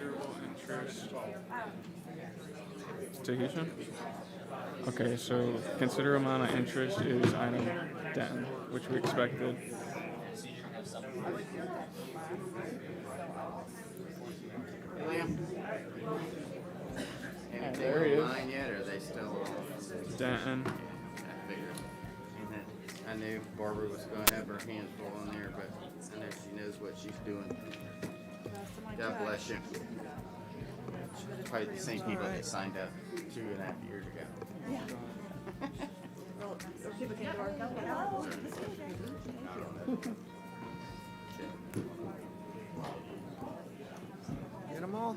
considerable interest. Tahitian? Okay, so considerable amount of interest is item 10, which we expected. Have you There he taken is. mine yet, or are they still off? Denton. I figured. I knew Barbara was going to have her hands full on there, but I know she knows what she's doing. God bless you. Probably the same people that signed up 2.5 years ago. Yeah. Well, people came to our company. Get them all.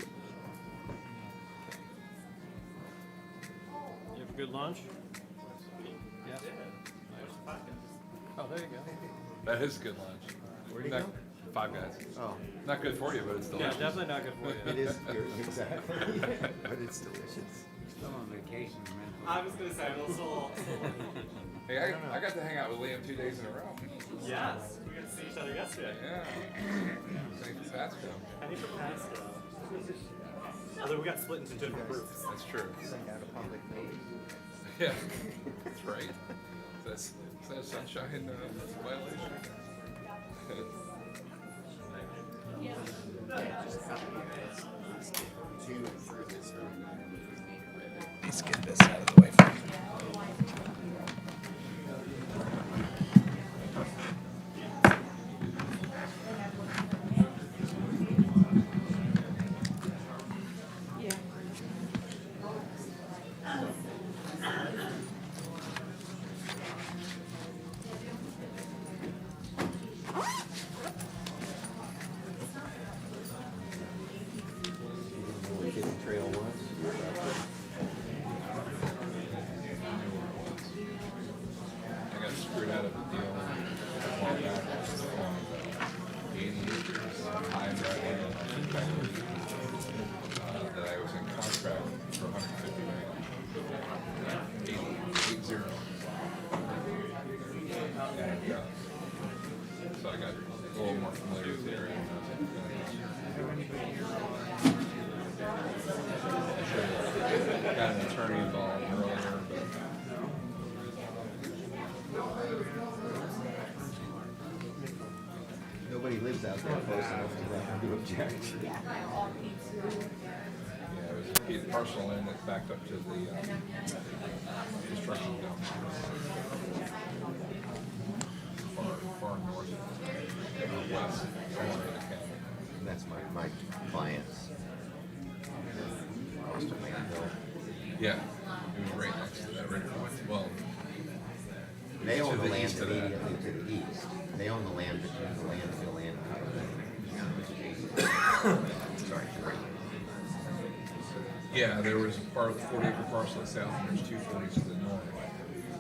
You have a good lunch? Yeah. Oh, there you go. That is good lunch. Where'd he go? Five Guys. Oh, Not good for you, but it's Yeah, delicious. definitely not good for you. it is good, exactly. But it's delicious. Still on vacation, man. I was gonna say, we'll still. Hey, I got to hang out with Liam 2 days in a row. Yes, we got to see each other yesterday. Yeah. Thank you, Pasco. I need for Pasco. Although we got split into two different groups. That's true. Sing out a public notice. Yeah, that's right. Is that a sunshine violation? Let's get this out of the way first. Trail was. I got screwed out of a deal a while back on 80 acres behind that that I was in contract for 150 million. 80. And so I got a little more familiar with the area. I should have got an attorney involved earlier, but Nobody lives out there close enough to object. yeah, it was a piece of parcel land that backed up to the construction dump. Far north or west corner of the county. And that's my client's house to Landville. Yeah, it was right next to that, right across. Well, They To own the the land east of that. immediately to the east. They own the land between the landfill and Sorry, great. yeah, there was a 40-acre parcel to the south, and there's 240s to the north,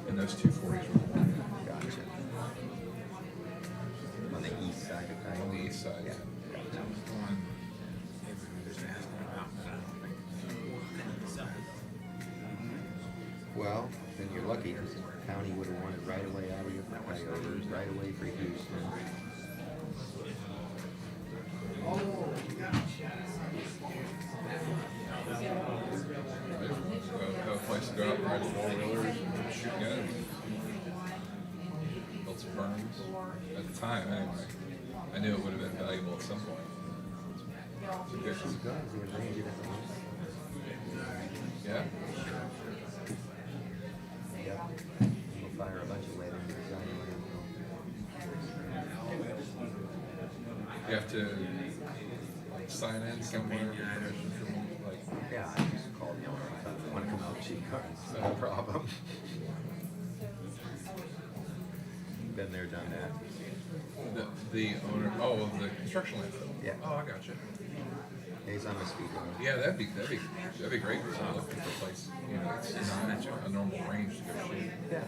and those 240s were one Gotcha. On the east side of town. on the east side. Yeah. Well, then you're lucky because the county would have wanted right away out of your priorities, right away for Houston. Have a place to go out and ride four-wheelers and shoot guns. Built some berms. At the time, anyway. I knew it would have been valuable at some point. Some good. Guns, you can range it at the moment. Yeah. Yep. We'll fire a bunch of lead into the side of You have to like sign in somewhere, get permission from like. Yeah, I just called the owner. I thought, I want to come out and shoot guns. No problem. Been there, done that. The owner, of the construction land. Yeah. Oh, I got you. He's on the speed limit. Yeah, that'd be great. Because I'm looking for a place, it's not a normal range to go shoot. Yeah.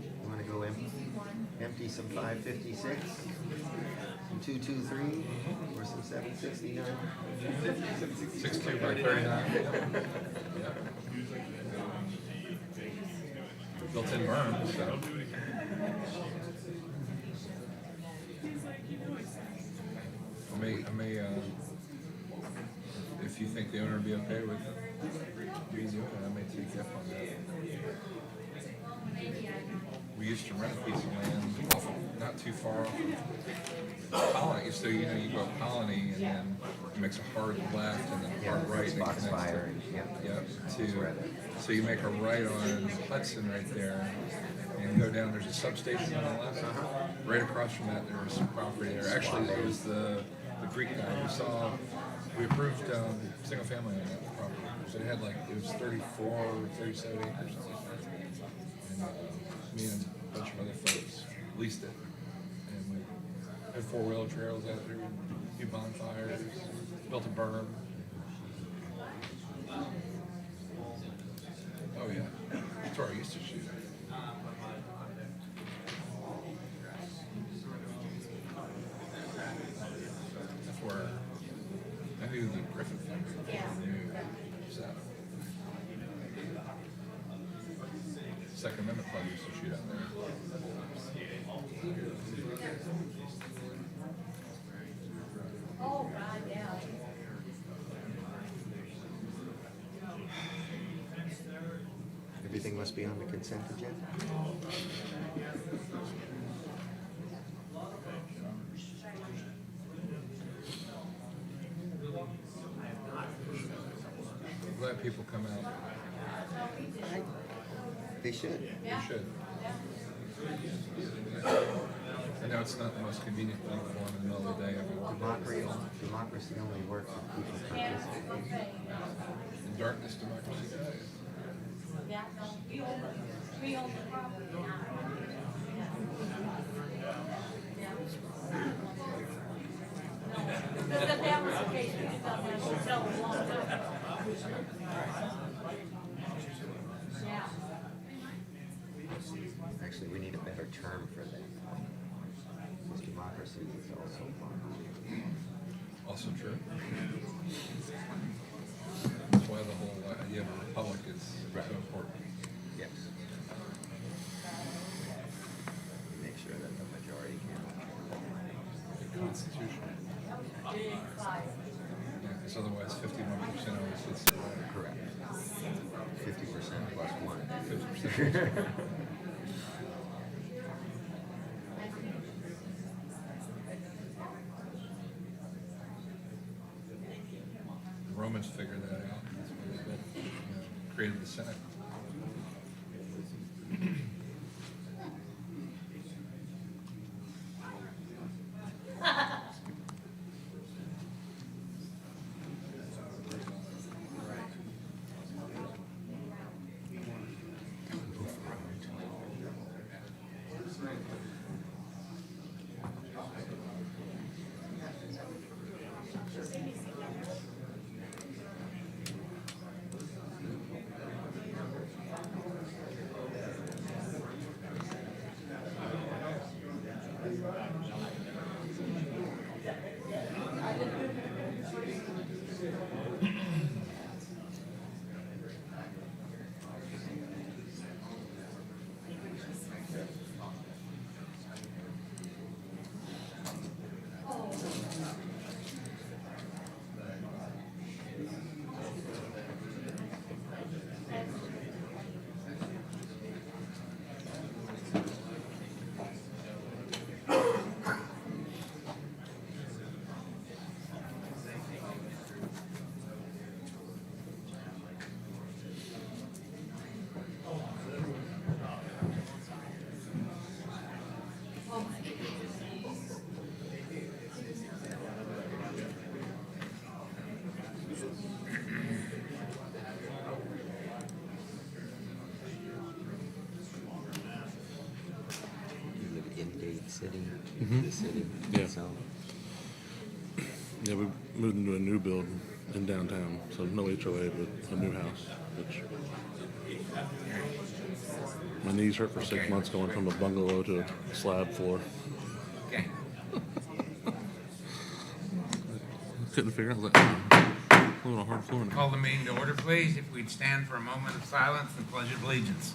You want to go empty some 556, some 223, or some 769? 62 by 39. Yeah. Built-in berm, so. I may if you think the owner would be okay with redoing it, I may take you up on that. We used to rent a piece of land not too far off of Colony. So you go up Colony and then it makes a hard left and then a hard right and it connects Foxfire, so you make a right on Hudson right there and go down. There's a substation on the left. Right across from that, there was some property there. Actually, it was the Greek guy. We approved single family on that property. So it had it was 34 or 37 acres. Something like that. And me and a bunch of other folks leased it. And we had four-wheel trails out there, a few bonfires, built a berm. Oh yeah, that's where I used to shoot. That's where I knew the Griffin family. I knew Seth. Second Amendment Club used to shoot out there. Oh, God, yeah. Everything must be on the consent agenda? I'm glad people come out. They should. You should. I know it's not the most convenient thing for them in the middle of the day. Democracy only works if people participate. In darkness, democracy dies. Yeah, no, we own the property now. Because if that was the case, we could have that hotel a long time. Yeah. Actually, we need a better term for that. Because democracy is Also true. That's why the whole idea of a republic is so important. yes. Make sure that the majority can. The Constitution. Yeah, because otherwise 51% always sits there. Correct. 50% plus 1. 50%. The Romans figured that out. That's why they built, created the Senate. City, Mhm. the city Yeah. itself. Yeah, we moved into a new build in downtown, so no HOA, but a new house. Which my knees hurt for 6 months going from a bungalow to a slab floor. Okay. Couldn't figure out. I was like, a little hard floor now. Call the meeting to order, please. If we'd stand for a moment of silence and pledge of allegiance.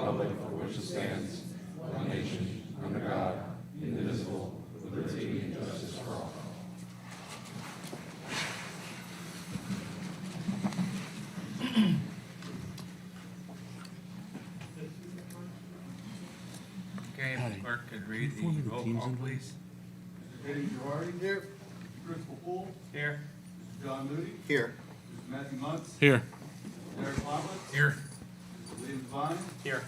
republic for which it stands, one nation, under God, indivisible, with liberty and justice for all. Okay, if the clerk could read the roll call, please. Eddie Girardi. Here. Principal Poole. Here. John Moody. Here. Matthew Muntz. Here. Derek Lomowitz. Here. William Devine. Here.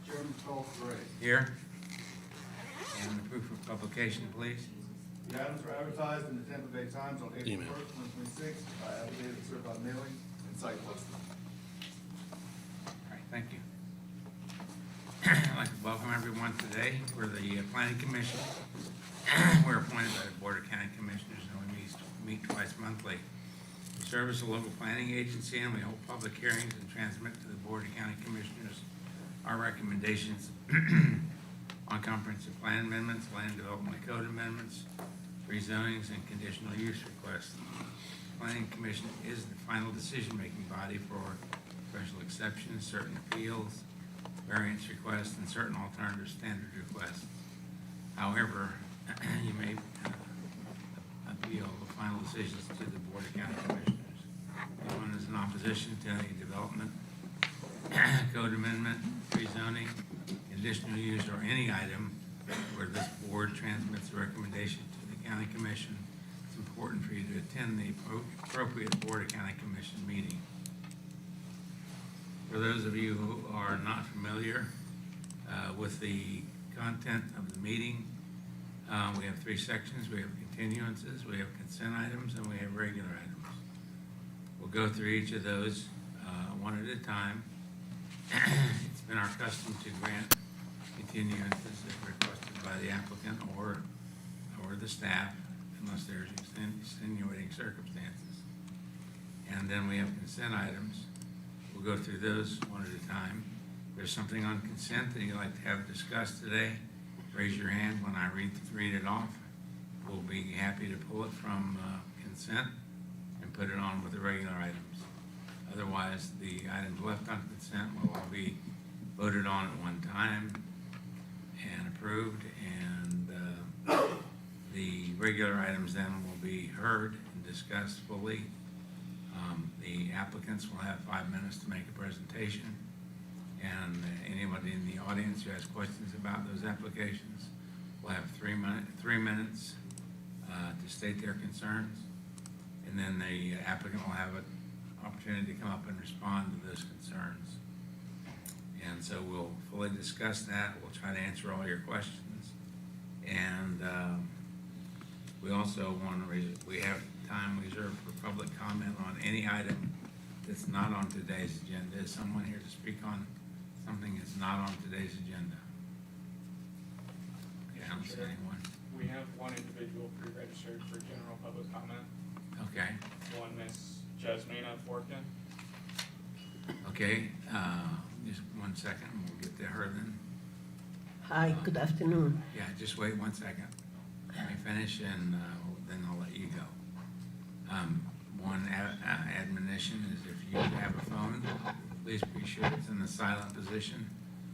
Chairman Charles Gray. Here. And the proof of publication, please. The items were advertised in the Tampa Bay Times on April Email. 1st, 2026, by affidavit certified mailing and site posting. All right, thank you. I'd like to welcome everyone today for the Planning Commission. We're appointed by the Board of County Commissioners, and we meet twice monthly. We serve as a local planning agency, and we hold public hearings and transmit to the Board of County Commissioners our recommendations on comprehensive plan amendments, land development code amendments, rezonings, and conditional use requests. The Planning Commission is the final decision-making body for special exceptions, certain appeals, variance requests, and certain alternative standard requests. However, you may appeal the final decisions to the Board of County Commissioners. If one is in opposition to any development, code amendment, rezoning, conditional use, or any item where this board transmits a recommendation to the County Commission, it's important for you to attend the appropriate Board of County Commission meeting. For those of you who are not familiar with the content of the meeting, we have three sections. We have continuances, we have consent items, and we have regular items. We'll go through each of those one at a time. It's been our custom to grant continuances if requested by the applicant or the staff, unless there's extenuating circumstances. And then we have consent items. We'll go through those one at a time. If there's something on consent that you'd like to have discussed today, raise your hand when I read it off. We'll be happy to pull it from consent and put it on with the regular items. Otherwise, the items left on consent will all be voted on at one time and approved, and the regular items then will be heard and discussed fully. The applicants will have 5 minutes to make a presentation, and anybody in the audience who has questions about those applications will have 3 minutes to state their concerns, and then the applicant will have an opportunity to come up and respond to those concerns. And so we'll fully discuss that. We'll try to answer all your questions, and we also want to we have time reserved for public comment on any item that's not on today's agenda. Is someone here to speak on something that's not on today's agenda? Okay, I don't see anyone. We have one individual pre-registered for general public comment. Okay, One Miss Jasmina Forkin. okay, just 1 second, and we'll get to her then. Hi, good afternoon. Yeah, just wait 1 second. Let me finish, and then I'll let you go. One admonition is if you have a phone, please be sure it's in the silent position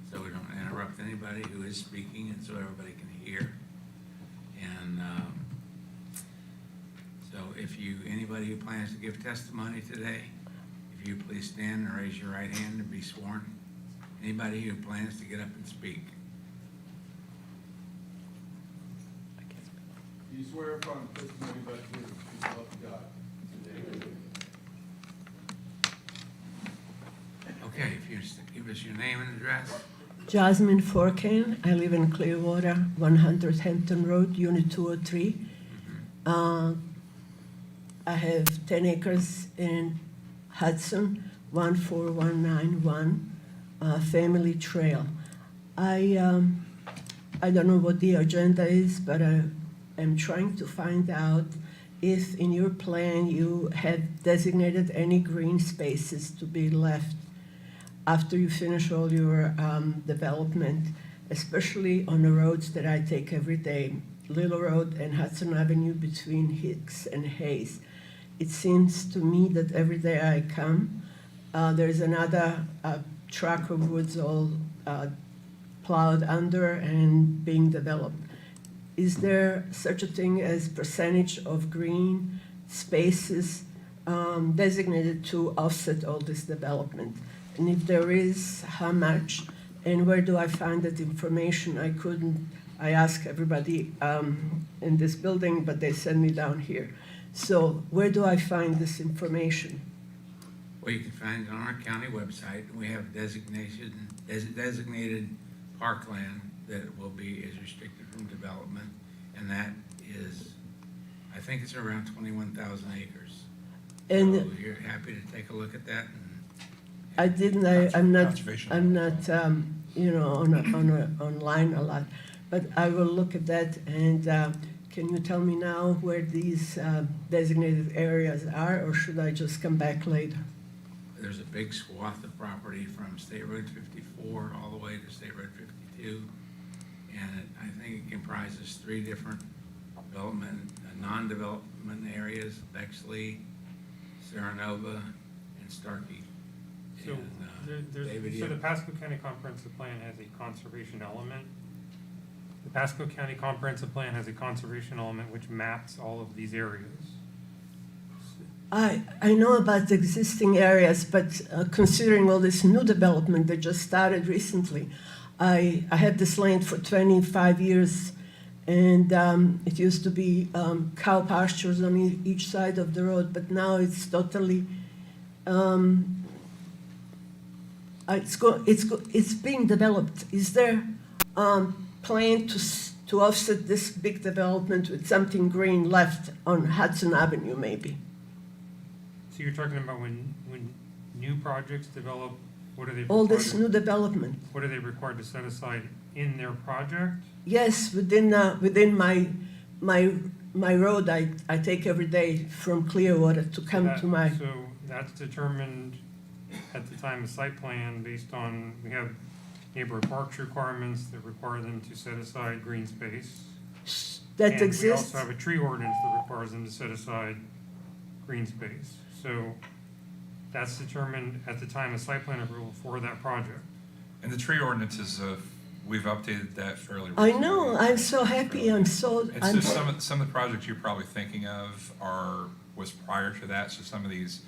so we don't interrupt anybody who is speaking and so everybody can hear. And so if anybody who plans to give testimony today, if you please stand and raise your right hand and be sworn. Anybody who plans to get up and speak. Do you swear upon the testimony about you to love God? Okay, if you give us your name and address. Jasmine Forkin. I live in Clearwater, 100 Hampton Road, Unit 203. I have 10 acres in Hudson, 14191, Family Trail. I don't know what the agenda is, but I'm trying to find out if in your plan you have designated any green spaces to be left after you finish all your development, especially on the roads that I take every day, Little Road and Hudson Avenue between Hicks and Hayes. It seems to me that every day I come, there's another tract of woods all plowed under and being developed. Is there such a thing as percentage of green spaces designated to offset all this development? And if there is, how much? And where do I find that information? I ask everybody in this building, but they send me down here. So where do I find this information? Well, you can find it on our county website. We have designated parkland that will be is restricted from development, and that is, I think it's around 21,000 acres. And So you're happy to take a look at that? I'm not, Conservation. online a lot, but I will look at that. And can you tell me now where these designated areas are, or should I just come back later? There's a big swath of property from State Road 54 all the way to State Road 52. And I think it comprises 3 different development, non-development areas, Bexley, Saranova, and Starkey. So, David, so the Pasco County Comprehensive Plan has a conservation element. The Pasco County Comprehensive Plan has a conservation element which maps all of these areas. I know about the existing areas, but considering all this new development that just started recently, I had this land for 25 years, and it used to be cow pastures on each side of the road, but now it's totally, it's being developed. Is there plan to offset this big development with something green left on Hudson Avenue, maybe? So you're talking about when new projects develop, what are they? All this required- new development. What are they required to set aside in their project? Yes, within my road, I take every day from Clearwater to come to my, So that's determined at the time of site plan based on, we have neighborhood parks requirements that require them to set aside green space. that And we exists. also have a tree ordinance that requires them to set aside green space. So that's determined at the time of site plan approval for that project. And the tree ordinance is, we've updated that fairly I recently. know, I'm so happy, I'm so, And so some of the projects you're probably thinking of was prior to that, so some of these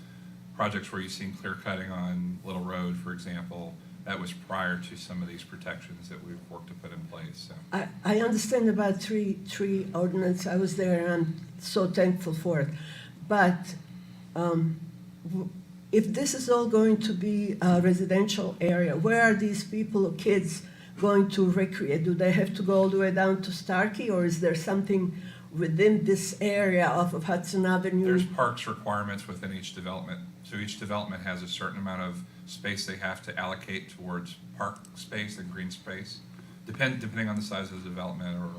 projects where you've seen clear cutting on Little Road, for example, that was prior to some of these protections that we've worked to put in place, so. I understand about tree ordinance, I was there and I'm so thankful for it. But if this is all going to be a residential area, where are these people, kids, going to recreate? Do they have to go all the way down to Starkey, or is there something within this area off of Hudson Avenue? There's parks requirements within each development, so each development has a certain amount of space they have to allocate towards park space and green space, depending on the size of the development or.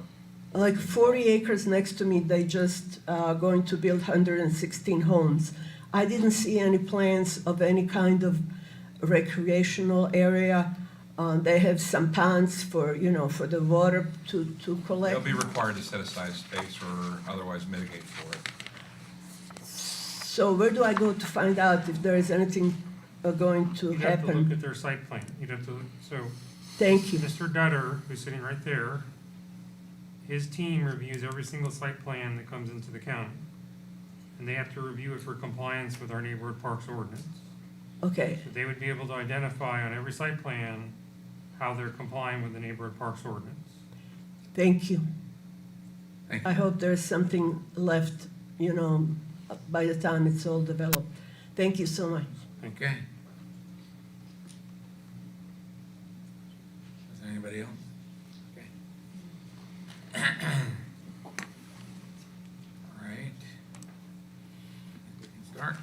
Like 40 acres next to me, they just going to build 116 homes. I didn't see any plans of any kind of recreational area. They have some ponds for the water to collect. They'll be required to set aside space or otherwise mitigate for it. So where do I go to find out if there is anything going to You'd have to look happen? at their site plan. You'd have to, so Thank you. Mr. Dutter, who's sitting right there, his team reviews every single site plan that comes into the county. And they have to review it for compliance with our neighborhood parks ordinance. Okay, So they would be able to identify on every site plan how they're complying with the neighborhood parks ordinance. thank you. Thank I hope there's something left, by the time it's all developed. Thank you so much. Okay. Is there anybody else? Okay. All right. I think we can start.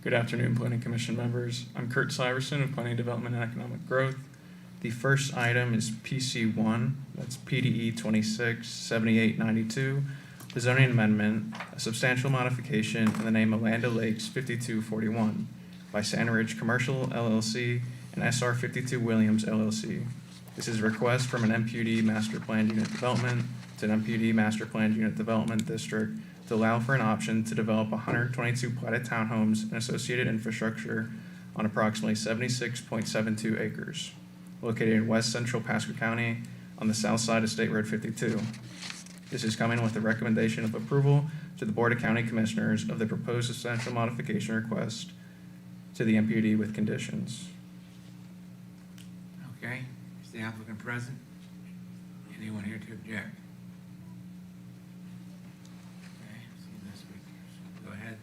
Good afternoon, Planning Commission members. I'm Kurt Syverson of Planning Development and Economic Growth. The first item is PC1, that's PDE 267892, the zoning amendment, a substantial modification in the name of Land O'Lakes 5241 by Santa Ridge Commercial LLC and SR 52 Williams LLC. This is a request from an MPUD Master Planned Unit Development to an MPUD Master Planned Unit Development District to allow for an option to develop 122 platted townhomes and associated infrastructure on approximately 76.72 acres, located in west central Pasco County on the south side of State Road 52. This is coming with a recommendation of approval to the Board of County Commissioners of the proposed substantial modification request to the MPUD with conditions. Okay, is the applicant present? Anyone here to object? Okay, see this week. Go ahead.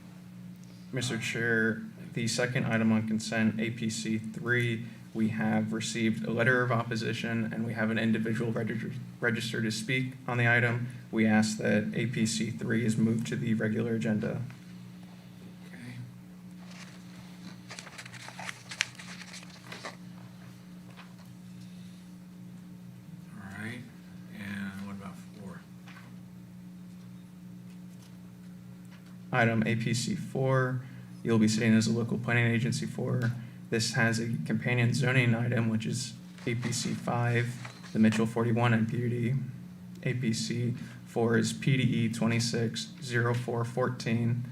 Mr. Chair, the second item on consent, APC 3, we have received a letter of opposition and we have an individual registered to speak on the item. We ask that APC 3 is moved to the regular agenda. Okay. All right, and what about 4? Item APC 4, you'll be sitting as a local planning agency for. This has a companion zoning item, which is APC 5, the Mitchell 41 MPUD. APC 4 is PDE 260414,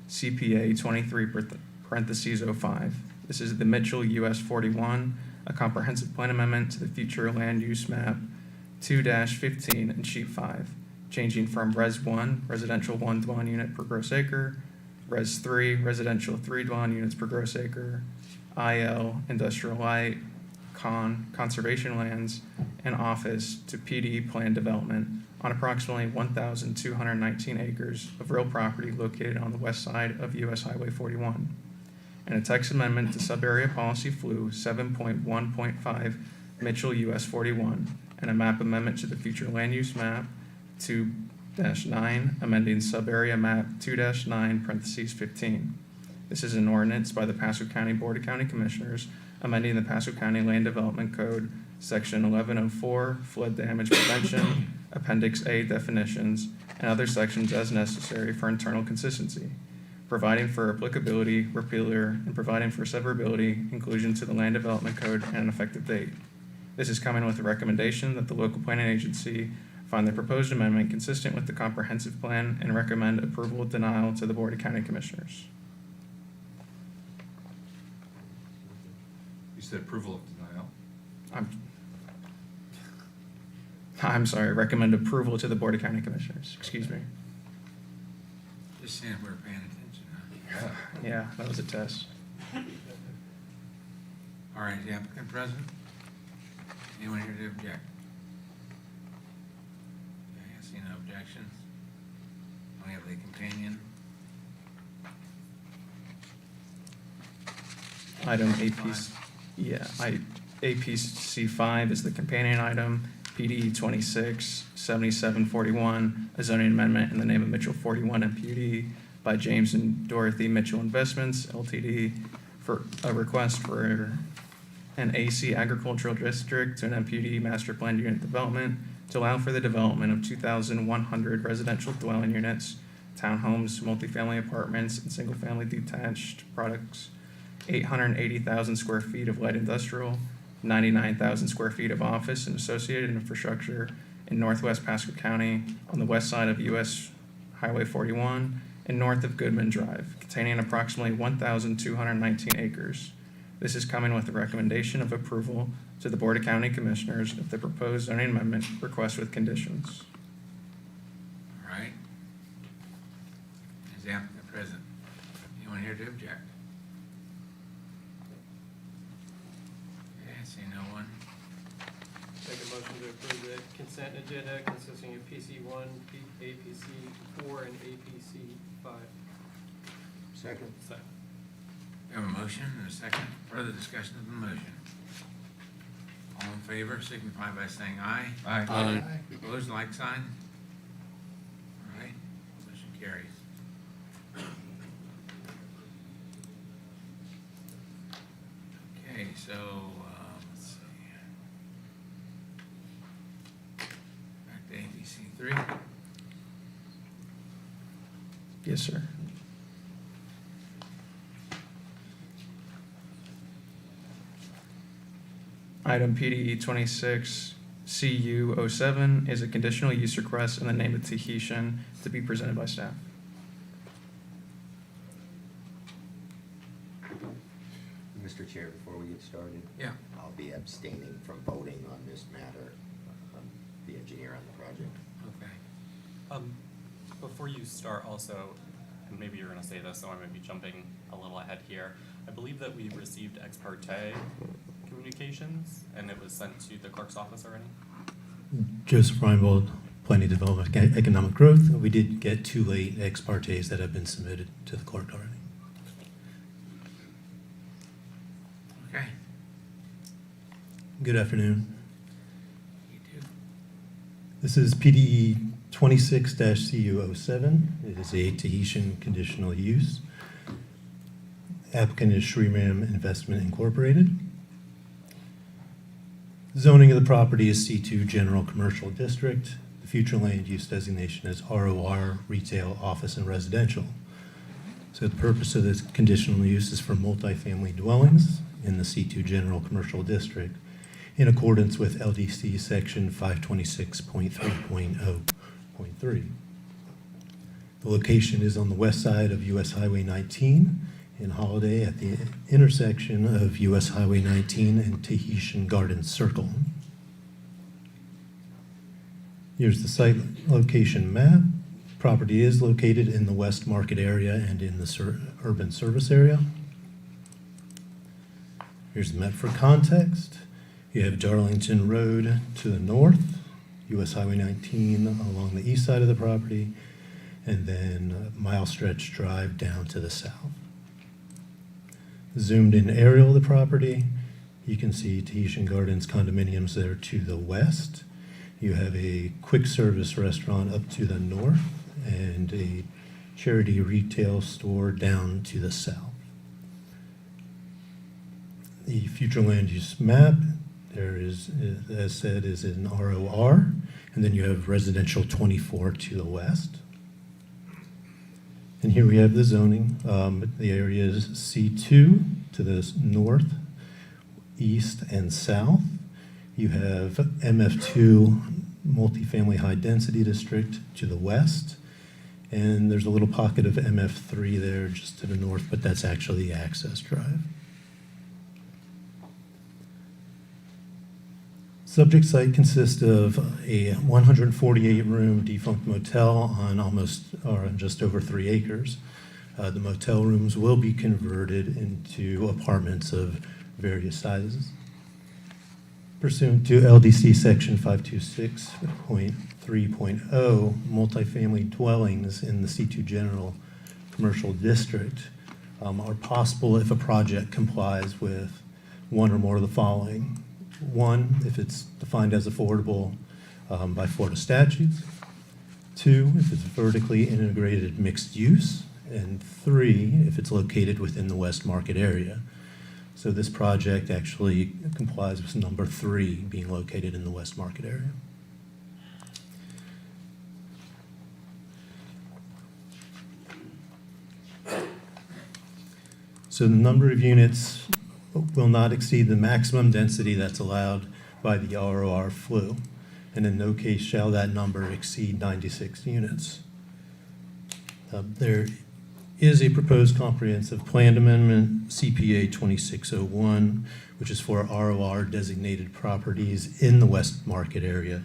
CPA 23(05). This is the Mitchell US 41, a comprehensive plan amendment to the future land use map 2-15 and sheet 5, changing from Res 1, residential 1 dwelling unit per gross acre, Res 3, residential 3 dwelling units per gross acre, IL, industrial light, conservation lands, and office to PD planned development on approximately 1,219 acres of real property located on the west side of US Highway 41. And a text amendment to sub-area policy flu 7.1.5 Mitchell US 41, and a map amendment to the future land use map 2-9, amending sub-area map 2-9 parentheses 15. This is an ordinance by the Pasco County Board of County Commissioners amending the Pasco County Land Development Code, Section 1104, flood damage prevention, Appendix A definitions, and other sections as necessary for internal consistency, providing for applicability, repealer, and providing for severability, inclusion to the Land Development Code, and an effective date. This is coming with a recommendation that the local planning agency find the proposed amendment consistent with the comprehensive plan and recommend approval or denial to the Board of County Commissioners. You said approval of denial? I'm sorry, recommend approval to the Board of County Commissioners, excuse me. Just saying we're paying attention, huh? Yeah, that was a test. All right, is the applicant present? Anyone here to object? Okay, I see no objections. We have the companion. Item APC, APC 5 is the companion item, PD 267741, a zoning amendment in the name of Mitchell 41 MPUD by James and Dorothy Mitchell Investments LTD for a request for an AC agricultural district to an MPUD master planned unit development to allow for the development of 2,100 residential dwelling units, townhomes, multifamily apartments, and single-family detached products, 880,000 square feet of light industrial, 99,000 square feet of office and associated infrastructure in northwest Pasco County on the west side of US Highway 41 and north of Goodman Drive, containing approximately 1,219 acres. This is coming with a recommendation of approval to the Board of County Commissioners of the proposed zoning amendment request with conditions. All right. Is the applicant present? Anyone here to object? Okay, I see no one. Make a motion to approve the consent agenda consisting of PC 1, APC 4, and APC 5. Second. We have a motion and a second. Further discussion of the motion. All in favor, signify by saying aye. Aye. Opposed, like sign. All right, motion carries. Okay, so, let's see. Back to ABC 3. Yes, sir. Item PD 26 CU 07 is a conditional use request in the name of Tahitian to be presented by staff. Mr. Chair, before we get started. Yeah. I'll be abstaining from voting on this matter. I'm the engineer on the project. Okay. Before you start also, and maybe you're gonna say this, so I might be jumping a little ahead here. I believe that we received ex parte communications and it was sent to the clerk's office already? Joseph Reinbold, Planning Development, Economic Growth. We did get 2 late ex partes that have been submitted to the clerk already. Okay. Good afternoon. You do. This is PDE 26-CU07. It is a Tahitian conditional use. Applicant is Shriram Investment Incorporated. Zoning of the property is C2 General Commercial District. The future land use designation is ROR, Retail, Office, and Residential. So the purpose of this conditional use is for multifamily dwellings in the C2 General Commercial District in accordance with LDC Section 526.3.0.3. The location is on the west side of US Highway 19 in Holiday at the intersection of US Highway 19 and Tahitian Gardens Circle. Here's the site location map. Property is located in the West Market area and in the urban service area. Here's the map for context. You have Darlington Road to the north, US Highway 19 along the east side of the property, and then Mile Stretch Drive down to the south. Zoomed in aerial of the property, you can see Tahitian Gardens condominiums there to the west. You have a quick service restaurant up to the north and a charity retail store down to the south. The future land use map, there is, as said, is in ROR, and then you have residential 24 to the west. And here we have the zoning. The area is C2 to the north, east, and south. You have MF2 multifamily high density district to the west. And there's a little pocket of MF3 there just to the north, but that's actually the access drive. Subject site consists of a 148-room defunct motel on just over 3 acres. The motel rooms will be converted into apartments of various sizes. Pursuant to LDC Section 526.3.0, multifamily dwellings in the C2 General Commercial District are possible if a project complies with one or more of the following. 1, if it's defined as affordable by Florida statutes. 2, if it's vertically integrated mixed use. And 3, if it's located within the West Market area. So this project actually complies with number 3, being located in the West Market area. So the number of units will not exceed the maximum density that's allowed by the ROR flu, and in no case shall that number exceed 96 units. There is a proposed comprehensive plan amendment, CPA 2601, which is for ROR designated properties in the West Market area.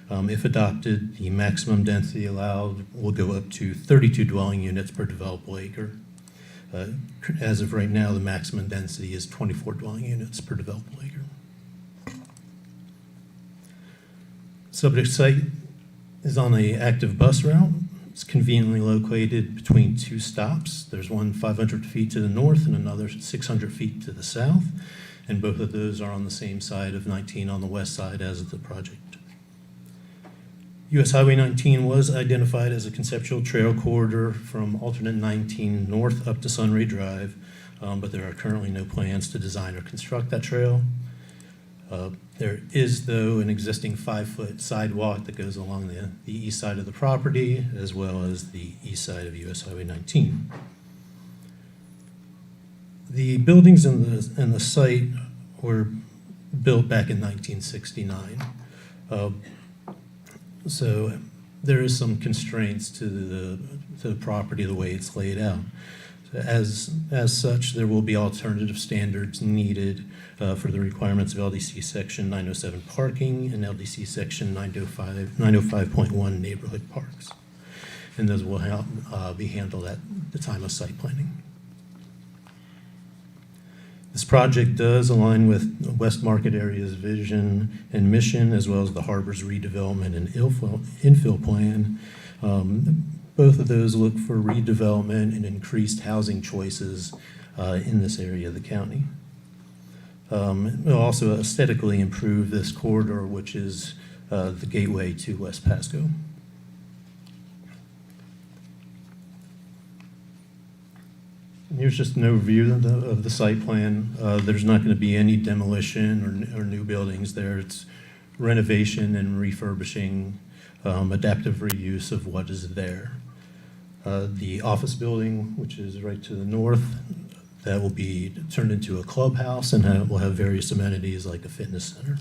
If adopted, the maximum density allowed will go up to 32 dwelling units per developable acre. As of right now, the maximum density is 24 dwelling units per developable acre. Subject site is on an active bus route. It's conveniently located between 2 stops. There's one 500 feet to the north and another 600 feet to the south, and both of those are on the same side of 19 on the west side as of the project. US Highway 19 was identified as a conceptual trail corridor from alternate 19 north up to Sunray Drive, but there are currently no plans to design or construct that trail. There is, though, an existing 5-foot sidewalk that goes along the east side of the property, as well as the east side of US Highway 19. The buildings in the site were built back in 1969. So there is some constraints to the property, the way it's laid out. So as such, there will be alternative standards needed for the requirements of LDC Section 907 parking and LDC Section 905.1 neighborhood parks. And those will be handled at the time of site planning. This project does align with West Market Area's vision and mission, as well as the harbor's redevelopment and infill plan. Both of those look for redevelopment and increased housing choices in this area of the county. It will also aesthetically improve this corridor, which is the gateway to West Pasco. And here's just an overview of the site plan. There's not going to be any demolition or new buildings there. It's renovation and refurbishing, adaptive reuse of what is there. The office building, which is right to the north, that will be turned into a clubhouse and will have various amenities like a fitness center.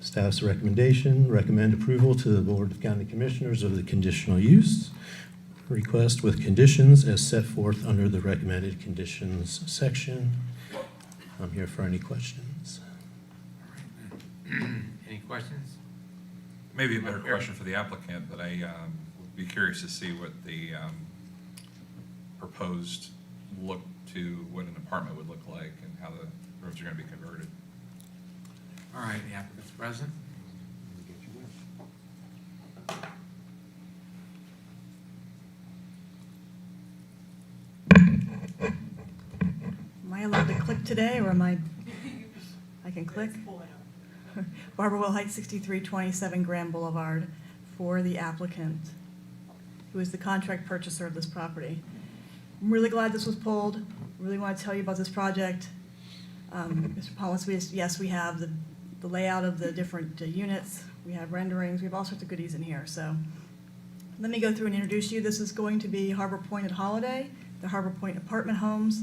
Staff's recommend approval to the Board of County Commissioners of the conditional use request with conditions as set forth under the recommended conditions section. I'm here for any questions. Any questions? Maybe a better question for the applicant, but I would be curious to see what the proposed look to what an apartment would look like and how the rooms are going to be converted. All right, the applicant's present. Am I allowed to click today, or am I can click? Barbara Will Heights, 6327 Grand Boulevard, for the applicant, who is the contract purchaser of this property. I'm really glad this was pulled. Really want to tell you about this project. Mr. Paulus, yes, we have the layout of the different units. We have renderings. We have all sorts of goodies in here. So let me go through and introduce you. This is going to be Harbor Point at Holiday, the Harbor Point apartment homes.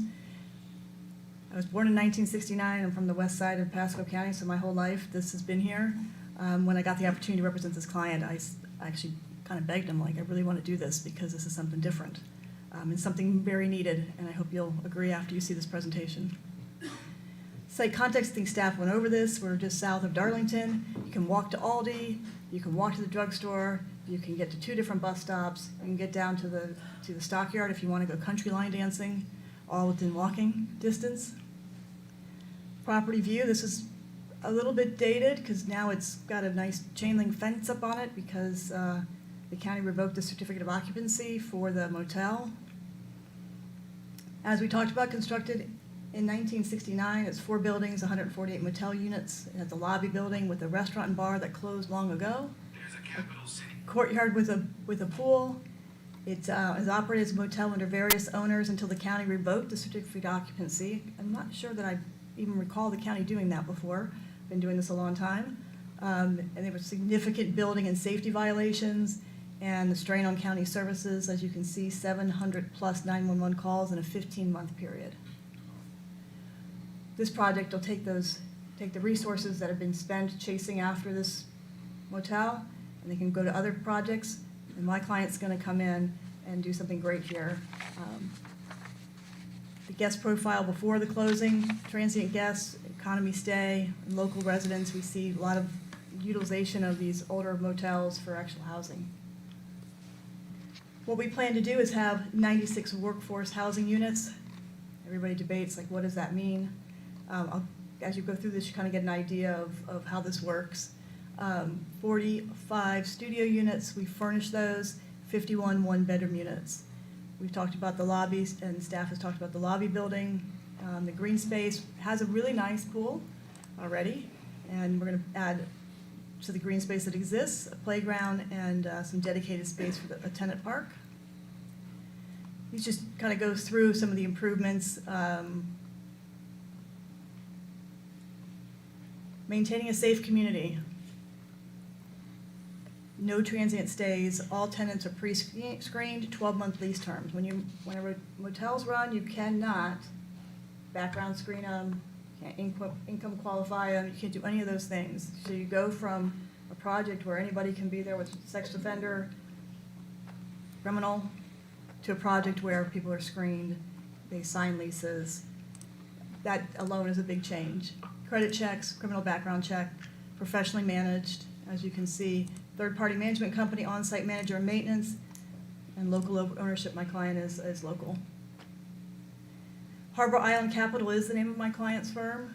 I was born in 1969. I'm from the west side of Pasco County, so my whole life this has been here. When I got the opportunity to represent this client, I actually kind of begged him, like, I really want to do this because this is something different and something very needed, and I hope you'll agree after you see this presentation. Site context, I think staff went over this. We're just south of Darlington. You can walk to Aldi, you can walk to the drugstore, you can get to 2 different bus stops, you can get down to the stockyard if you want to go country line dancing, all within walking distance. Property view, this is a little bit dated because now it's got a nice chain link fence up on it because the county revoked the certificate of occupancy for the motel. As we talked about, constructed in 1969, it's 4 buildings, 148 motel units. It has a lobby building with a restaurant and bar that closed long ago. A courtyard with a pool. It is operated as a motel under various owners until the county revoked the certificate of occupancy. I'm not sure that I even recall the county doing that before. I've been doing this a long time. And there were significant building and safety violations and the strain on county services. As you can see, 700 plus 911 calls in a 15-month period. This project will take the resources that have been spent chasing after this motel, and they can go to other projects, and my client's gonna come in and do something great here. The guest profile before the closing, transient guests, economy stay, and local residents, we see a lot of utilization of these older motels for actual housing. What we plan to do is have 96 workforce housing units. Everybody debates, like, what does that mean? As you go through this, you kind of get an idea of how this works. 45 studio units, we furnish those, 51 one-bedroom units. We've talked about the lobbies, and staff has talked about the lobby building. The green space has a really nice pool already, and we're going to add to the green space that exists, a playground and some dedicated space for a tenant park. These just kind of goes through some of the improvements. Maintaining a safe community. No transient stays. All tenants are pre-screened, 12-month lease terms. When motels run, you cannot background screen them, can't income qualify them, you can't do any of those things. So you go from a project where anybody can be there with sex offender, criminal, to a project where people are screened, they sign leases. That alone is a big change. Credit checks, criminal background check, professionally managed, as you can see, third-party management company, on-site manager and maintenance, and local ownership. My client is local. Harbor Island Capital is the name of my client's firm.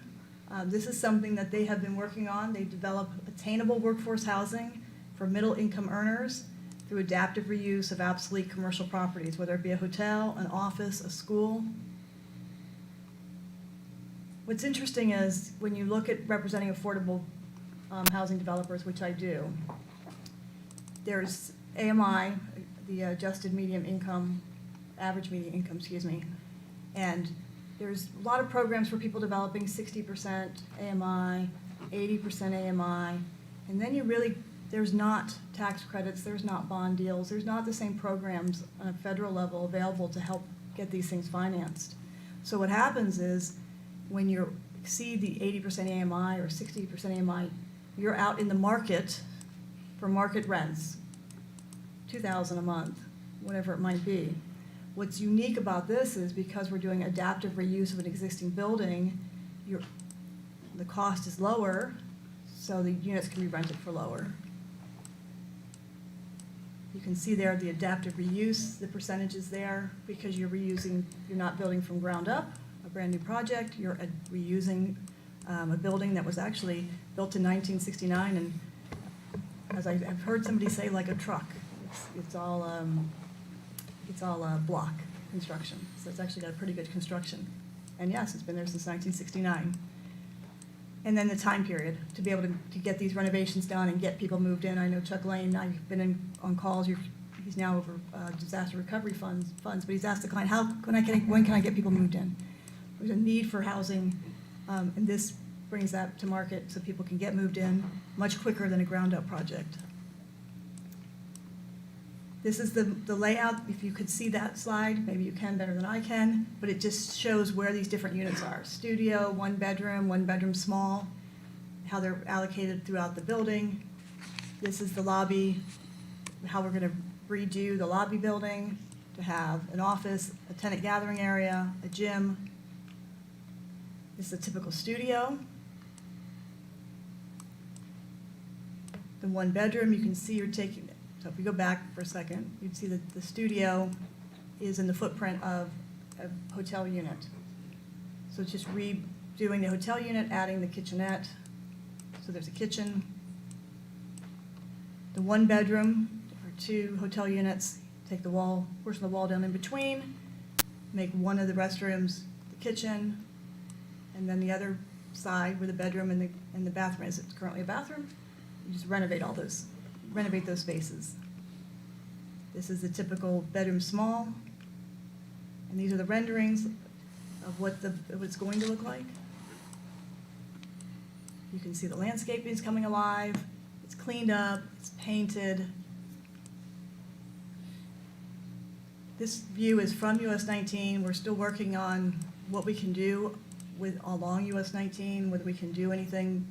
This is something that they have been working on. They develop attainable workforce housing for middle-income earners through adaptive reuse of obsolete commercial properties, whether it be a hotel, an office, a school. What's interesting is when you look at representing affordable housing developers, which I do, there's AMI, the adjusted median income, average median income, excuse me, and there's a lot of programs for people developing 60% AMI, 80% AMI, and then you really, there's not tax credits, there's not bond deals, there's not the same programs on a federal level available to help get these things financed. So what happens is when you exceed the 80% AMI or 60% AMI, you're out in the market for market rents, $2,000 a month, whatever it might be. What's unique about this is because we're doing adaptive reuse of an existing building, the cost is lower, so the units can be rented for lower. You can see there the adaptive reuse, the percentages there, because you're reusing, you're not building from ground up, a brand new project, you're reusing a building that was actually built in 1969, and as I've heard somebody say, like a truck. It's all block construction, so it's actually got a pretty good construction. And yes, it's been there since 1969. And then the time period to be able to get these renovations done and get people moved in. I know Chuck Lane, I've been on calls, he's now over disaster recovery funds, but he's asked the client, when can I get people moved in? There's a need for housing, and this brings that to market so people can get moved in much quicker than a ground-up project. This is the layout. If you could see that slide, maybe you can better than I can, but it just shows where these different units are. Studio, one bedroom small, how they're allocated throughout the building. This is the lobby, how we're gonna redo the lobby building to have an office, a tenant gathering area, a gym. This is a typical studio. The one bedroom, you can see you're taking, so if we go back for a second, you'd see that the studio is in the footprint of a hotel unit. So it's just redoing the hotel unit, adding the kitchenette. So there's a kitchen. The one bedroom or two hotel units, take the wall, portion of the wall down in between, make one of the restrooms the kitchen, and then the other side where the bedroom and the bathroom is, it's currently a bathroom, you just renovate those spaces. This is the typical bedroom small, and these are the renderings of what it's going to look like. You can see the landscaping is coming alive, it's cleaned up, it's painted. This view is from US 19. We're still working on what we can do along US 19, whether we can do anything.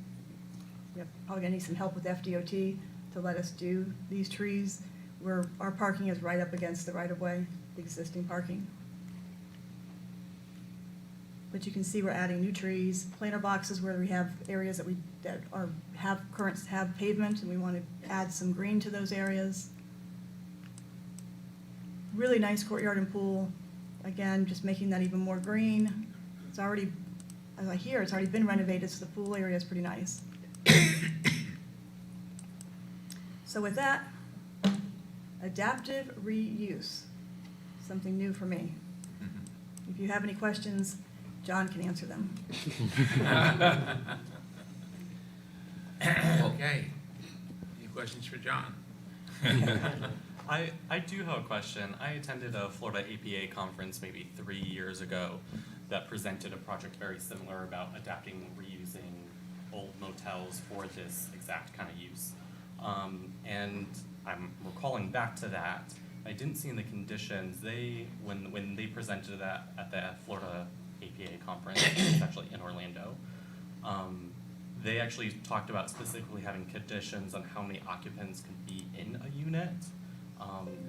We're probably gonna need some help with FDOT to let us do these trees. Our parking is right up against the right-of-way, the existing parking. But you can see we're adding new trees, planter boxes where we have areas that have pavement, and we want to add some green to those areas. Really nice courtyard and pool. Again, just making that even more green. It's already, as I hear, it's already been renovated, so the pool area is pretty nice. So with that, adaptive reuse, something new for me. If you have any questions, John can answer them. Okay. Any questions for John? I do have a question. I attended a Florida APA conference maybe 3 years ago that presented a project very similar about adapting and reusing old motels for this exact kind of use. And I'm recalling back to that, I didn't see in the conditions, when they presented that at the Florida APA conference. It's actually in Orlando. They actually talked about specifically having conditions on how many occupants can be in a unit.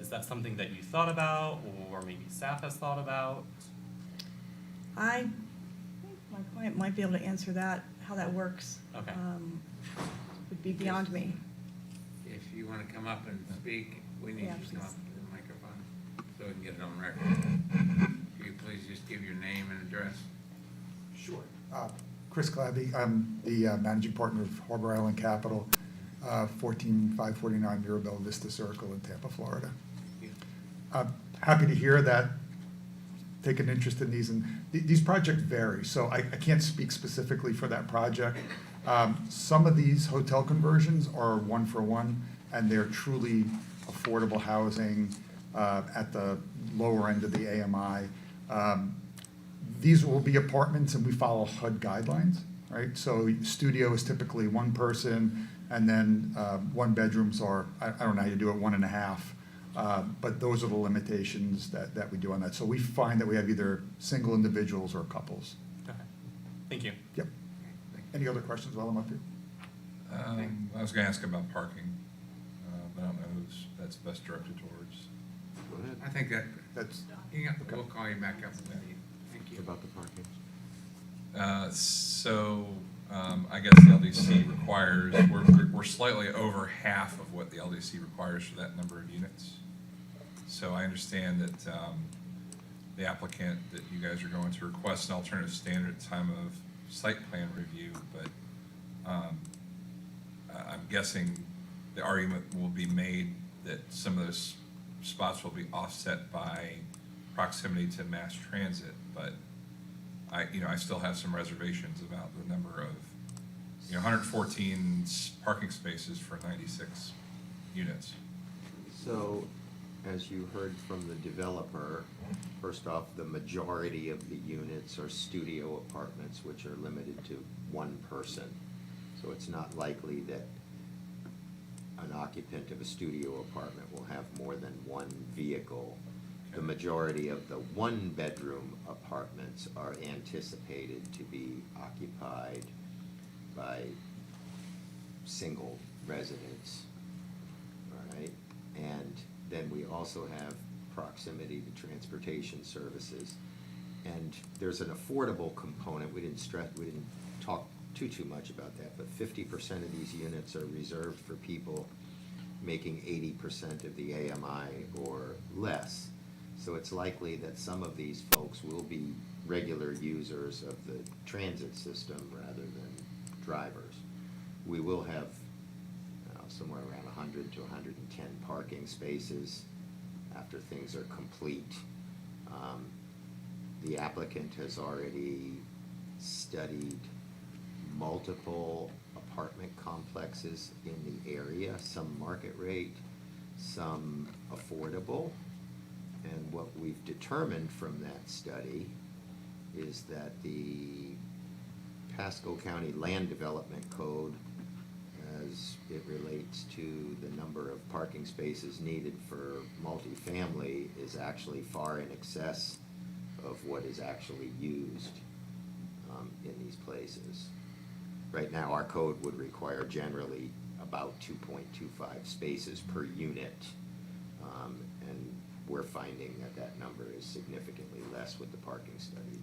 Is that something that you thought about, or maybe staff has thought about? I think my client might be able to answer that, how that works. Okay. Would be beyond me. If you want to come up and speak, we need Yeah, you to come please. up to the microphone so we can get it on record. Can you please just give your name and address? Sure. Chris Clabby, I'm the managing partner of Harbor Island Capital, 14549 Mirabel Vista Circle in Tampa, Florida. Happy to hear that, take an interest in these, and these projects vary, so I can't speak specifically for that project. Some of these hotel conversions are one for one, and they're truly affordable housing at the lower end of the AMI. These will be apartments, and we follow HUD guidelines, right? So studio is typically one person, and then one bedrooms are, I don't know how you do it, 1.5. But those are the limitations that we do on that. So we find that we have either single individuals or couples. Okay. Thank you. Yep. Any other questions while I'm up here? I was gonna ask about parking, but I don't know who's, that's best directed towards. Go ahead. I think That's, we'll call you back up with you. Thank you. About the parking. I guess the LDC requires, we're slightly over half of what the LDC requires for that number of units. So I understand that the applicant, that you guys are going to request an alternative standard at the time of site plan review, but I'm guessing the argument will be made that some of those spots will be offset by proximity to mass transit, but I still have some reservations about the number of, 114 parking spaces for 96 units. So, as you heard from the developer, first off, the majority of the units are studio apartments, which are limited to one person. So it's not likely that an occupant of a studio apartment will have more than one vehicle. The majority of the one-bedroom apartments are anticipated to be occupied by single residents, all right? And then we also have proximity to transportation services. And there's an affordable component. We didn't talk too much about that, but 50% of these units are reserved for people making 80% of the AMI or less. So it's likely that some of these folks will be regular users of the transit system rather than drivers. We will have somewhere around 100 to 110 parking spaces after things are complete. The applicant has already studied multiple apartment complexes in the area, some market rate, some affordable. And what we've determined from that study is that the Pasco County Land Development Code, as it relates to the number of parking spaces needed for multifamily, is actually far in excess of what is actually used in these places. Right now, our code would require generally about 2.25 spaces per unit, and we're finding that number is significantly less with the parking study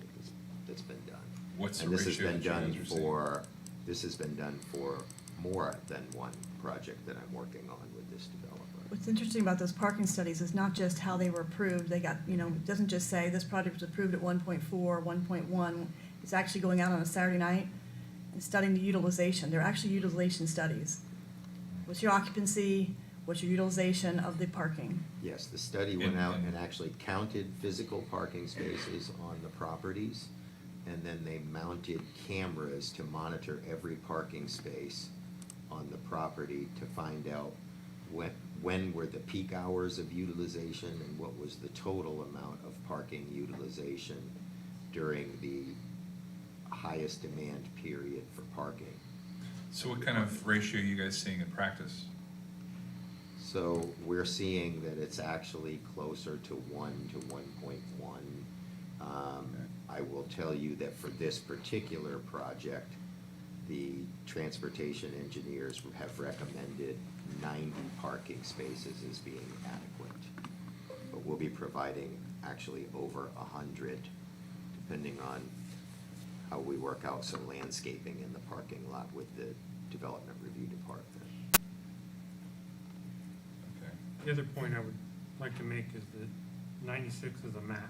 that's been done. What's the And this has ratio been that you done guys are seeing? this has been done for more than one project that I'm working on with this developer. What's interesting about those parking studies is not just how they were approved. They got, it doesn't just say this project was approved at 1.4, 1.1. It's actually going out on a Saturday night and studying the utilization. They're actually utilization studies. What's your occupancy? What's your utilization of the parking? Yes, the study went out and actually counted physical parking spaces on the properties, and then they mounted cameras to monitor every parking space on the property to find out when were the peak hours of utilization and what was the total amount of parking utilization during the highest demand period for parking. So what kind of ratio are you guys seeing in practice? So we're seeing that it's actually closer to 1 to 1.1. I will tell you that for this particular project, the transportation engineers have recommended 90 parking spaces as being adequate. But we'll be providing actually over 100, depending on how we work out some landscaping in the parking lot with the Development Review Department. Okay, The other point I would like to make is that 96 is a max.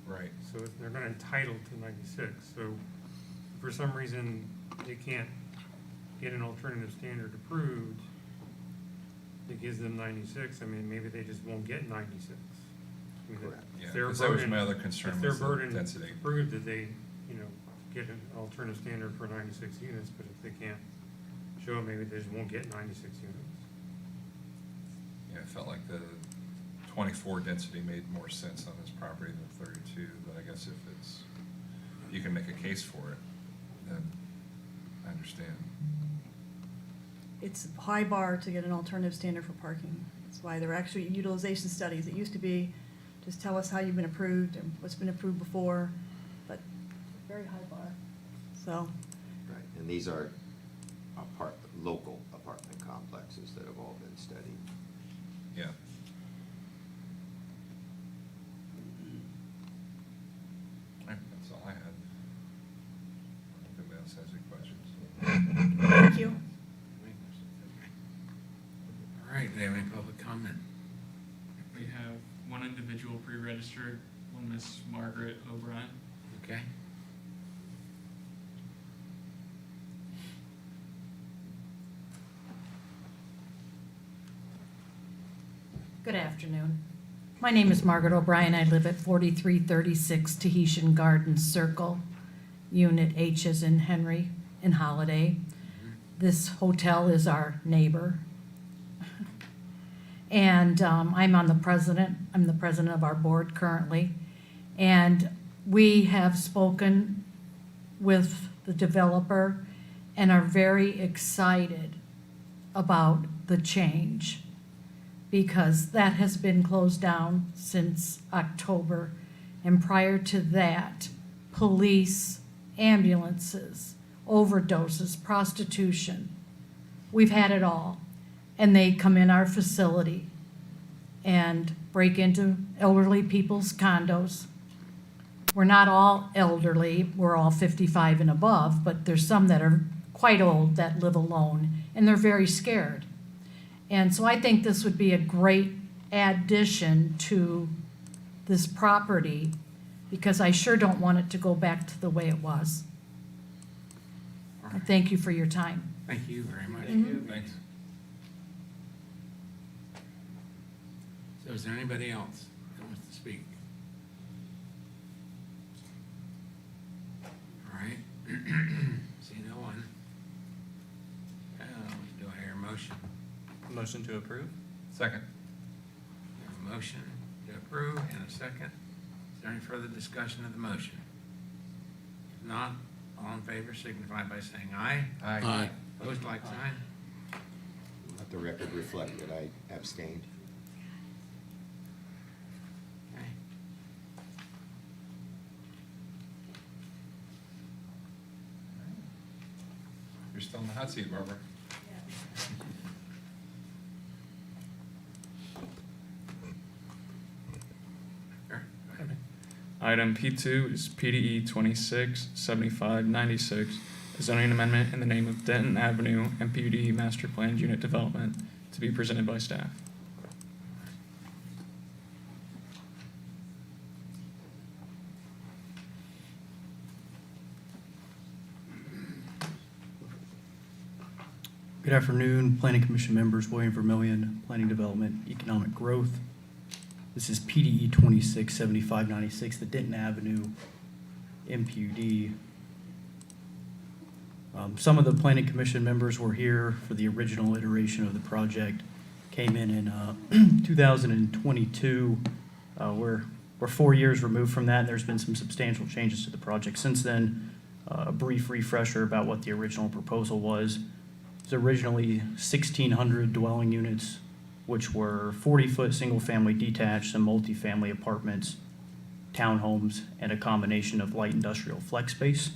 right. So they're not entitled to 96. So if for some reason they can't get an alternative standard approved that gives them 96, I mean, maybe they just won't get 96. I mean, Correct. Yeah, if their 'cause that was burden- my other concern if their was the burden density. proved that they, get an alternative standard for 96 units, but if they can't show it, maybe they just won't get 96 units. Yeah, it felt like the 24 density made more sense on this property than 32, but I guess if you can make a case for it, then I understand. It's a high bar to get an alternative standard for parking. That's why there are actually utilization studies. It used to be, just tell us how you've been approved and what's been approved before, but very high bar. So, Right, and these are local apartment complexes that have all been studied. Yeah. All right, that's all I had. If anybody else has any questions. thank you. All right, do you have any public comment? We have one individual pre-registered, one Miss Margaret O'Brien. Okay. Good afternoon. My name is Margaret O'Brien. I live at 4336 Tahitian Gardens Circle, Unit H as in Henry, in Holiday. This hotel is our neighbor. And I'm the president of our board currently. And we have spoken with the developer and are very excited about the change, because that has been closed down since October. And prior to that, police, ambulances, overdoses, prostitution, we've had it all. And they come in our facility and break into elderly people's condos. We're not all elderly, we're all 55 and above, but there's some that are quite old that live alone, and they're very scared. And so I think this would be a great addition to this property, because I sure don't want it to go back to the way it was. All I right. thank you for your time. Thank you very much. Thanks. So is there anybody else that wants to speak? All right. See no one. Do I hear a motion? Motion to approve? Second. We have a motion to approve and a second. Is there any further discussion of the motion? If not, all in favor signify by saying aye. Aye. Opposed, like sign. Let the record reflect that I abstained. Okay. You're still in the hot seat, Barbara. Sure, go ahead. Item P2 is PDE 267596, a zoning amendment in the name of Denton Avenue MPUD Master Planned Unit Development, to be presented by staff. Good afternoon, Planning Commission members, William Vermillion, Planning Development, Economic Growth. This is PDE 267596, the Denton Avenue MPUD. Some of the Planning Commission members were here for the original iteration of the project. Came in 2022. We're 4 years removed from that, and there's been some substantial changes to the project since then. A brief refresher about what the original proposal was. It was originally 1,600 dwelling units, which were 40-foot single-family detached and multifamily apartments. townhomes, and a combination of light industrial flex space.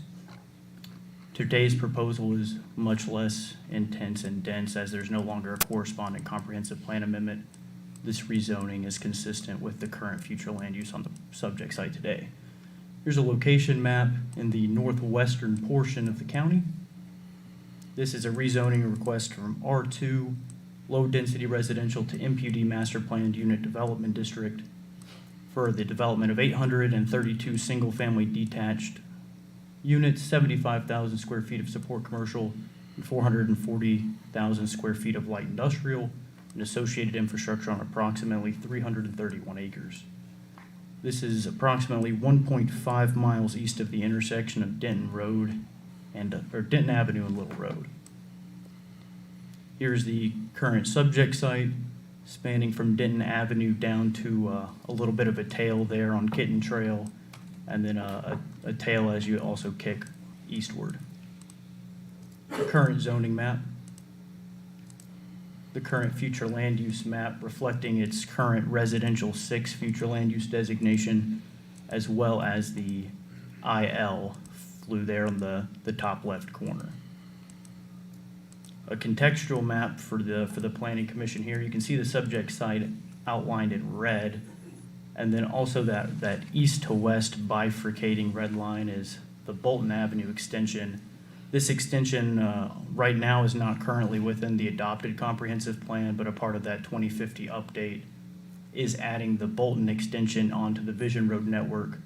Today's proposal is much less intense and dense as there's no longer a corresponding comprehensive plan amendment. This rezoning is consistent with the current future land use on the subject site today. Here's a location map in the northwestern portion of the county. This is a rezoning request from R2, low-density residential, to MPUD master planned unit development district for the development of 832 single-family detached units, 75,000 square feet of support commercial, and 440,000 square feet of light industrial, and associated infrastructure on approximately 331 acres. This is approximately 1.5 miles east of the intersection of Denton Road or Denton Avenue and Little Road. Here's the current subject site, spanning from Denton Avenue down to a little bit of a tail there on Kitten Trail, and then a tail as you also kick eastward. The current zoning map, the current future land use map reflecting its current residential 6 future land use designation, as well as the IL flew there on the top left corner. A contextual map for the Planning Commission here. You can see the subject site outlined in red, and then also that east to west bifurcating red line is the Bolton Avenue extension. This extension right now is not currently within the adopted comprehensive plan, but a part of that 2050 update is adding the Bolton extension onto the Vision Road network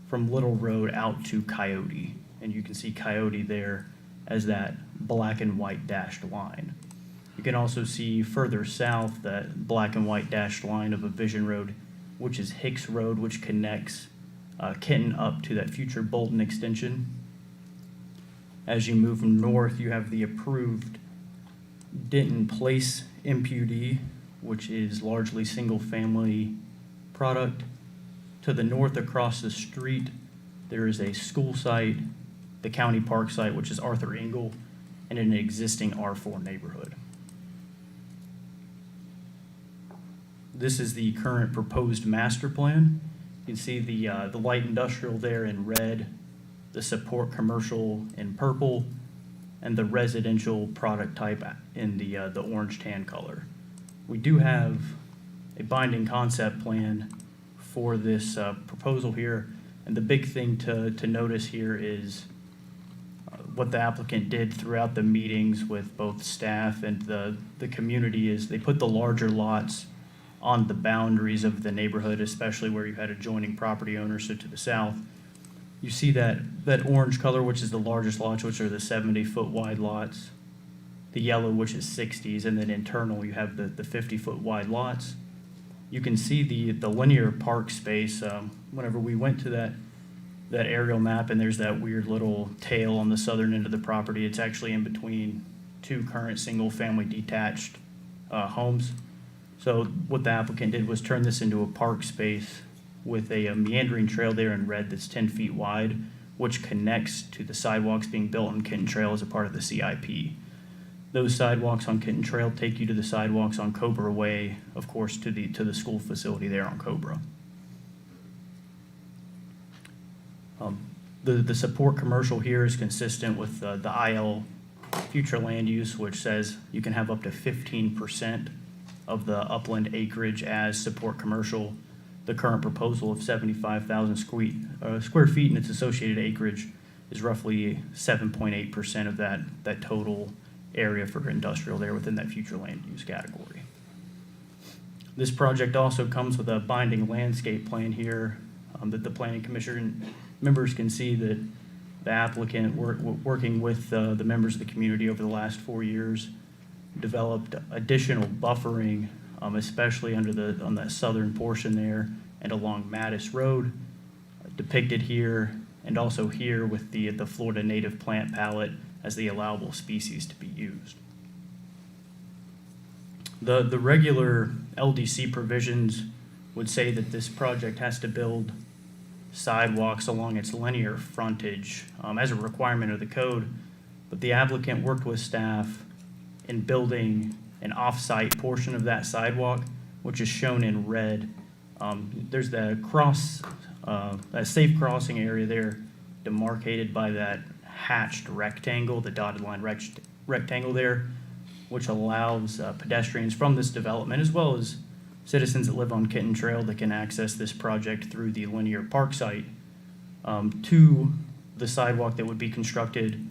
from Little Road out to Coyote. And you can see Coyote there as that black and white dashed line. You can also see further south that black and white dashed line of a Vision Road, which is Hicks Road, which connects Kenton up to that future Bolton extension. As you move north, you have the approved Denton Place MPUD, which is largely single-family product. To the north across the street, there is a school site, the county park site, which is Arthur Engel, and an existing R4 neighborhood. This is the current proposed master plan. You can see the light industrial there in red, the support commercial in purple, and the residential product type in the orange tan color. We do have a binding concept plan for this proposal here, and the big thing to notice here is what the applicant did throughout the meetings with both staff and the community is they put the larger lots on the boundaries of the neighborhood, especially where you had adjoining property owners. So to the south, you see that orange color, which is the largest lots, which are the 70-foot wide lots, the yellow, which is 60s, and then internal you have the 50-foot wide lots. You can see the linear park space. Whenever we went to that aerial map, and there's that weird little tail on the southern end of the property, it's actually in between 2 current single-family detached homes. So what the applicant did was turn this into a park space with a meandering trail there in red that's 10 feet wide, which connects to the sidewalks being built on Kitten Trail as a part of the CIP. Those sidewalks on Kitten Trail take you to the sidewalks on Cobra Way, of course, to the school facility there on Cobra. The support commercial here is consistent with the IL future land use, which says you can have up to 15% of the upland acreage as support commercial. The current proposal of 75,000 square feet and its associated acreage is roughly 7.8% of that total area for industrial there within that future land use category. This project also comes with a binding landscape plan here that the Planning Commission members can see that the applicant working with the members of the community over the last 4 years developed additional buffering, especially on that southern portion there and along Mattis Road, depicted here, and also here with the Florida native plant palette as the allowable species to be used. The regular LDC provisions would say that this project has to build sidewalks along its linear frontage as a requirement of the code, but the applicant worked with staff in building an off-site portion of that sidewalk, which is shown in red. There's the cross that safe crossing area there demarcated by that hatched rectangle, the dotted line rectangle there, which allows pedestrians from this development, as well as citizens that live on Kitten Trail that can access this project through the linear park site, to the sidewalk that would be constructed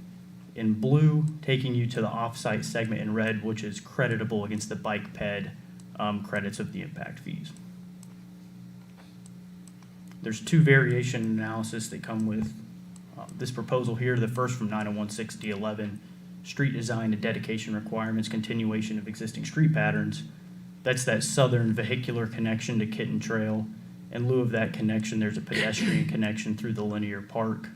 in blue, taking you to the off-site segment in red, which is creditable against the bike ped credits of the impact fees. There's two variation analysis that come with this proposal here. The first from 9016D11, street design and dedication requirements, continuation of existing street patterns. That's that southern vehicular connection to Kitten Trail. In lieu of that connection, there's a pedestrian connection through the linear park.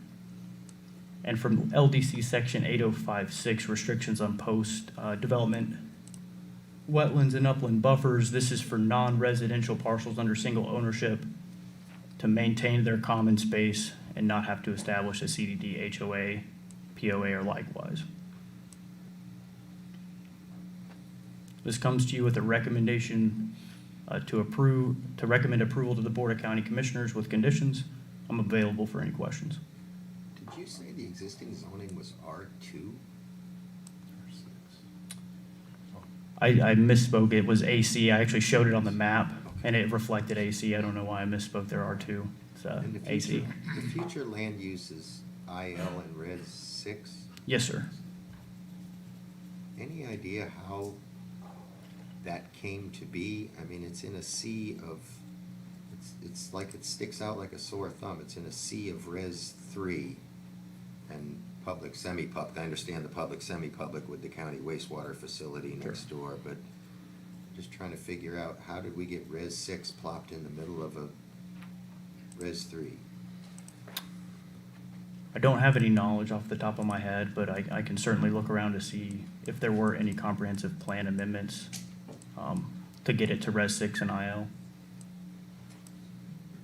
And from LDC section 8056, restrictions on post development wetlands and upland buffers. This is for non-residential parcels under single ownership to maintain their common space and not have to establish a CDD, HOA, POA, or likewise. This comes to you with a recommendation to recommend approval to the Board of County Commissioners with conditions. I'm available for any questions. Did you say the existing zoning was R2? I misspoke. It was AC. I actually showed it on the map, and it reflected AC. I don't know why I misspoke. There are two. It's And the AC. future land use is IL and Res 6? Yes, sir. Any idea how that came to be? I mean, it's in a sea of, it's like it sticks out like a sore thumb. It's in a sea of Res 3 and public, semi-public. I understand the public, semi-public with the county wastewater facility next door, but just trying to figure out how did we get Res 6 plopped in the middle of a Res 3? I don't have any knowledge off the top of my head, but I can certainly look around to see if there were any comprehensive plan amendments to get it to Res 6 and IL.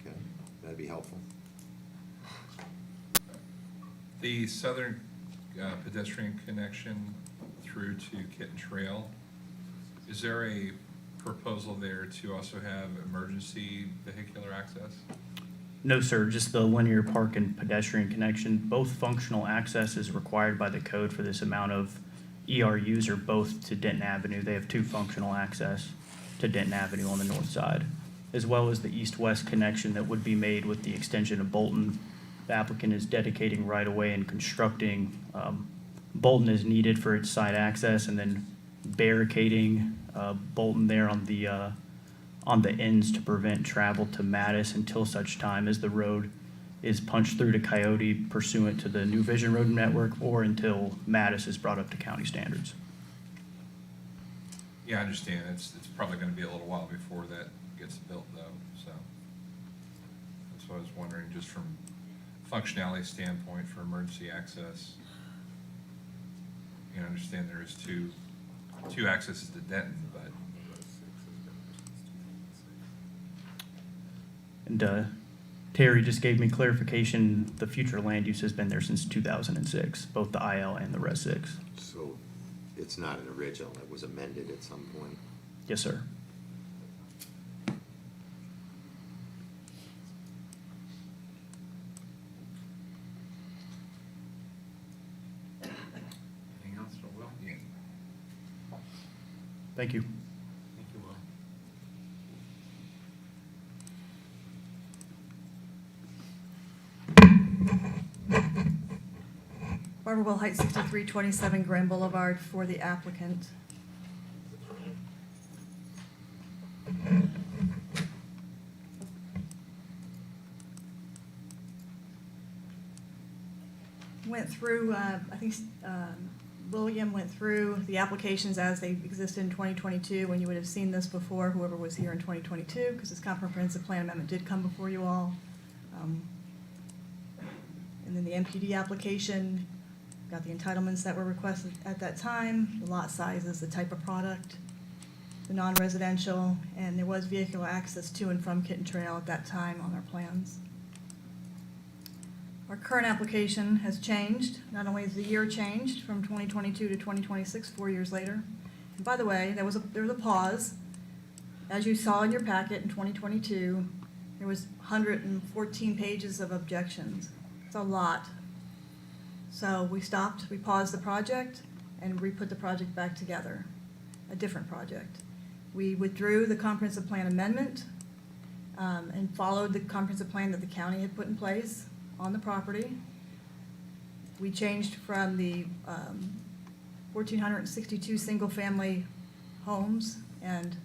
Okay, that'd be helpful. The southern pedestrian connection through to Kitten Trail, is there a proposal there to also have emergency vehicular access? No, sir, just the linear park and pedestrian connection. Both functional access is required by the code for this amount of ERUs are both to Denton Avenue. They have two functional access to Denton Avenue on the north side, as well as the east-west connection that would be made with the extension of Bolton. The applicant is dedicating right-of-way and constructing Bolton as needed for its side access, and then barricading Bolton there on the ends to prevent travel to Mattis until such time as the road is punched through to Coyote pursuant to the New Vision Road Network, or until Mattis is brought up to county standards. Yeah, I understand. It's probably gonna be a little while before that gets built though, so. That's what I was wondering, just from functionality standpoint for emergency access. You know, I understand there is two accesses to Denton, but. And Terry just gave me clarification, the future land use has been there since 2006, both the IL and the Res 6. So it's not an original, it was amended at some point? Yes, sir. Anything else for Will? Yeah. Thank you. Thank you, Will. Barbara Will Heights, 6327 Grand Boulevard for the applicant. Went through, I think William went through the applications as they existed in 2022, when you would have seen this before, whoever was here in 2022, because this comprehensive plan amendment did come before you all. And then the MPD application, got the entitlements that were requested at that time, the lot sizes, the type of product, the non-residential, and there was vehicular access to and from Kitten Trail at that time on our plans. Our current application has changed. Not only has the year changed from 2022 to 2026, 4 years later. And by the way, there was a pause. As you saw in your packet in 2022, There was 114 pages of objections. It's a lot. So we stopped, we paused the project, and re-put the project back together, a different project. We withdrew the comprehensive plan amendment and followed the comprehensive plan that the county had put in place on the property. We changed from the 1,462 single-family homes and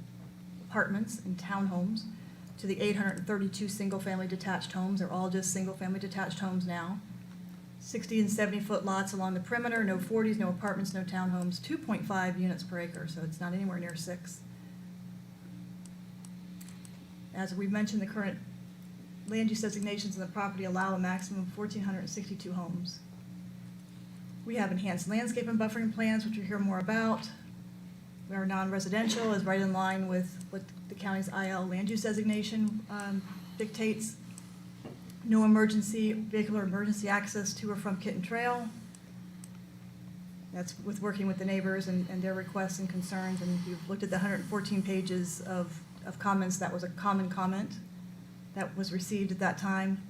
apartments and townhomes to the 832 single-family detached homes. They're all just single-family detached homes now. 60 and 70-foot lots along the perimeter, no 40s, no apartments, no townhomes, 2.5 units per acre, so it's not anywhere near 6. As we mentioned, the current land use designations in the property allow a maximum of 1,462 homes. We have enhanced landscape and buffering plans, which you'll hear more about. Our non-residential is right in line with what the county's IL land use designation dictates. No vehicular emergency access to or from Kitten Trail. That's with working with the neighbors and their requests and concerns. And if you've looked at the 114 pages of comments, that was a common comment that was received at that time.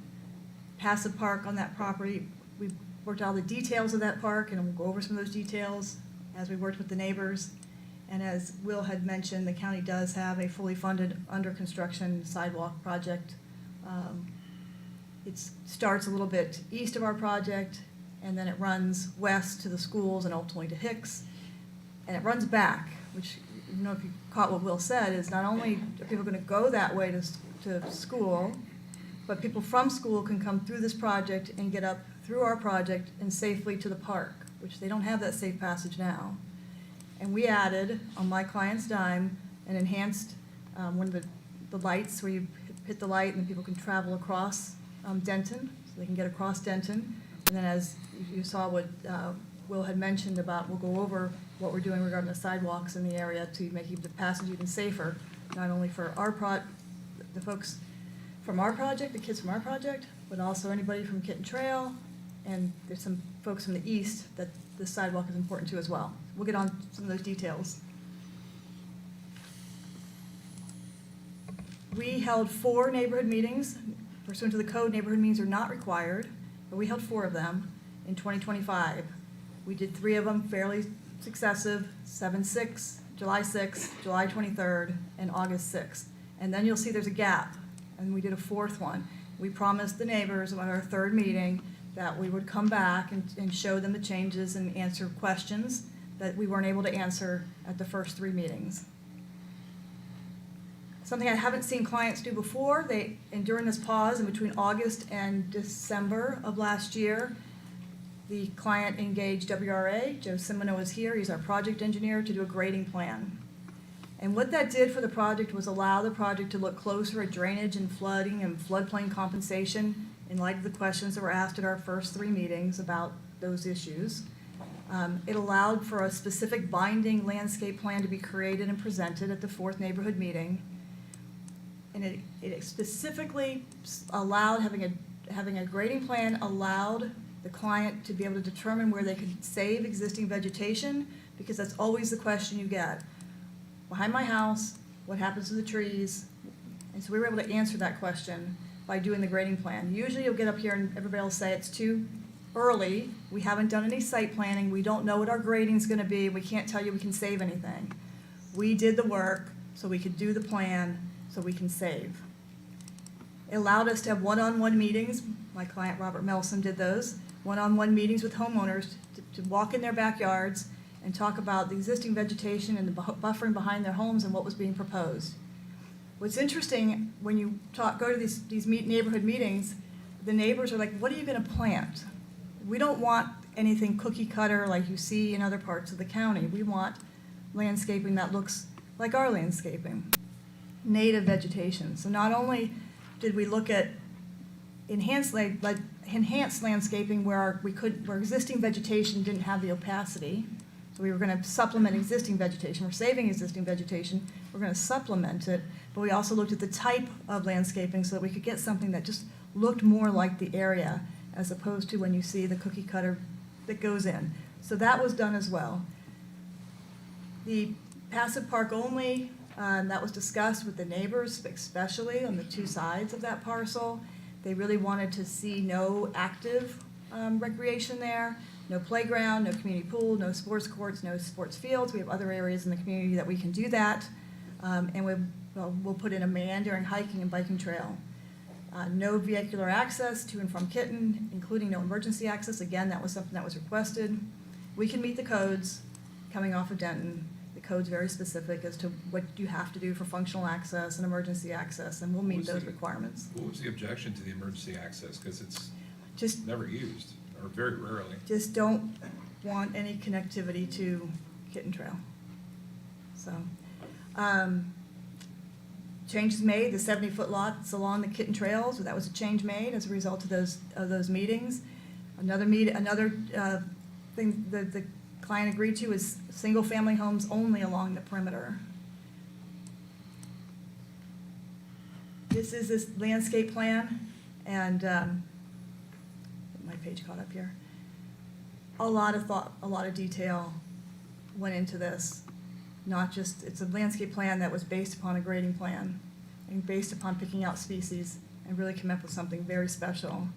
Passive park on that property. We worked out all the details of that park, and we'll go over some of those details as we worked with the neighbors. And as Will had mentioned, the county does have a fully funded under construction sidewalk project. It starts a little bit east of our project, and then it runs west to the schools and ultimately to Hicks. And it runs back, which, you know, if you caught what Will said, is not only are people going to go that way to school, but people from school can come through this project and get up through our project and safely to the park, which they don't have that safe passage now. And we added, on my client's dime, an enhanced, one of the lights where you hit the light and people can travel across Denton, so they can get across Denton. And then as you saw what Will had mentioned about, we'll go over what we're doing regarding the sidewalks in the area to make the passage even safer, not only for the folks from our project, the kids from our project, but also anybody from Kitten Trail, and there's some folks from the east that the sidewalk is important to as well. We'll get on some of those details. We held 4 neighborhood meetings. Pursuant to the code, neighborhood meetings are not required, but we held 4 of them in 2025. We did 3 of them fairly successive, 7/6, July 6th, July 23rd, and August 6th. And then you'll see there's a gap, and we did a 4th one. We promised the neighbors at our 3rd meeting that we would come back and show them the changes and answer questions that we weren't able to answer at the first 3 meetings. Something I haven't seen clients do before, and during this pause in between August and December of last year, the client engaged WRA. Joe Simino is here. He's our project engineer to do a grading plan. And what that did for the project was allow the project to look closer at drainage and flooding and floodplain compensation in light of the questions that were asked at our first 3 meetings about those issues. It allowed for a specific binding landscape plan to be created and presented at the 4th neighborhood meeting. And it specifically allowed, having a grading plan allowed the client to be able to determine where they could save existing vegetation, because that's always the question you get. Behind my house, what happens to the trees? And so we were able to answer that question by doing the grading plan. Usually you'll get up here and everybody will say it's too early, we haven't done any site planning, we don't know what our grading's gonna be, we can't tell you we can save anything. We did the work so we could do the plan so we can save. It allowed us to have one-on-one meetings. My client Robert Melson did those. One-on-one meetings with homeowners to walk in their backyards and talk about the existing vegetation and the buffering behind their homes and what was being proposed. What's interesting, when you go to these neighborhood meetings, the neighbors are like, what are you gonna plant? We don't want anything cookie cutter like you see in other parts of the county. We want landscaping that looks like our landscaping. Native vegetation. So not only did we look at enhanced landscaping where where existing vegetation didn't have the opacity, so we were going to supplement existing vegetation. We're saving existing vegetation. We're going to supplement it, but we also looked at the type of landscaping so that we could get something that just looked more like the area, as opposed to when you see the cookie cutter that goes in. So that was done as well. The passive park only That was discussed with the neighbors, especially on the two sides of that parcel. They really wanted to see no active recreation there, no playground, no community pool, no sports courts, no sports fields. We have other areas in the community that we can do that. And we'll put in a meandering hiking and biking trail. No vehicular access to and from Kitten, including no emergency access. Again, that was something that was requested. We can meet the codes coming off of Denton. The code's very specific as to what you have to do for functional access and emergency access, and we'll meet those requirements. What was the objection to the emergency access? Because it's Just, never used, or very rarely. just don't want any connectivity to Kitten Trail. So, changes made, the 70-foot lots along the Kitten Trails, that was a change made as a result of those meetings. Another thing that the client agreed to is single-family homes only along the perimeter. This is this landscape plan, and get my page caught up here. A lot of thought, a lot of detail went into this. Not just, it's a landscape plan that was based upon a grading plan and based upon picking out species and really come up with something very special.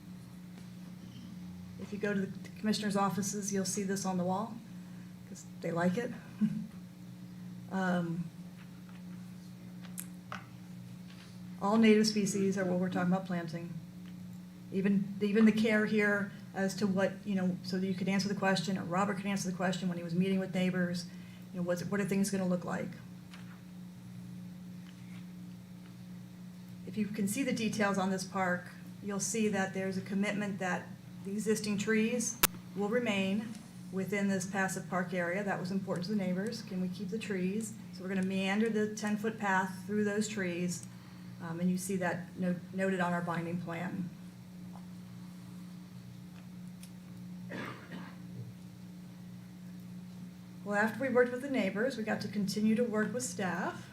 If you go to the commissioner's offices, you'll see this on the wall because they like it. All native species are what we're talking about planting. Even the care here as to what, so that you could answer the question, or Robert could answer the question when he was meeting with neighbors, what are things going to look like? If you can see the details on this park, you'll see that there's a commitment that the existing trees will remain within this passive park area. That was important to the neighbors. Can we keep the trees? So we're going to meander the 10-foot path through those trees, and you see that noted on our binding plan. Well, after we worked with the neighbors, we got to continue to work with staff.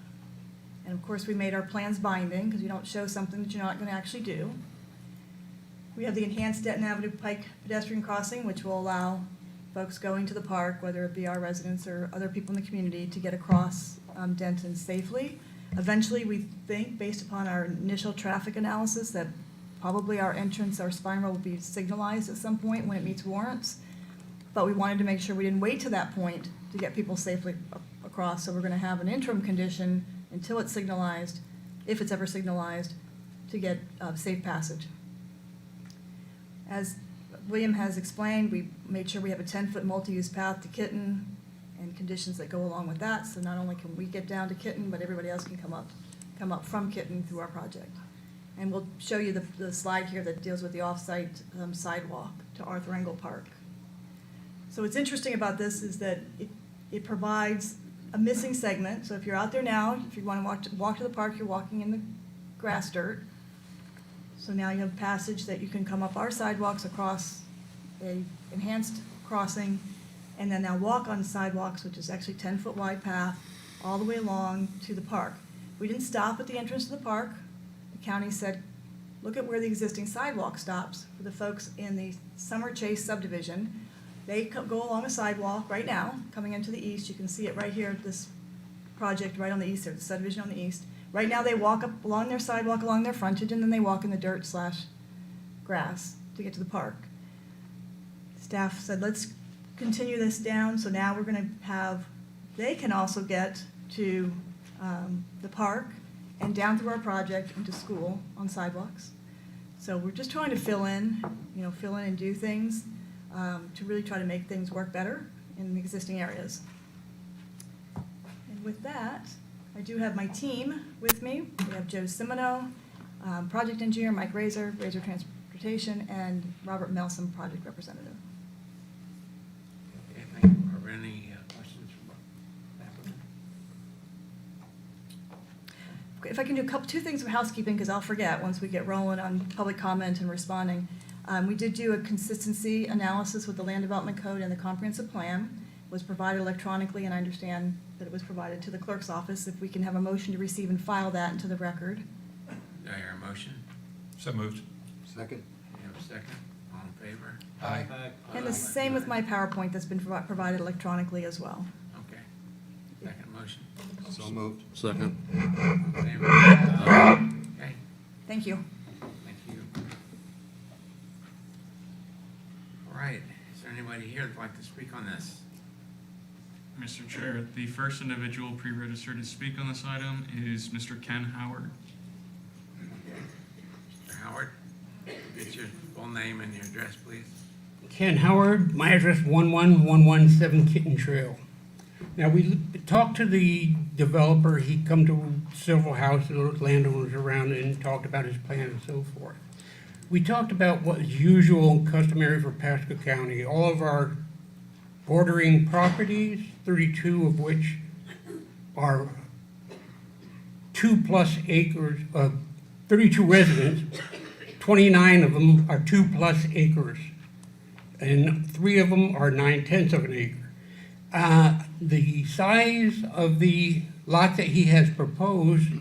And of course, we made our plans binding because you don't show something that you're not going to actually do. We have the enhanced Denton Avenue Pike pedestrian crossing, which will allow folks going to the park, whether it be our residents or other people in the community, to get across Denton safely. Eventually, we think, based upon our initial traffic analysis, that probably our entrance, our spine road will be signalized at some point when it meets warrants. But we wanted to make sure we didn't wait to that point to get people safely across. So we're going to have an interim condition until it's signalized, if it's ever signalized, to get safe passage. As William has explained, we made sure we have a 10-foot multi-use path to Kitten and conditions that go along with that. So not only can we get down to Kitten, but everybody else can come up from Kitten through our project. And we'll show you the slide here that deals with the off-site sidewalk to Arthur Engel Park. So what's interesting about this is that it provides a missing segment. So if you're out there now, if you want to walk to the park, you're walking in the grass dirt. So now you have passage that you can come up our sidewalks across a enhanced crossing, and then now walk on sidewalks, which is actually 10-foot wide path, all the way along to the park. We didn't stop at the entrance to the park. The county said, look at where the existing sidewalk stops for the folks in the Summer Chase subdivision. They go along a sidewalk right now, coming into the east. You can see it right here, this project right on the east, or the subdivision on the east. Right now, they walk up along their sidewalk, along their frontage, and then they walk in the dirt/grass to get to the park. Staff said, let's continue this down, so now we're going to have, they can also get to the park and down through our project into school on sidewalks. So we're just trying to fill in and do things to really try to make things work better in the existing areas. And with that, I do have my team with me. We have Joe Simino, project engineer, Mike Razor Transportation, and Robert Melson, project representative. Okay, thank you. Are there any questions from the applicant? If I can do two things of housekeeping, because I'll forget once we get rolling on public comment and responding. We did do a consistency analysis with the Land Development Code and the comprehensive plan. It was provided electronically, and I understand that it was provided to the clerk's office. If we can have a motion to receive and file that into the record. Do I hear a motion? So moved. Second? You have a second? All in favor? Aye. And the same with my PowerPoint that's been provided electronically as well. Okay. Second motion. So moved. Second. All in favor? Okay, Thank you. thank you. All right, is there anybody here that'd like to speak on this? Mr. Chair, the first individual pre-registered to speak on this item is Mr. Ken Howard. Mr. Howard, get your full name and your address, please. Ken Howard, my address 11117 Kitten Trail. Now, we talked to the developer, he come to several houses, landowners around and talked about his plan and so forth. We talked about what is usual and customary for Pasco County. All of our bordering properties, 32 of which are 2+ acres, 32 residents, 29 of them are 2+ acres, and 3 of them are 9/10 of an acre. The size of the lot that he has proposed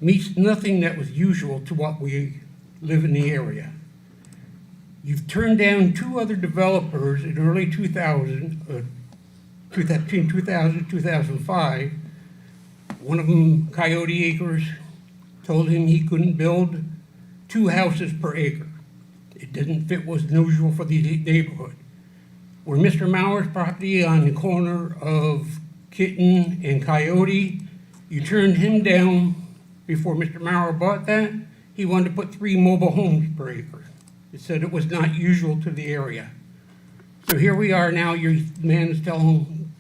meets nothing that was usual to what we live in the area. You've turned down 2 other developers in early 2000, between 2000 and 2005. One of them, Coyote Acres, told him he couldn't build 2 houses per acre. It didn't fit what was usual for the neighborhood. Where Mr. Mauer's property on the corner of Kitten and Coyote, you turned him down before Mr. Mauer bought that. He wanted to put 3 mobile homes per acre. It said it was not usual to the area. So here we are now, your man is telling,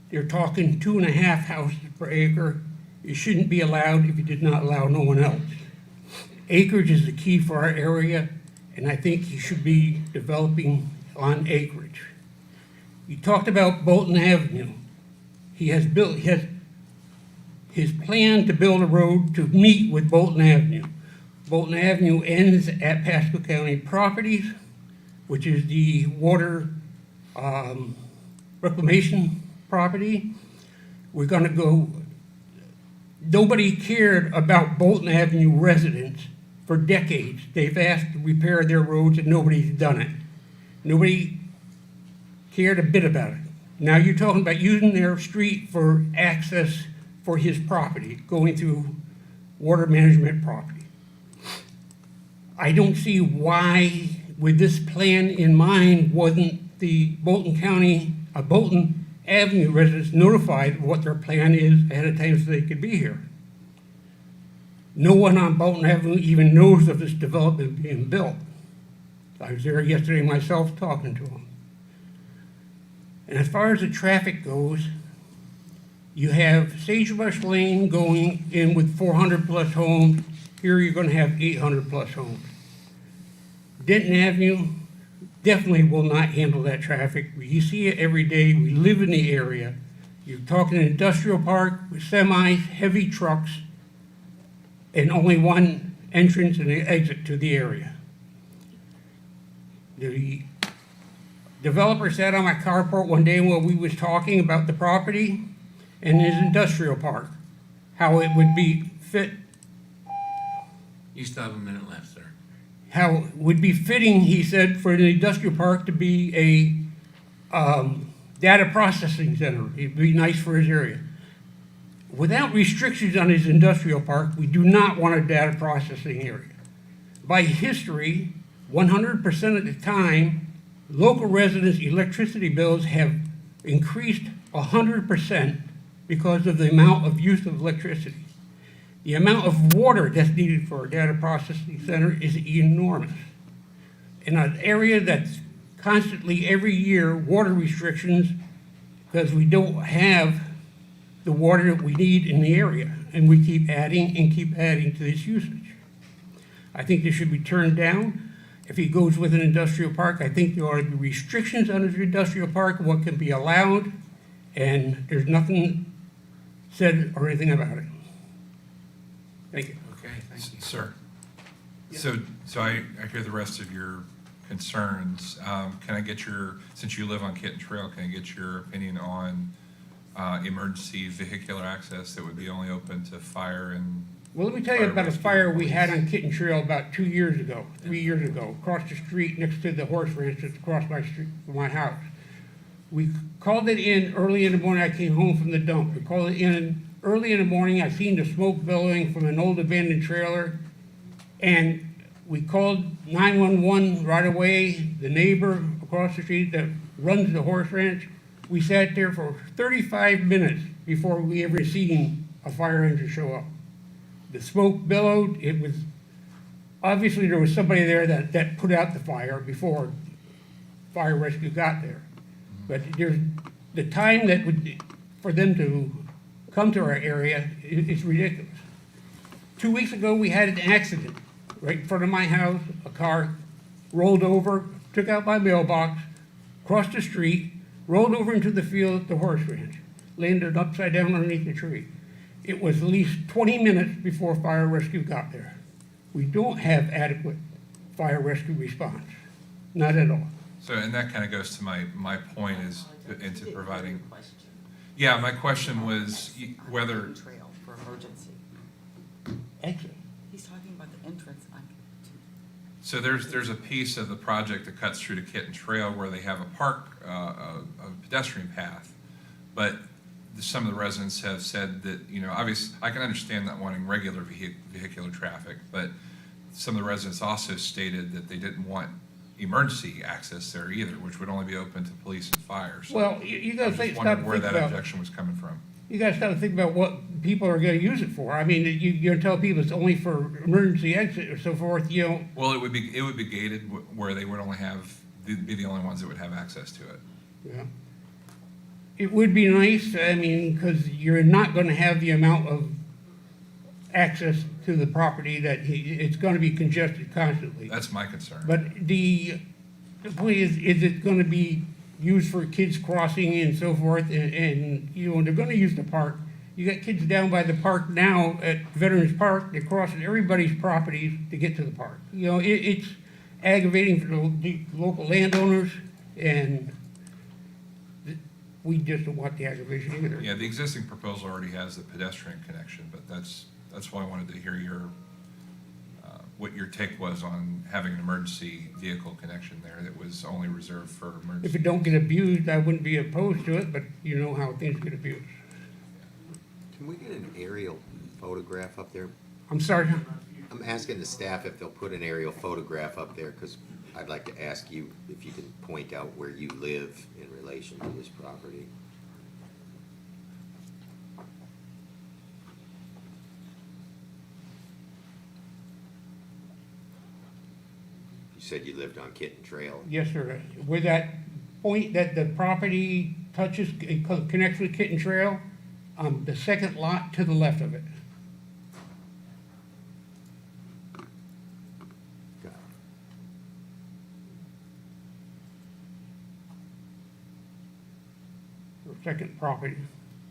you're talking 2.5 houses per acre. It shouldn't be allowed if you did not allow no one else. Acreage is the key for our area, and I think you should be developing on acreage. You talked about Bolton Avenue. He has his plan to build a road to meet with Bolton Avenue. Bolton Avenue ends at Pasco County Properties, which is the water reclamation property. We're gonna go, nobody cared about Bolton Avenue residents for decades. They've asked to repair their roads and nobody's done it. Nobody cared a bit about it. Now you're talking about using their street for access for his property, going through water management property. I don't see why, with this plan in mind, wasn't the Bolton Avenue residents notified of what their plan is ahead of time so they could be here. No one on Bolton Avenue even knows of this development being built. I was there yesterday myself talking to them. And as far as the traffic goes, you have Sagebrush Lane going in with 400+ homes. Here you're going to have 800+ homes. Denton Avenue definitely will not handle that traffic. You see it every day. We live in the area. You're talking an industrial park with semis, heavy trucks, and only one entrance and an exit to the area. The developer sat on my carport one day while we was talking about the property and his industrial park, how it would be fit. You still have a minute left, sir. How it would be fitting, he said, for the industrial park to be a data processing center. It'd be nice for his area. Without restrictions on his industrial park, we do not want a data processing area. By history, 100% of the time, local residents' electricity bills have increased 100% because of the amount of use of electricity. The amount of water that's needed for a data processing center is enormous. In an area that's constantly, every year, water restrictions, because we don't have the water that we need in the area, and we keep adding to this usage. I think this should be turned down. If he goes with an industrial park, I think there ought to be restrictions on his industrial park, what can be allowed, and there's nothing said or anything about it. Thank you. Okay, thank you. Sir, so I hear the rest of your concerns. Can I get your, since you live on Kitten Trail, can I get your opinion on emergency vehicular access that would be only open to fire and? Well, let me tell you about a fire we had on Kitten Trail about 3 years ago, across the street next to the horse ranch that's across my street from my house. We called it in early in the morning. I came home from the dump. We called it in early in the morning. I seen the smoke billowing from an old abandoned trailer. And we called 911 right away. The neighbor across the street that runs the horse ranch, we sat there for 35 minutes before we ever seen a fire engine show up. The smoke billowed. It was, obviously there was somebody there that put out the fire before fire rescue got there. But there's, the time that would, for them to come to our area is ridiculous. 2 weeks ago, we had an accident right in front of my house. A car rolled over, took out my mailbox, crossed the street, rolled over into the field at the horse ranch, landed upside down underneath the tree. It was at least 20 minutes before fire rescue got there. We don't have adequate fire rescue response, not at all. So, and that kind of goes to my point is into providing. Yeah, my question was whether, Trail for emergency. Exit. He's talking about the entrance on. so there's a piece of the project that cuts through to Kitten Trail where they have a park, a pedestrian path. But some of the residents have said that, you know, obviously, I can understand not wanting regular vehicular traffic, but some of the residents also stated that they didn't want emergency access there either, which would only be open to police and fire. So Well, you gotta I think, just stop wondered and where think that about, objection was coming from. you guys gotta think about what people are gonna use it for. I mean, you're gonna tell people it's only for emergency exit or so forth, you know. Well, it would be gated where they would only have, they'd be the only ones that would have access to it. Yeah. It would be nice, I mean, because you're not gonna have the amount of access to the property that it's gonna be congested constantly. That's my concern. But the point is it gonna be used for kids crossing and so forth, and, you know, they're gonna use the park. You got kids down by the park now at Veterans Park, they're crossing everybody's properties to get to the park. You know, it's aggravating for the local landowners, and we just don't want the aggravation either. Yeah, the existing proposal already has the pedestrian connection, but that's why I wanted to hear your, what your take was on having an emergency vehicle connection there that was only reserved for emergency. If it don't get abused, I wouldn't be opposed to it, but you know how things get abused. Can we get an aerial photograph up there? I'm sorry? I'm asking the staff if they'll put an aerial photograph up there, because I'd like to ask you if you can point out where you live in relation to this property. You said you lived on Kitten Trail. Yes, sir. Where that point that the property touches, it connects with Kitten Trail, the second lot to the left of it. Got it. Second property,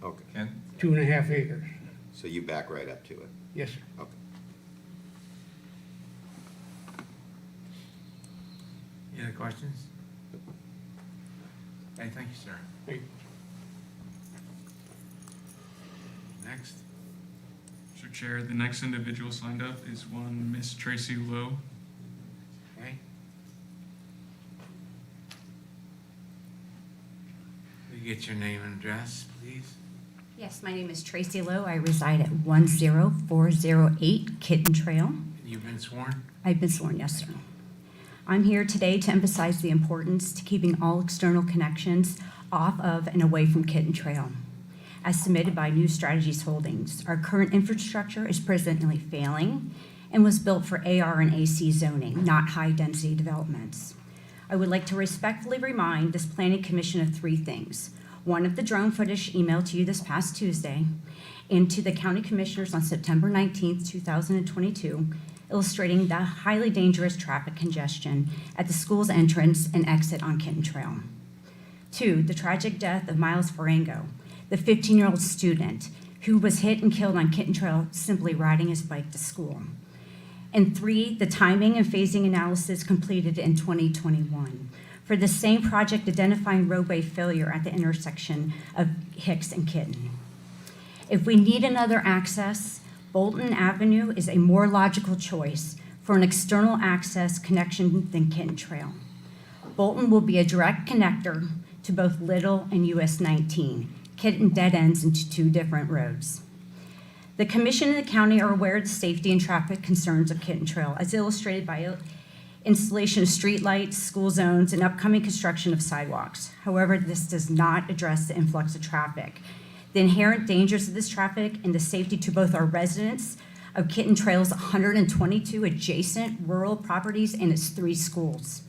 Okay, Ken? 2.5 acres. so you back right up to it. Yes, sir. Okay. Any other questions? Okay, thank you, sir. Hey, Next. Mr. Chair, the next individual signed up is one Miss Tracy Lowe. Okay. Will you get your name and address, please? Yes, my name is Tracy Lowe. I reside at 10408 Kitten Trail. And you've been sworn? I've been sworn, yes, sir. I'm here today to emphasize the importance to keeping all external connections off of and away from Kitten Trail. As submitted by New Strategies Holdings, our current infrastructure is presently failing and was built for AR and AC zoning, not high-density developments. I would like to respectfully remind this Planning Commission of 3 things. One, of the drone footage emailed to you this past Tuesday and to the County Commissioners on September 19th, 2022, illustrating the highly dangerous traffic congestion at the school's entrance and exit on Kitten Trail. 2, the tragic death of Miles Farango, the 15-year-old student who was hit and killed on Kitten Trail simply riding his bike to school. And 3, the timing and phasing analysis completed in 2021 for the same project identifying roadway failure at the intersection of Hicks and Kitten. If we need another access, Bolton Avenue is a more logical choice for an external access connection than Kitten Trail. Bolton will be a direct connector to to both Little and US 19. Kitten dead ends into two different roads. The commission and the county are aware of the safety and traffic concerns of Kitten Trail, as illustrated by installation of streetlights, school zones, and upcoming construction of sidewalks. However, this does not address the influx of traffic, the inherent dangers of this traffic, and the safety to both our residents of Kitten Trail's 122 adjacent rural properties and its 3 schools.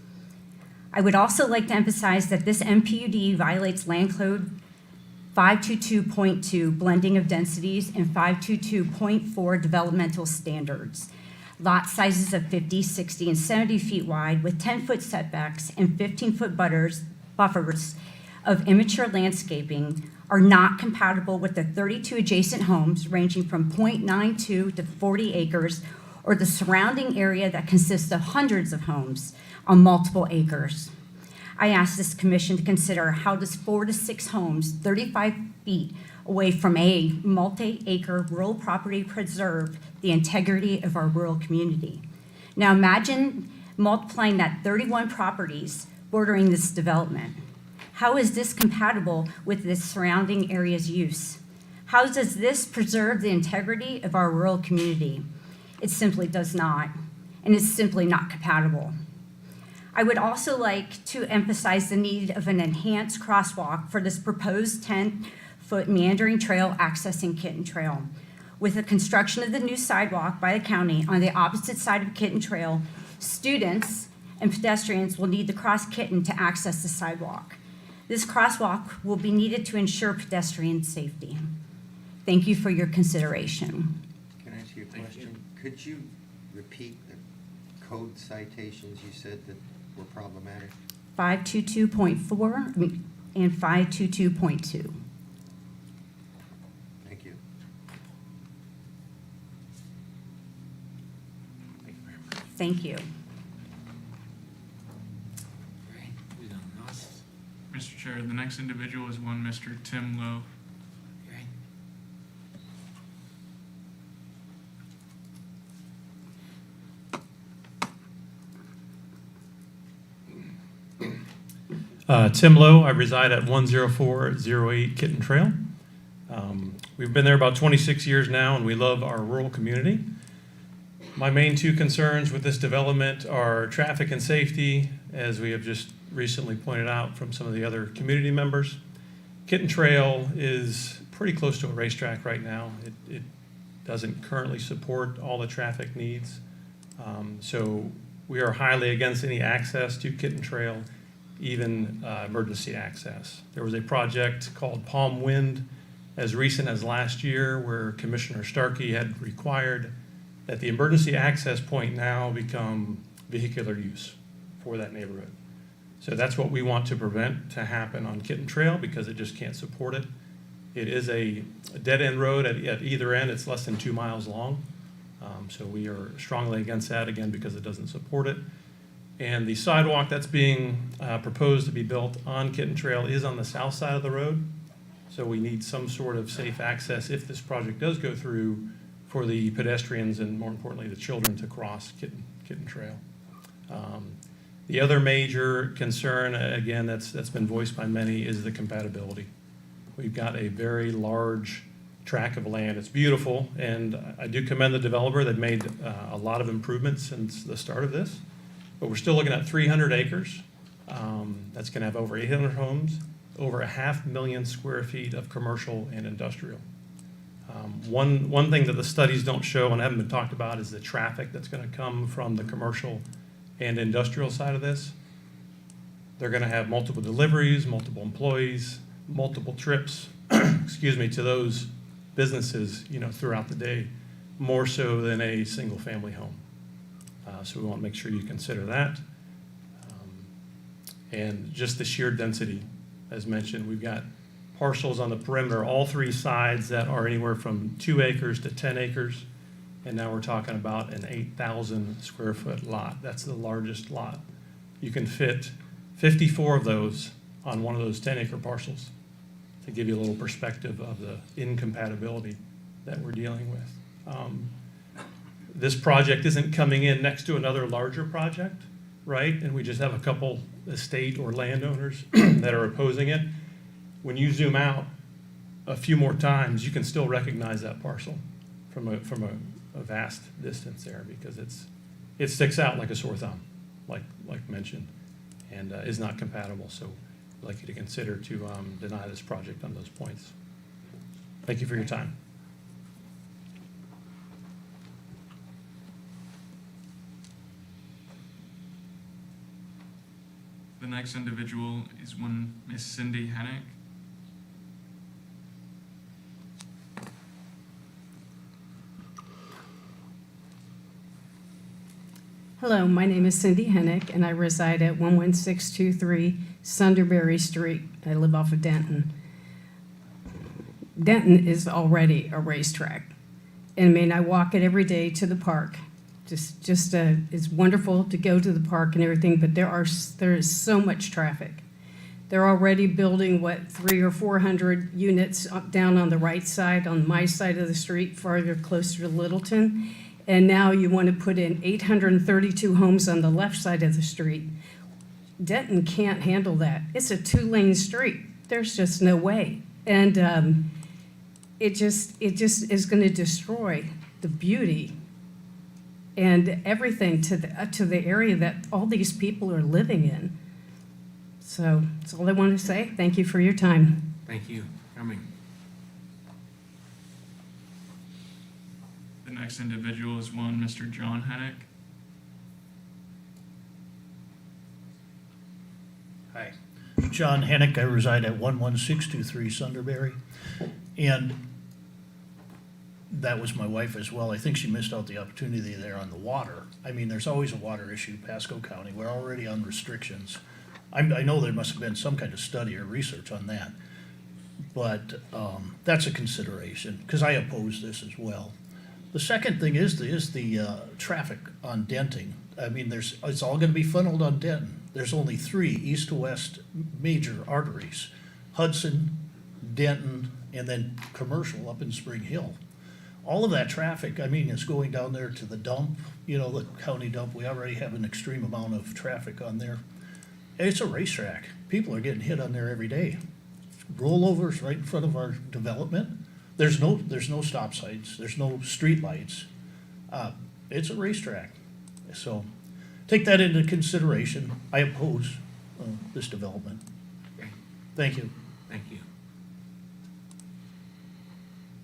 I would also like to emphasize that this MPUD violates Land Code 522.2, blending of densities, and 522.4, developmental standards. Lot sizes of 50, 60, and 70 feet wide with 10-foot setbacks and 15-foot buffers of immature landscaping are not compatible with the 32 adjacent homes ranging from 0.92 to 40 acres or the surrounding area that consists of hundreds of homes on multiple acres. I ask this commission to consider how does 4 to 6 homes 35 feet away from a multi-acre rural property preserve the integrity of our rural community. Now imagine multiplying that 31 properties bordering this development. How is this compatible with the surrounding area's use? How does this preserve the integrity of our rural community? It simply does not, and it's simply not compatible. I would also like to emphasize the need of an enhanced crosswalk for this proposed 10-foot meandering trail accessing Kitten Trail. With the construction of the new sidewalk by the county on the opposite side of Kitten Trail, students and pedestrians will need to cross Kitten to access the sidewalk. This crosswalk will be needed to ensure pedestrian safety. Thank you for your consideration. Can I ask you a question? Could you repeat the code citations you said that were problematic? 522.4 and 522.2. Thank you. Thank you. Mr. Chair, the next individual is one Mr. Tim Lowe. Tim Lowe, I reside at 10408 Kitten Trail. We've been there about 26 years now, and we love our rural community. My main 2 concerns with this development are traffic and safety, as we have just recently pointed out from some of the other community members. Kitten Trail is pretty close to a racetrack right now. It doesn't currently support all the traffic needs. So we are highly against any access to Kitten Trail, even emergency access. There was a project called Palm Wind as recent as last year where Commissioner Starkey had required that the emergency access point now become vehicular use for that neighborhood. So that's what we want to prevent to happen on Kitten Trail because it just can't support it. It is a dead-end road at either end. It's less than 2 miles long. So we are strongly against that, again, because it doesn't support it. And the sidewalk that's being proposed to be built on Kitten Trail is on the south side of the road. So we need some sort of safe access if this project does go through for the pedestrians and, more importantly, the children to cross Kitten Trail. The other major concern, again, that's been voiced by many, is the compatibility. We've got a very large tract of land. It's beautiful, and I do commend the developer. They've made a lot of improvements since the start of this, but we're still looking at 300 acres. That's going to have over 800 homes, over 500,000 square feet of commercial and industrial. One thing that the studies don't show and haven't been talked about is the traffic that's going to come from the commercial and industrial side of this. They're going to have multiple deliveries, multiple employees, multiple trips, excuse me, to those businesses, throughout the day, more so than a single-family home. So we want to make sure you consider that. And just the sheer density, as mentioned, we've got parcels on the perimeter, all 3 sides that are anywhere from 2 acres to 10 acres. And now we're talking about an 8,000 square foot lot. That's the largest lot. You can fit 54 of those on one of those 10-acre parcels, to give you a little perspective of the incompatibility that we're dealing with. This project isn't coming in next to another larger project. right? And we just have a couple estate or landowners that are opposing it. When you zoom out a few more times, you can still recognize that parcel from a vast distance there, because it sticks out like a sore thumb, like mentioned, and is not compatible. So I'd like you to consider to deny this project on those points. Thank you for your time. The next individual is one Miss Cindy Hennick. Hello, my name is Cindy Hennick, and I reside at 11623 Sunderberry Street. I live off of Denton. Denton is already a racetrack. And I mean, I walk it every day to the park. It's wonderful to go to the park and everything, but there is so much traffic. They're already building, 300 or 400 units down on the right side, on my side of the street, farther closer to Littleton. And now you want to put in 832 homes on the left side of the street. Denton can't handle that. It's a 2-lane street. There's just no way. And it just is going to destroy the beauty and everything to the area that all these people are living in. So that's all I want to say. Thank you for your time. Thank you for coming. The next individual is one Mr. John Hennick. Hi, John Hennick. I reside at 11623 Sunderberry. And that was my wife as well. I think she missed out the opportunity there on the water. I mean, there's always a water issue, Pasco County. We're already on restrictions. I know there must have been some kind of study or research on that. But that's a consideration, because I oppose this as well. The second thing is the traffic on Denton. I mean, it's all going to be funneled on Denton. There's only 3 east to west major arteries: Hudson, Denton, and then commercial up in Spring Hill. All of that traffic, I mean, is going down there to the dump, the county dump. We already have an extreme amount of traffic on there. It's a racetrack. People are getting hit on there every day. Rollovers right in front of our development. There's no stop signs. There's no street lights. It's a racetrack. So take that into consideration. I oppose this development. Okay. Thank you. Thank you.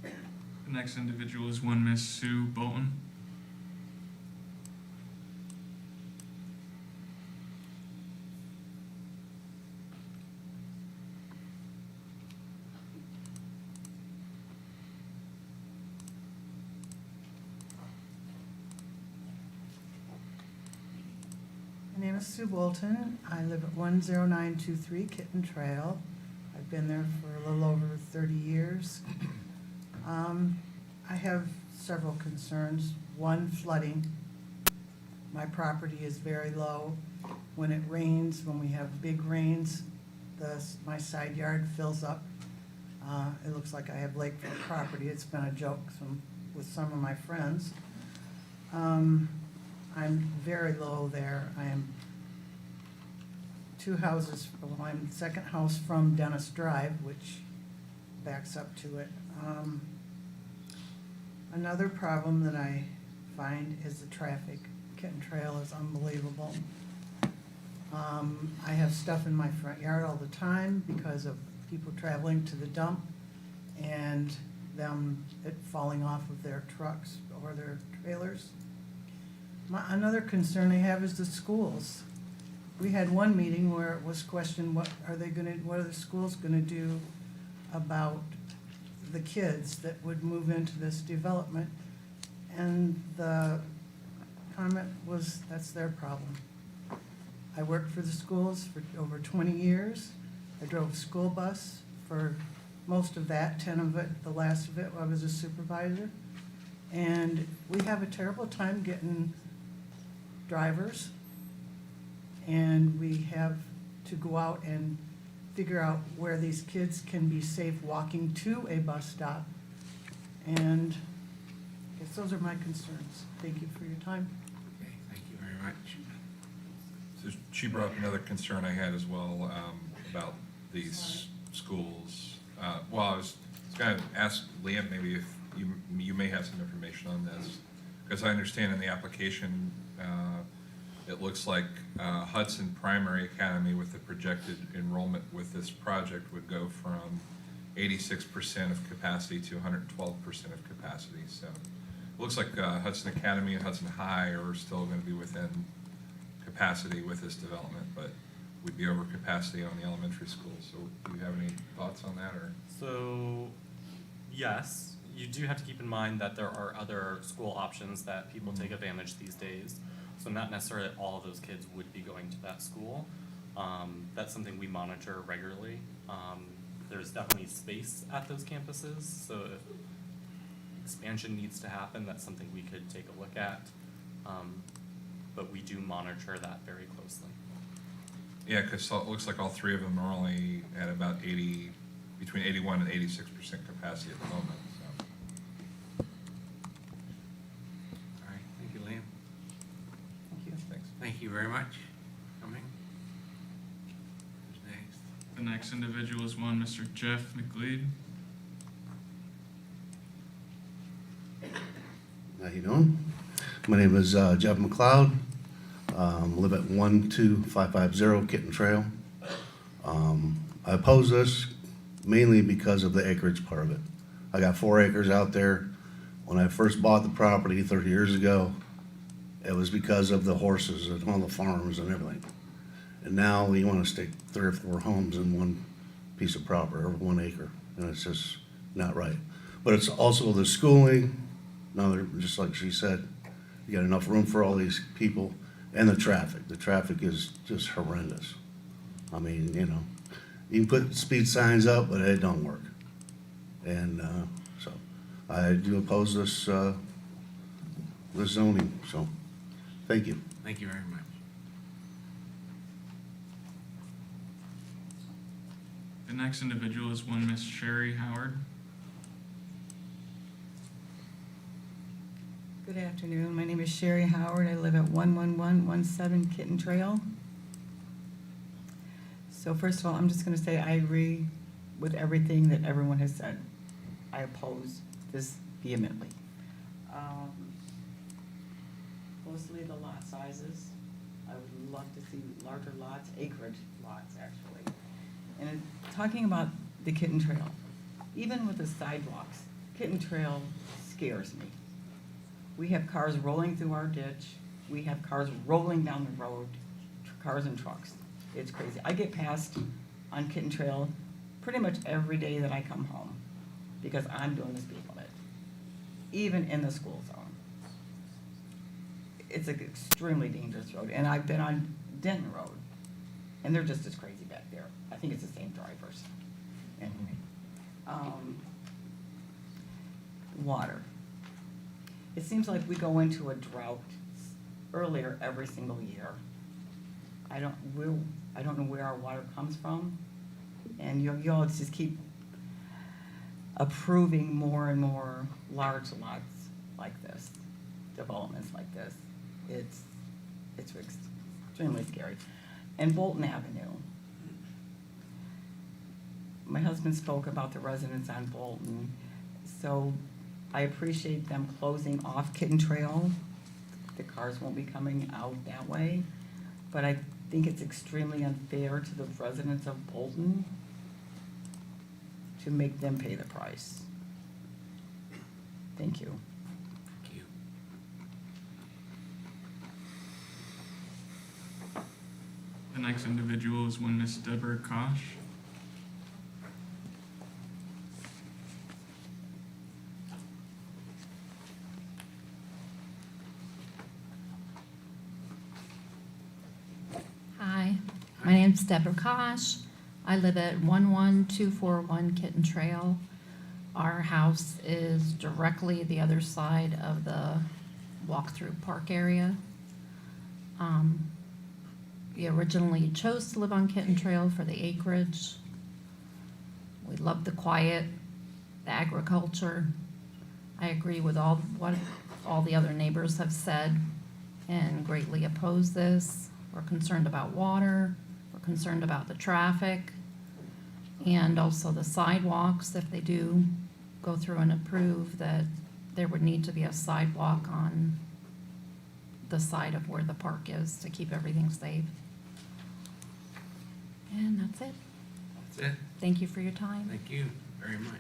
The next individual is one Miss Sue Bolton. My name is Sue Bolton. I live at 10923 Kitten Trail. I've been there for a little over 30 years. I have several concerns. One, flooding. My property is very low. When it rains, when we have big rains, my side yard fills up. It looks like I have lakefront property. It's been a joke with some of my friends. I'm very low there. I am 2 houses, I'm the second house from Dennis Drive, which backs up to it. Another problem that I find is the traffic. Kitten Trail is unbelievable. I have stuff in my front yard all the time because of people traveling to the dump and it falling off of their trucks or their trailers. Another concern I have is the schools. We had one meeting where it was questioned, what are the schools gonna do about the kids that would move into this development? And the comment was, that's their problem. I worked for the schools for over 20 years. I drove a school bus for most of that, 10 of it, the last of it, I was a supervisor. And we have a terrible time getting drivers, and we have to go out and figure out where these kids can be safe walking to a bus stop. And I guess those are my concerns. Thank you for your time. Okay, thank you very much. she brought up another concern I had as well, about these schools. Well, I was going to ask Liam, maybe if you may have some information on this, because I understand in the application, it looks like Hudson Primary Academy with the projected enrollment with this project would go from 86% of capacity to 112% of capacity. So it looks like Hudson Academy and Hudson High are still going to be within capacity with this development, but we'd be over capacity on the elementary school. So do you have any thoughts on that, or? So, yes, you do have to keep in mind that there are other school options that people take advantage these days. So not necessarily all of those kids would be going to that school. That's something we monitor regularly. There's definitely space at those campuses, so if expansion needs to happen, that's something we could take a look at. But we do monitor that very closely. Yeah, because it looks like all three of them are only at about between 81 and 86% capacity at the moment. So. All right, thank you, Liam. Thank you. Thanks. Thank you very much for coming. Who's next? The next individual is one Mr. Jeff McLeod. How you doing? My name is Jeff McLeod. Live at 12550 Kitten Trail. I oppose this mainly because of the acreage part of it. I got 4 acres out there. When I first bought the property 30 years ago, it was because of the horses and all the farms and everything. And now you want to stick 3 or 4 homes in one piece of property or 1 acre, and it's just not right. But it's also the schooling. Now, just like she said, you got enough room for all these people, and the traffic. The traffic is just horrendous. I mean, you know, you can put speed signs up, but it don't work. And so I do oppose this this zoning. So thank you. Thank you very much. The next individual is one Miss Sherry Howard. Good afternoon. My name is Sherry Howard. I live at 11117 Kitten Trail. So first of all, I'm just going to say I agree with everything that everyone has said. I oppose this vehemently. Mostly the lot sizes. I would love to see larger lots, acreage lots actually. And talking about the Kitten Trail, even with the sidewalks, Kitten Trail scares me. We have cars rolling through our ditch. We have cars rolling down the road, cars and trucks. It's crazy. I get passed on Kitten Trail pretty much every day that I come home because I'm doing the speed limit, even in the school zone. It's an extremely dangerous road, and I've been on Denton Road, and they're just as crazy back there. I think it's the same drivers. Anyway, water. It seems like we go into a drought earlier every single year. I don't know where our water comes from, and you all just keep approving more and more large lots like this, developments like this. It's extremely scary. And Bolton Avenue. My husband spoke about the residents on Bolton, so I appreciate them closing off Kitten Trail. The cars won't be coming out that way, but I think it's extremely unfair to the residents of Bolton to make them pay the price. Thank you. Thank you. The next individual is one Miss Deborah Kosh. Hi, my name's Deborah Kosh. I live at 11241 Kitten Trail. Our house is directly the other side of the walk-through park area. We originally chose to live on Kitten Trail for the acreage. We love the quiet, the agriculture. I agree with what all the other neighbors have said and greatly oppose this. We're concerned about water, we're concerned about the traffic, and also the sidewalks. If they do go through and approve, that there would need to be a sidewalk on the side of where the park is to keep everything safe. And that's it. That's it. Thank you for your time. Thank you very much.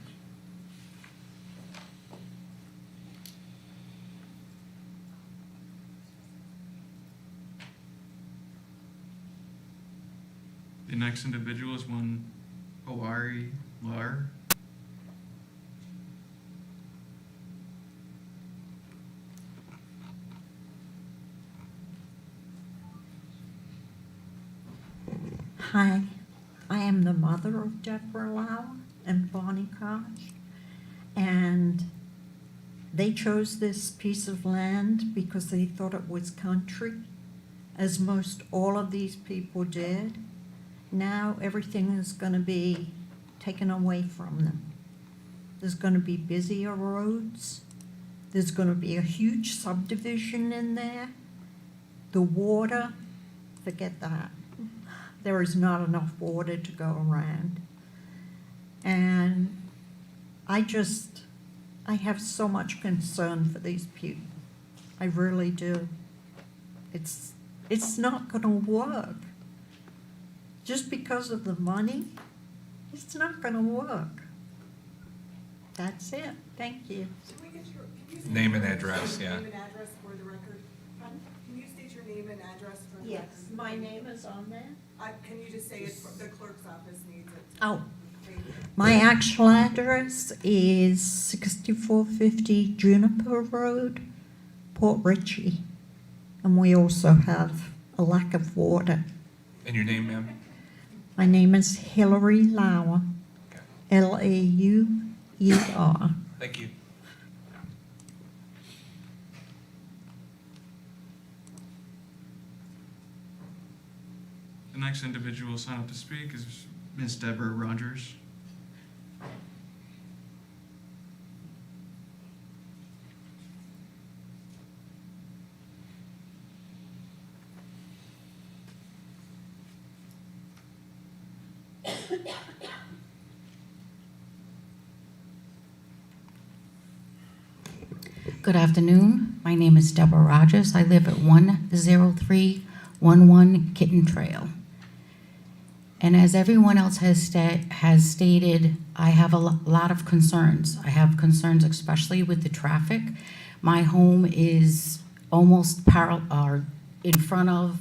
The next individual is one Owari Lar. Hi, I am the mother of Deborah Lau and Bonnie Koch, and they chose this piece of land because they thought it was country, as most all of these people did. Now everything is going to be taken away from them. There's going to be busier roads. There's going to be a huge subdivision in there. The water, forget that. There is not enough water to go around. And I have so much concern for these people. I really do. It's not going to work. Just because of the money, it's not going to work. That's it. Thank you. Name and address, yeah. Name and address for the record. Can you state your name and address for the Yes, record? my name is on there. Can you just say it, the clerk's office needs it? Oh. Thank you. My actual address is 6450 Juniper Road, Port Richey. And we also have a lack of water. And your name, ma'am? My name is Hillary Lauer, Lauer. Thank you. The next individual signed up to speak is Ms. Deborah Rogers. Good afternoon. My name is Deborah Rogers. I live at 10311 Kitten Trail. And as everyone else has stated, I have a lot of concerns. I have concerns especially with the traffic. My home is almost in front of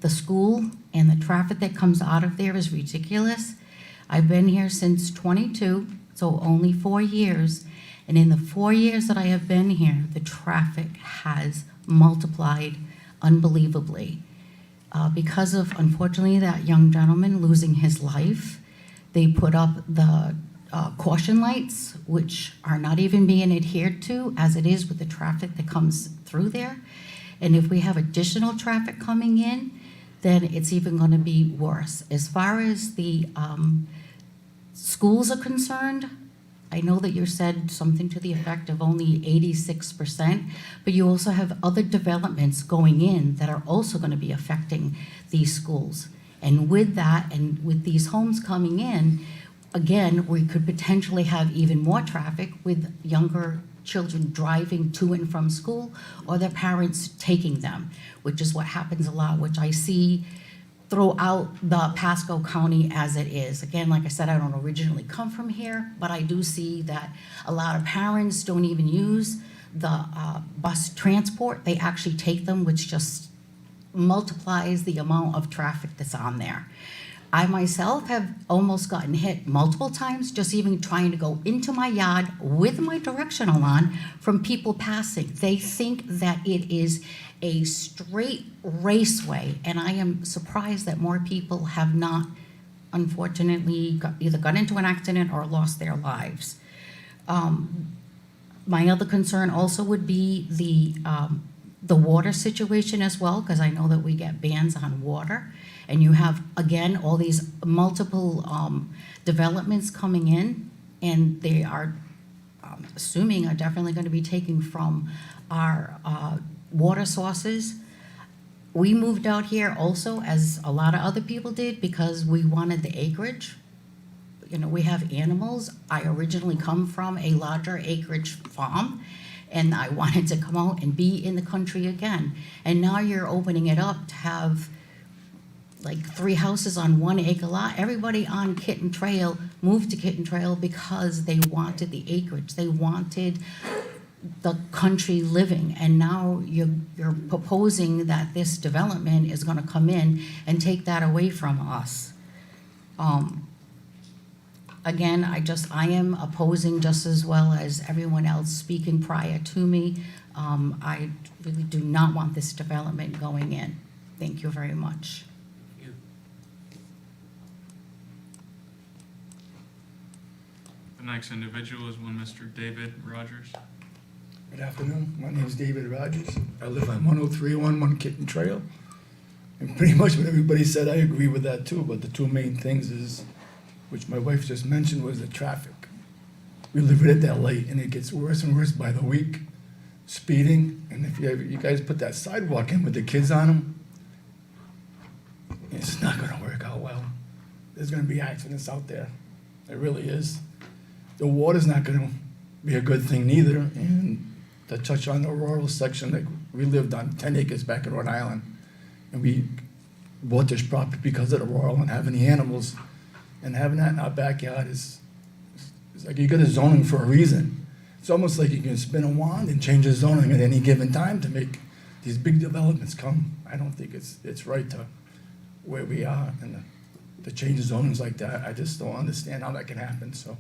the school, and the traffic that comes out of there is ridiculous. I've been here since 22, so only 4 years. And in the 4 years that I have been here, the traffic has multiplied unbelievably. Because of, unfortunately, that young gentleman losing his life, they put up the caution lights, which are not even being adhered to as it is with the traffic that comes through there. And if we have additional traffic coming in, then it's even going to be worse. As far as the schools are concerned, I know that you said something to the effect of only 86%, but you also have other developments going in that are also going to be affecting these schools. And with that, and with these homes coming in, again, we could potentially have even more traffic with younger children driving to and from school, or their parents taking them, which is what happens a lot, which I see throughout the Pasco County as it is. Again, like I said, I don't originally come from here, but I do see that a lot of parents don't even use the bus transport. They actually take them, which just multiplies the amount of traffic that's on there. I myself have almost gotten hit multiple times just even trying to go into my yard with my directional on from people passing. They think that it is a straight raceway, and I am surprised that more people have not, unfortunately, either got into an accident or lost their lives. My other concern also would be the water situation as well, because I know that we get bans on water. And you have, again, all these multiple developments coming in, and they are, assuming, are definitely going to be taking from our water sources. we moved out here also, as a lot of other people did, because we wanted the acreage. You know, we have animals. I originally come from a larger acreage farm, and I wanted to come out and be in the country again. And now you're opening it up to have like 3 houses on 1 acre lot. Everybody on Kitten Trail moved to Kitten Trail because they wanted the acreage. They wanted the country living. And now you're proposing that this development is gonna come in and take that away from us. Again, I am opposing just as well as everyone else speaking prior to me. I really do not want this development going in. Thank you very much. The next individual is one Mr. David Rogers. Good afternoon. My name is David Rogers. I live on 10311 Kitten Trail. And pretty much what everybody said, I agree with that too. But the 2 main things is, which my wife just mentioned, was the traffic. We live right at that light, and it gets worse and worse by the week. Speeding, and if you guys put that sidewalk in with the kids on them, it's not going to work out well. There's going to be accidents out there. It really is. The water's not going to be a good thing neither. And to touch on the rural section, like we lived on 10 acres back in Rhode Island, and we bought this property because of the rural and having the animals, and having that in our backyard is like you got a zoning for a reason. It's almost like you can spin a wand and change the zoning at any given time to make these big developments come. I don't think it's right to where we are and to change the zonings like that. I just don't understand how that can happen. So,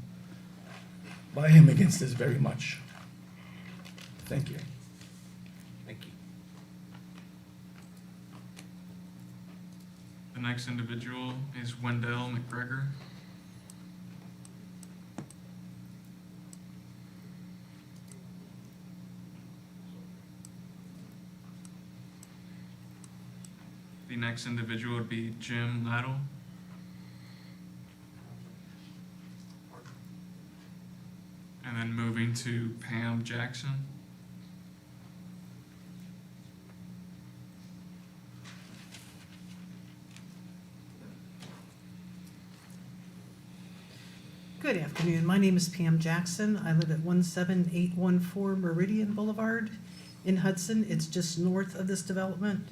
but I am against this very much. Thank you. Thank you. The next individual is Wendell McGregor. The next individual would be Jim Laddle. And then moving to Pam Jackson. Good afternoon. My name is Pam Jackson. I live at 17814 Meridian Boulevard in Hudson. It's just north of this development.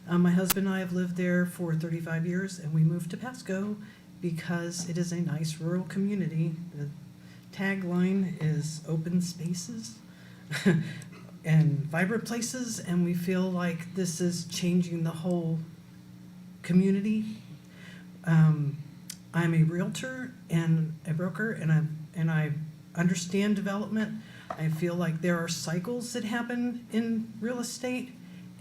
My husband and I have lived there for 35 years, and we moved to Pasco because it is a nice rural community. The tagline is open spaces and vibrant places, and we feel like this is changing the whole community. I'm a realtor and a broker, and I understand development. I feel like there are cycles that happen in real estate,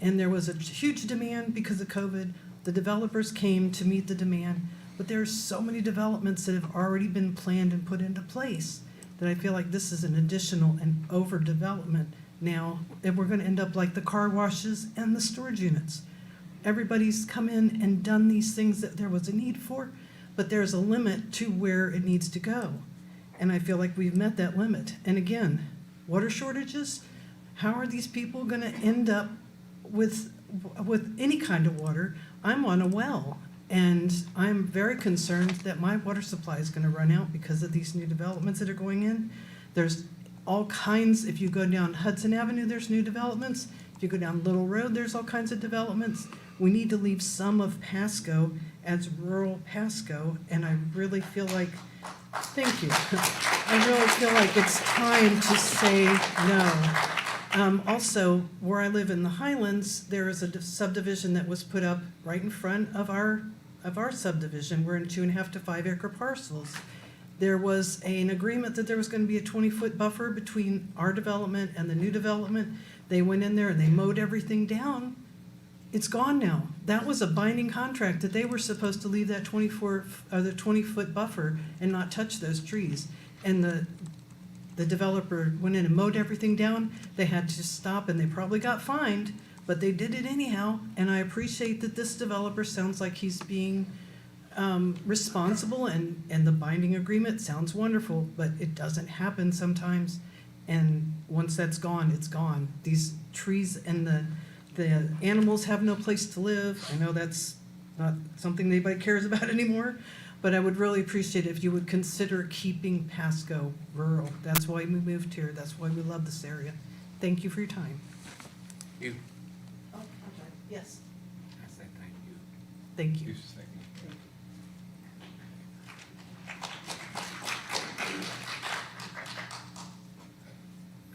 and there was a huge demand because of COVID. The developers came to meet the demand, but there are so many developments that have already been planned and put into place that I feel like this is an additional and overdevelopment now, and we're gonna end up like the car washes and the storage units. Everybody's come in and done these things that there was a need for, but there's a limit to where it needs to go. And I feel like we've met that limit. And again, water shortages, how are these people gonna end up with any kind of water? I'm on a well, and I'm very concerned that my water supply is gonna run out because of these new developments that are going in. There's all kinds, if you go down Hudson Avenue, there's new developments. If you go down Little Road, there's all kinds of developments. We need to leave some of Pasco as rural Pasco, and I really feel like, thank you. I really feel like it's time to say no. Also, where I live in the Highlands, there is a subdivision that was put up right in front of our subdivision. We're in 2.5 to 5 acre parcels. There was an agreement that there was going to be a 20-foot buffer between our development and the new development. They went in there and they mowed everything down. It's gone now. That was a binding contract that they were supposed to leave that 20-foot buffer and not touch those trees. And the developer went in and mowed everything down. They had to stop, and they probably got fined, but they did it anyhow. And I appreciate that this developer sounds like he's being responsible, and the binding agreement sounds wonderful, but it doesn't happen sometimes. And once that's gone, it's gone. These trees and the The animals have no place to live. I know that's not something anybody cares about anymore, but I would really appreciate if you would consider keeping Pasco rural. That's why we moved here. That's why we love this area. Thank you for your time. You, Oh, okay. Yes. I say thank you. Thank you. You just think-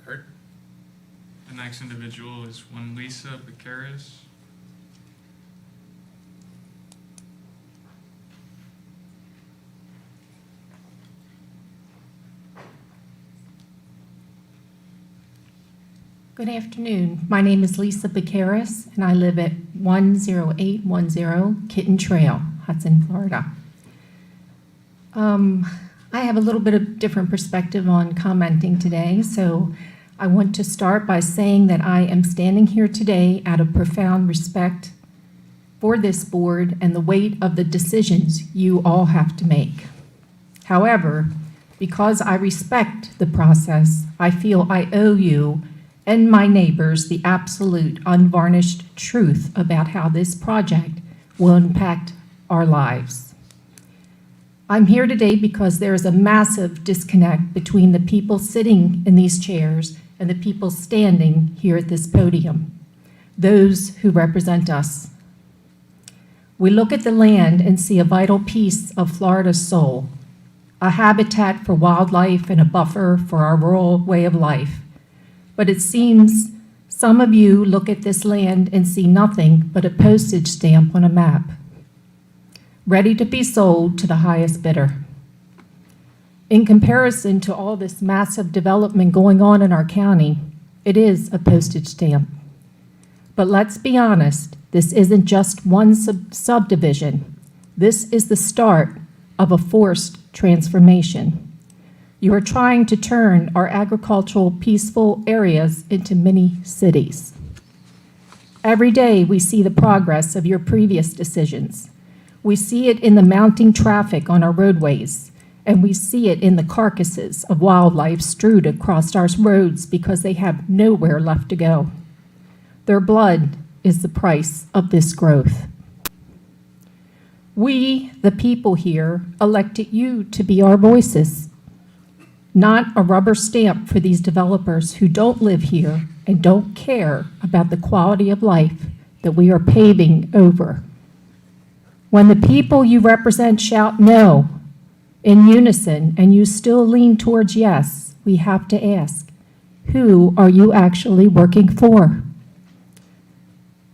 Kurt? The next individual is one Lisa Becaris. Good afternoon. My name is Lisa Becaris, and I live at 10810 Kitten Trail, Hudson, Florida. I have a little bit of different perspective on commenting today, so I want to start by saying that I am standing here today out of profound respect for this board and the weight of the decisions you all have to make. However, because I respect the process, I feel I owe you and my neighbors the absolute unvarnished truth about how this project will impact our lives. I'm here today because there is a massive disconnect between the people sitting in these chairs and the people standing here at this podium, those who represent us. We look at the land and see a vital piece of Florida's soul, a habitat for wildlife and a buffer for our rural way of life. But it seems some of you look at this land and see nothing but a postage stamp on a map, ready to be sold to the highest bidder. In comparison to all this massive development going on in our county, it is a postage stamp. But let's be honest, this isn't just one subdivision. This is the start of a forced transformation. You are trying to turn our agricultural, peaceful areas into mini cities. Every day we see the progress of your previous decisions. We see it in the mounting traffic on our roadways, and we see it in the carcasses of wildlife strewed across our roads because they have nowhere left to go. Their blood is the price of this growth. We, the people here, elected you to be our voices, not a rubber stamp for these developers who don't live here and don't care about the quality of life that we are paving over. When the people you represent shout no in unison and you still lean towards yes, we have to ask, who are you actually working for?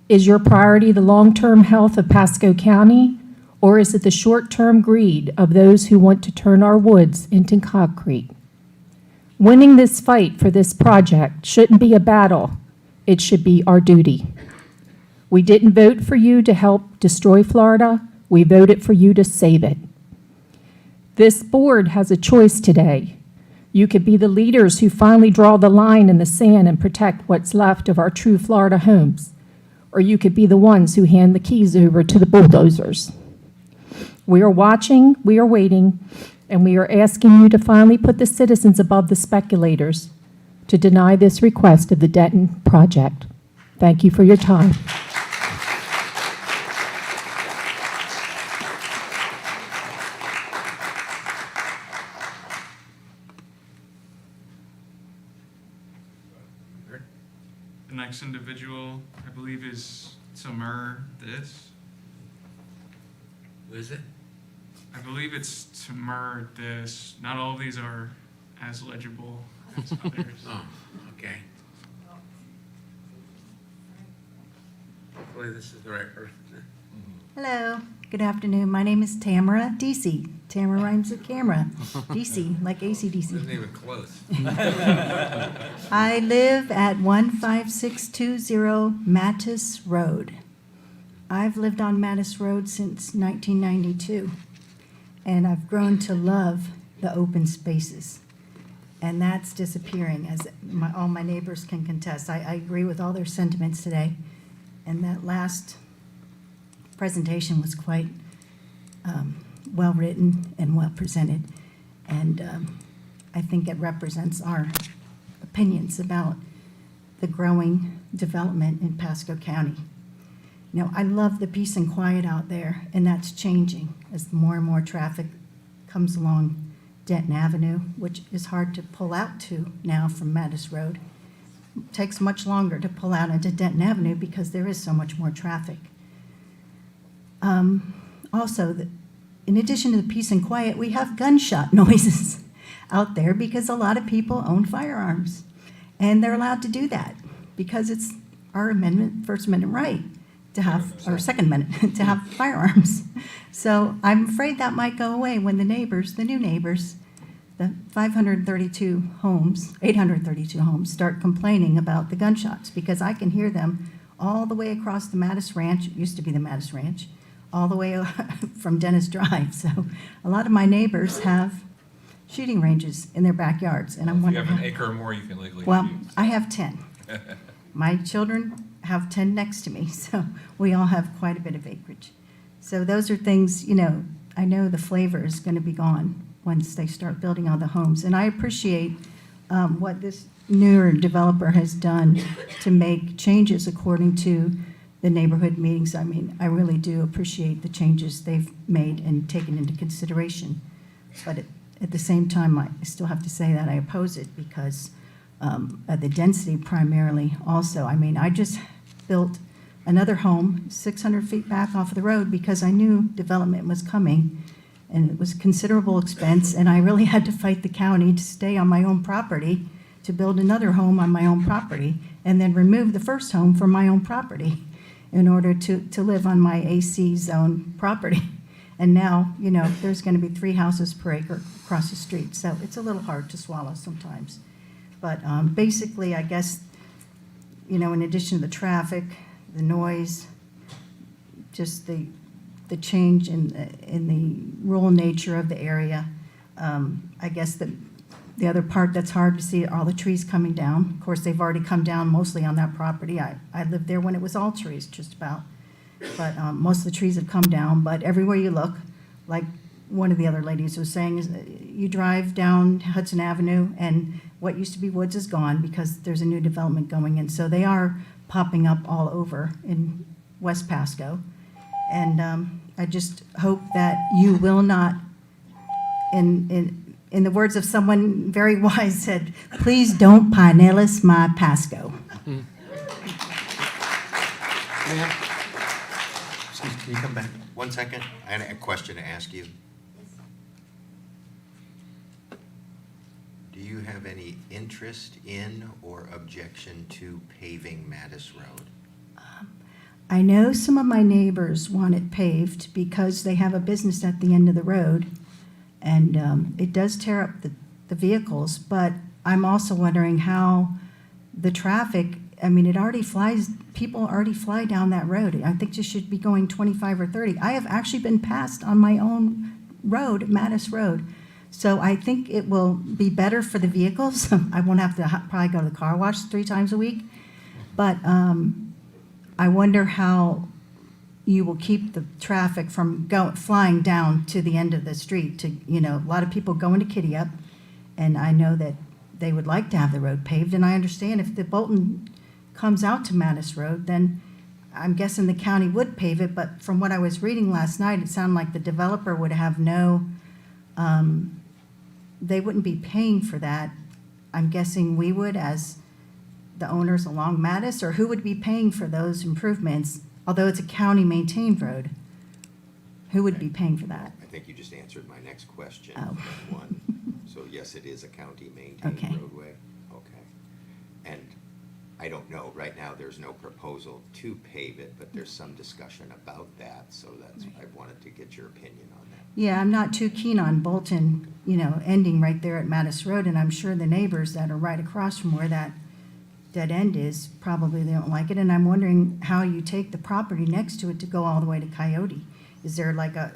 Is your priority the long-term health of Pasco County, or is it the short-term greed of those who want to turn our woods into concrete? Winning this fight for this project shouldn't be a battle. It should be our duty. We didn't vote for you to help destroy Florida. We voted for you to save it. This board has a choice today. You could be the leaders who finally draw the line in the sand and protect what's left of our true Florida homes, or you could be the ones who hand the keys over to the bulldozers. We are watching, we are waiting, and we are asking you to finally put the citizens above the speculators to deny this request of the Denton project. Thank you for your time. The next individual, I believe, is Tamar This. Who is it? I believe it's Tamar This. Not all of these are as legible as others. Oh, okay. Hopefully this is the right person. Hello, good afternoon. My name is Tamara DC. Tamara rhymes with camera. DC, like AC/DC. Wasn't even close. I live at 15620 Mattis Road. I've lived on Mattis Road since 1992, and I've grown to love the open spaces. And that's disappearing, as all my neighbors can contest. I agree with all their sentiments today, and that last presentation was quite well-written and well-presented. And I think it represents our opinions about the growing development in Pasco County. You know, I love the peace and quiet out there, and that's changing as more and more traffic comes along Denton Avenue, which is hard to pull out to now from Mattis Road. It takes much longer to pull out into Denton Avenue because there is so much more traffic. Also, in addition to the peace and quiet, we have gunshot noises out there because a lot of people own firearms. And they're allowed to do that because it's our amendment, First Amendment right to have, or Second Amendment, to have firearms. So I'm afraid that might go away when the neighbors, the new neighbors, the 532 homes, 832 homes, start complaining about the gunshots because I can hear them all the way across the Mattis Ranch, it used to be the Mattis Ranch, all the way from Dennis Drive. So a lot of my neighbors have shooting ranges in their backyards, and I'm If you wondering. have an acre or more, you can legally Well, shoot. I have 10. My children have 10 next to me, so we all have quite a bit of acreage. So those are things, you know, I know the flavor is going to be gone once they start building all the homes. And I appreciate what this newer developer has done to make changes according to the neighborhood meetings. I mean, I really do appreciate the changes they've made and taken into consideration. But at the same time, I still have to say that I oppose it because of the density primarily also. I mean, I just built another home 600 feet back off of the road because I knew development was coming and it was considerable expense, and I really had to fight the county to stay on my own property to build another home on my own property and then remove the first home from my own property in order to live on my AC zone property. And now, you know, there's going to be 3 houses per acre across the street, so it's a little hard to swallow sometimes. But basically, I guess, you know, in addition to the traffic, the noise, just the change in the rural nature of the area, I guess the other part that's hard to see are all the trees coming down. Of course, they've already come down mostly on that property. I lived there when it was all trees, just about. But most of the trees have come down, but everywhere you look, like one of the other ladies was saying, is you drive down Hudson Avenue and what used to be woods is gone because there's a new development going in. So they are popping up all over in West Pasco. And I just hope that you will not, in the words of someone very wise said, please don't Pinellas my Pasco. Ma'am? Excuse, can you come back 1 second? I had a question to ask you. Do you have any interest in or objection to paving Mattis Road? I know some of my neighbors want it paved because they have a business at the end of the road, and it does tear up the vehicles, but I'm also wondering how the traffic, I mean, it already flies, people already fly down that road. I think you should be going 25 or 30. I have actually been passed on my own road, Mattis Road. So I think it will be better for the vehicles. I won't have to probably go to the car wash 3 times a week. But I wonder how you will keep the traffic from flying down to the end of the street. To, you know, a lot of people go into Kitty Up, and I know that they would like to have the road paved. And I understand if the Bolton comes out to Mattis Road, then I'm guessing the county would pave it. But from what I was reading last night, it sounded like the developer would have no, they wouldn't be paying for that. I'm guessing we would as the owners along Mattis, or who would be paying for those improvements? Although it's a county-maintained road, who would be paying for that? I think you just answered my next question. Oh. One. So yes, it is a county-maintained Okay. roadway? Okay. And I don't know, right now, there's no proposal to pave it, but there's some discussion about that, so that's, I wanted to get your opinion on that. Yeah, I'm not too keen on Bolton, you know, ending right there at Mattis Road, and I'm sure the neighbors that are right across from where that dead end is, probably they don't like it, and I'm wondering how you take the property next to it to go all the way to Coyote. Is there like a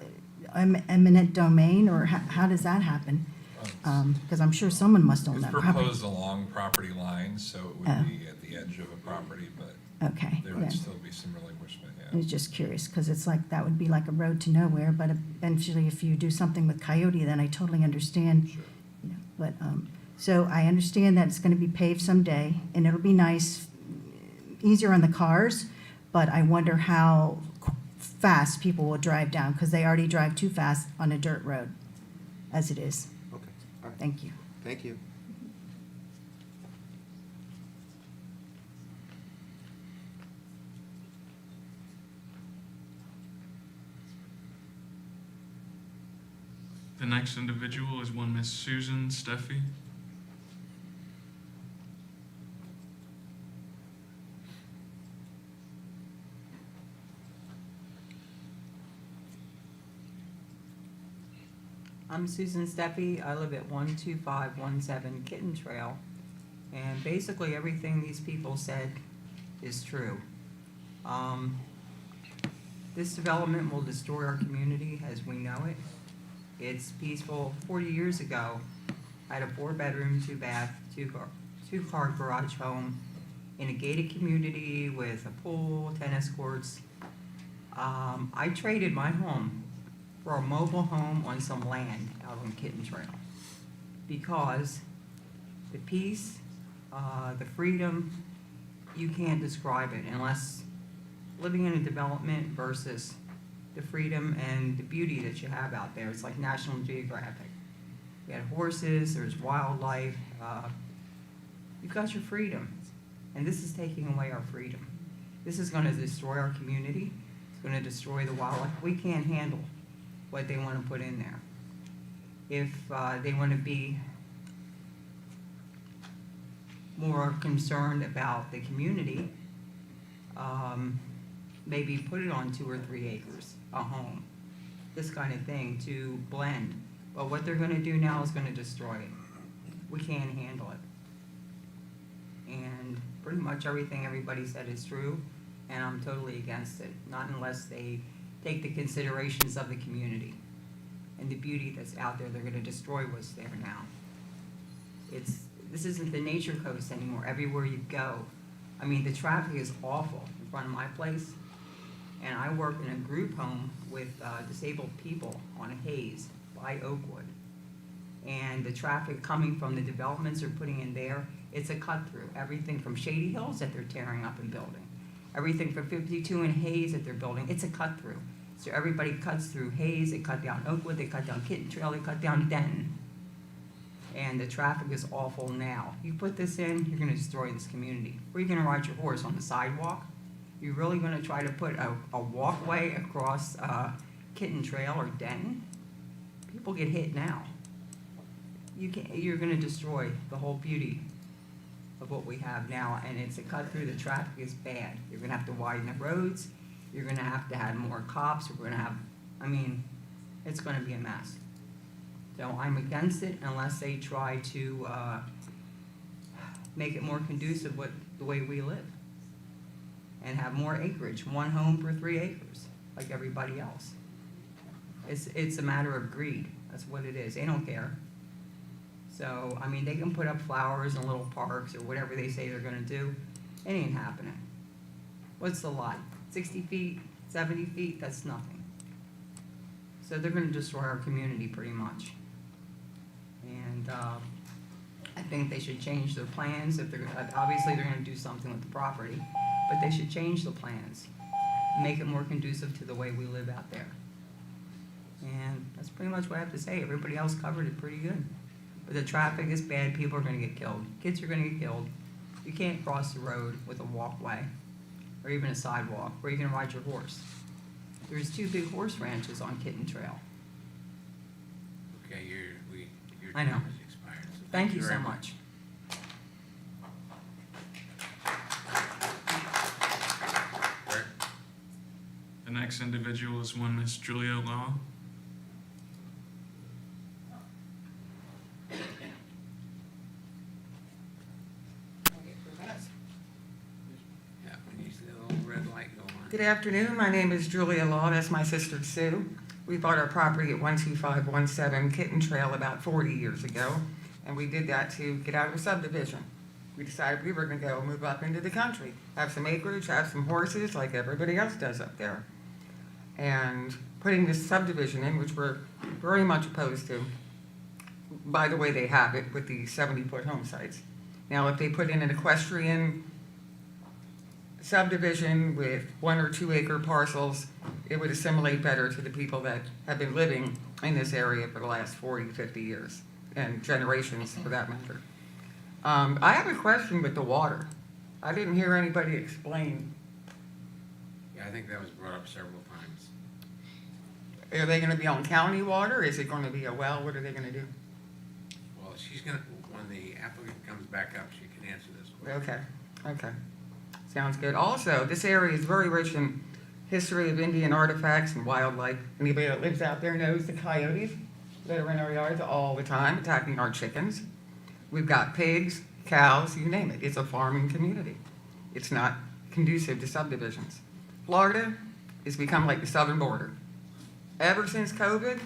eminent domain, or how does that happen? Because I'm sure someone must own It's that property. proposed along property lines, so it would be at the edge of a property, but Okay, there then. would still be some relinquishment, I yeah. was just curious, because it's like, that would be like a road to nowhere, but eventually if you do something with Coyote, then I totally understand. You know, but, so I understand that it's gonna be paved someday, and it'll be nice easier on the cars, but I wonder how fast people will drive down, because they already drive too fast on a dirt road as it is. Okay, all right. Thank you. Thank you. The next individual is one Miss Susan Steffi. I'm Susan Steffi. I live at 12517 Kitten Trail. And basically everything these people said is true. This development will destroy our community as we know it. It's peaceful. 40 years ago, I had a 4-bedroom, 2-bath, 2-car garage home in a gated community with a pool, tennis courts. I traded my home for a mobile home on some land out on Kitten Trail because the peace, the freedom, you can't describe it unless living in a development versus the freedom and the beauty that you have out there. It's like National Geographic. You got horses, there's wildlife, you've got your freedom. And this is taking away our freedom. This is gonna destroy our community. It's gonna destroy the wildlife. We can't handle what they wanna put in there. If they wanna be more concerned about the community, maybe put it on 2 or 3 acres, a home, this kind of thing to blend. But what they're gonna do now is gonna destroy it. We can't handle it. And pretty much everything everybody said is true, and I'm totally against it, not unless they take the considerations of the community and the beauty that's out there. They're gonna destroy what's there now. This isn't the nature coast anymore, everywhere you go. I mean, the traffic is awful in front of my place. And I work in a group home with disabled people on Hayes by Oakwood. And the traffic coming from the developments they're putting in there, it's a cut through. Everything from Shady Hills that they're tearing up and building. Everything from 52 and Hayes that they're building, it's a cut through. So everybody cuts through Hayes, they cut down Oakwood, they cut down Kitten Trail, they cut down Denton. And the traffic is awful now. You put this in, you're gonna destroy this community. Where are you gonna ride your horse, on the sidewalk? You're really gonna try to put a walkway across Kitten Trail or Denton? People get hit now. You're gonna destroy the whole beauty of what we have now, and it's a cut through. The traffic is bad. You're gonna have to widen the roads. You're gonna have to have more cops. We're gonna have, I mean, it's gonna be a mess. So I'm against it unless they try to make it more conducive with the way we live. And have more acreage, 1 home per 3 acres, like everybody else. It's a matter of greed, that's what it is, they don't care. So, I mean, they can put up flowers and little parks or whatever they say they're gonna do, it ain't happening. What's the lot, 60 feet, 70 feet, that's nothing. So they're gonna destroy our community pretty much. And I think they should change their plans, if they're, obviously they're gonna do something with the property, but they should change the plans, make it more conducive to the way we live out there. And that's pretty much what I have to say. Everybody else covered it pretty good. But the traffic is bad, people are gonna get killed, kids are gonna get killed. You can't cross the road with a walkway, or even a sidewalk. Where are you gonna ride your horse? There's 2 big horse ranches on Kitten Trail. Okay, your I know. time has expired. So Thank you so very much. Rick? The next individual is one Miss Julia Law. Yeah, when you see the little red light go on. Good afternoon, my name is Julia Law, that's my sister Sue. We bought our property at 12517 Kitten Trail about 40 years ago, and we did that to get out of a subdivision. We decided we were gonna go move up into the country, have some acreage, have some horses like everybody else does up there. And putting this subdivision in, which we're very much opposed to, by the way they have it with the 70-foot home sites. Now, if they put in an equestrian subdivision with 1 or 2 acre parcels, it would assimilate better to the people that have been living in this area for the last 40, 50 years, and generations for that matter. I have a question with the water. I didn't hear anybody explain. Yeah, I think that was brought up several times. Are they gonna be on county water? Is it gonna be a well? What are they gonna do? Well, she's gonna, when the applicant comes back up, she can answer this question. Okay. Sounds good. Also, this area is very rich in history of Indian artifacts and wildlife. Anybody that lives out there knows the coyotes that are in our yards all the time attacking our chickens. We've got pigs, cows, you name it. It's a farming community. It's not conducive to subdivisions. Florida has become like the southern border. Ever since COVID,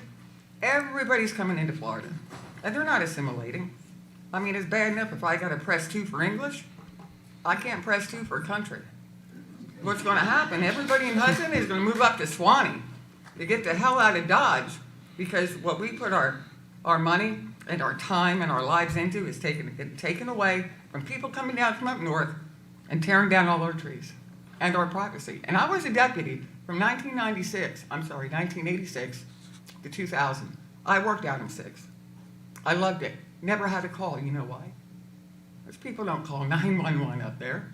everybody's coming into Florida, and they're not assimilating. I mean, it's bad enough if I got to press 2 for English. I can't press 2 for country. What's going to happen? Everybody in Hudson is going to move up to Swanee to get the hell out of Dodge, because what we put our money and our time and our lives into is taken away from people coming down from up north and tearing down all our trees and our privacy. And I was a deputy from 1986 to 2000. I worked out in 6. I loved it. Never had a call. You know why? Because people don't call 911 up there.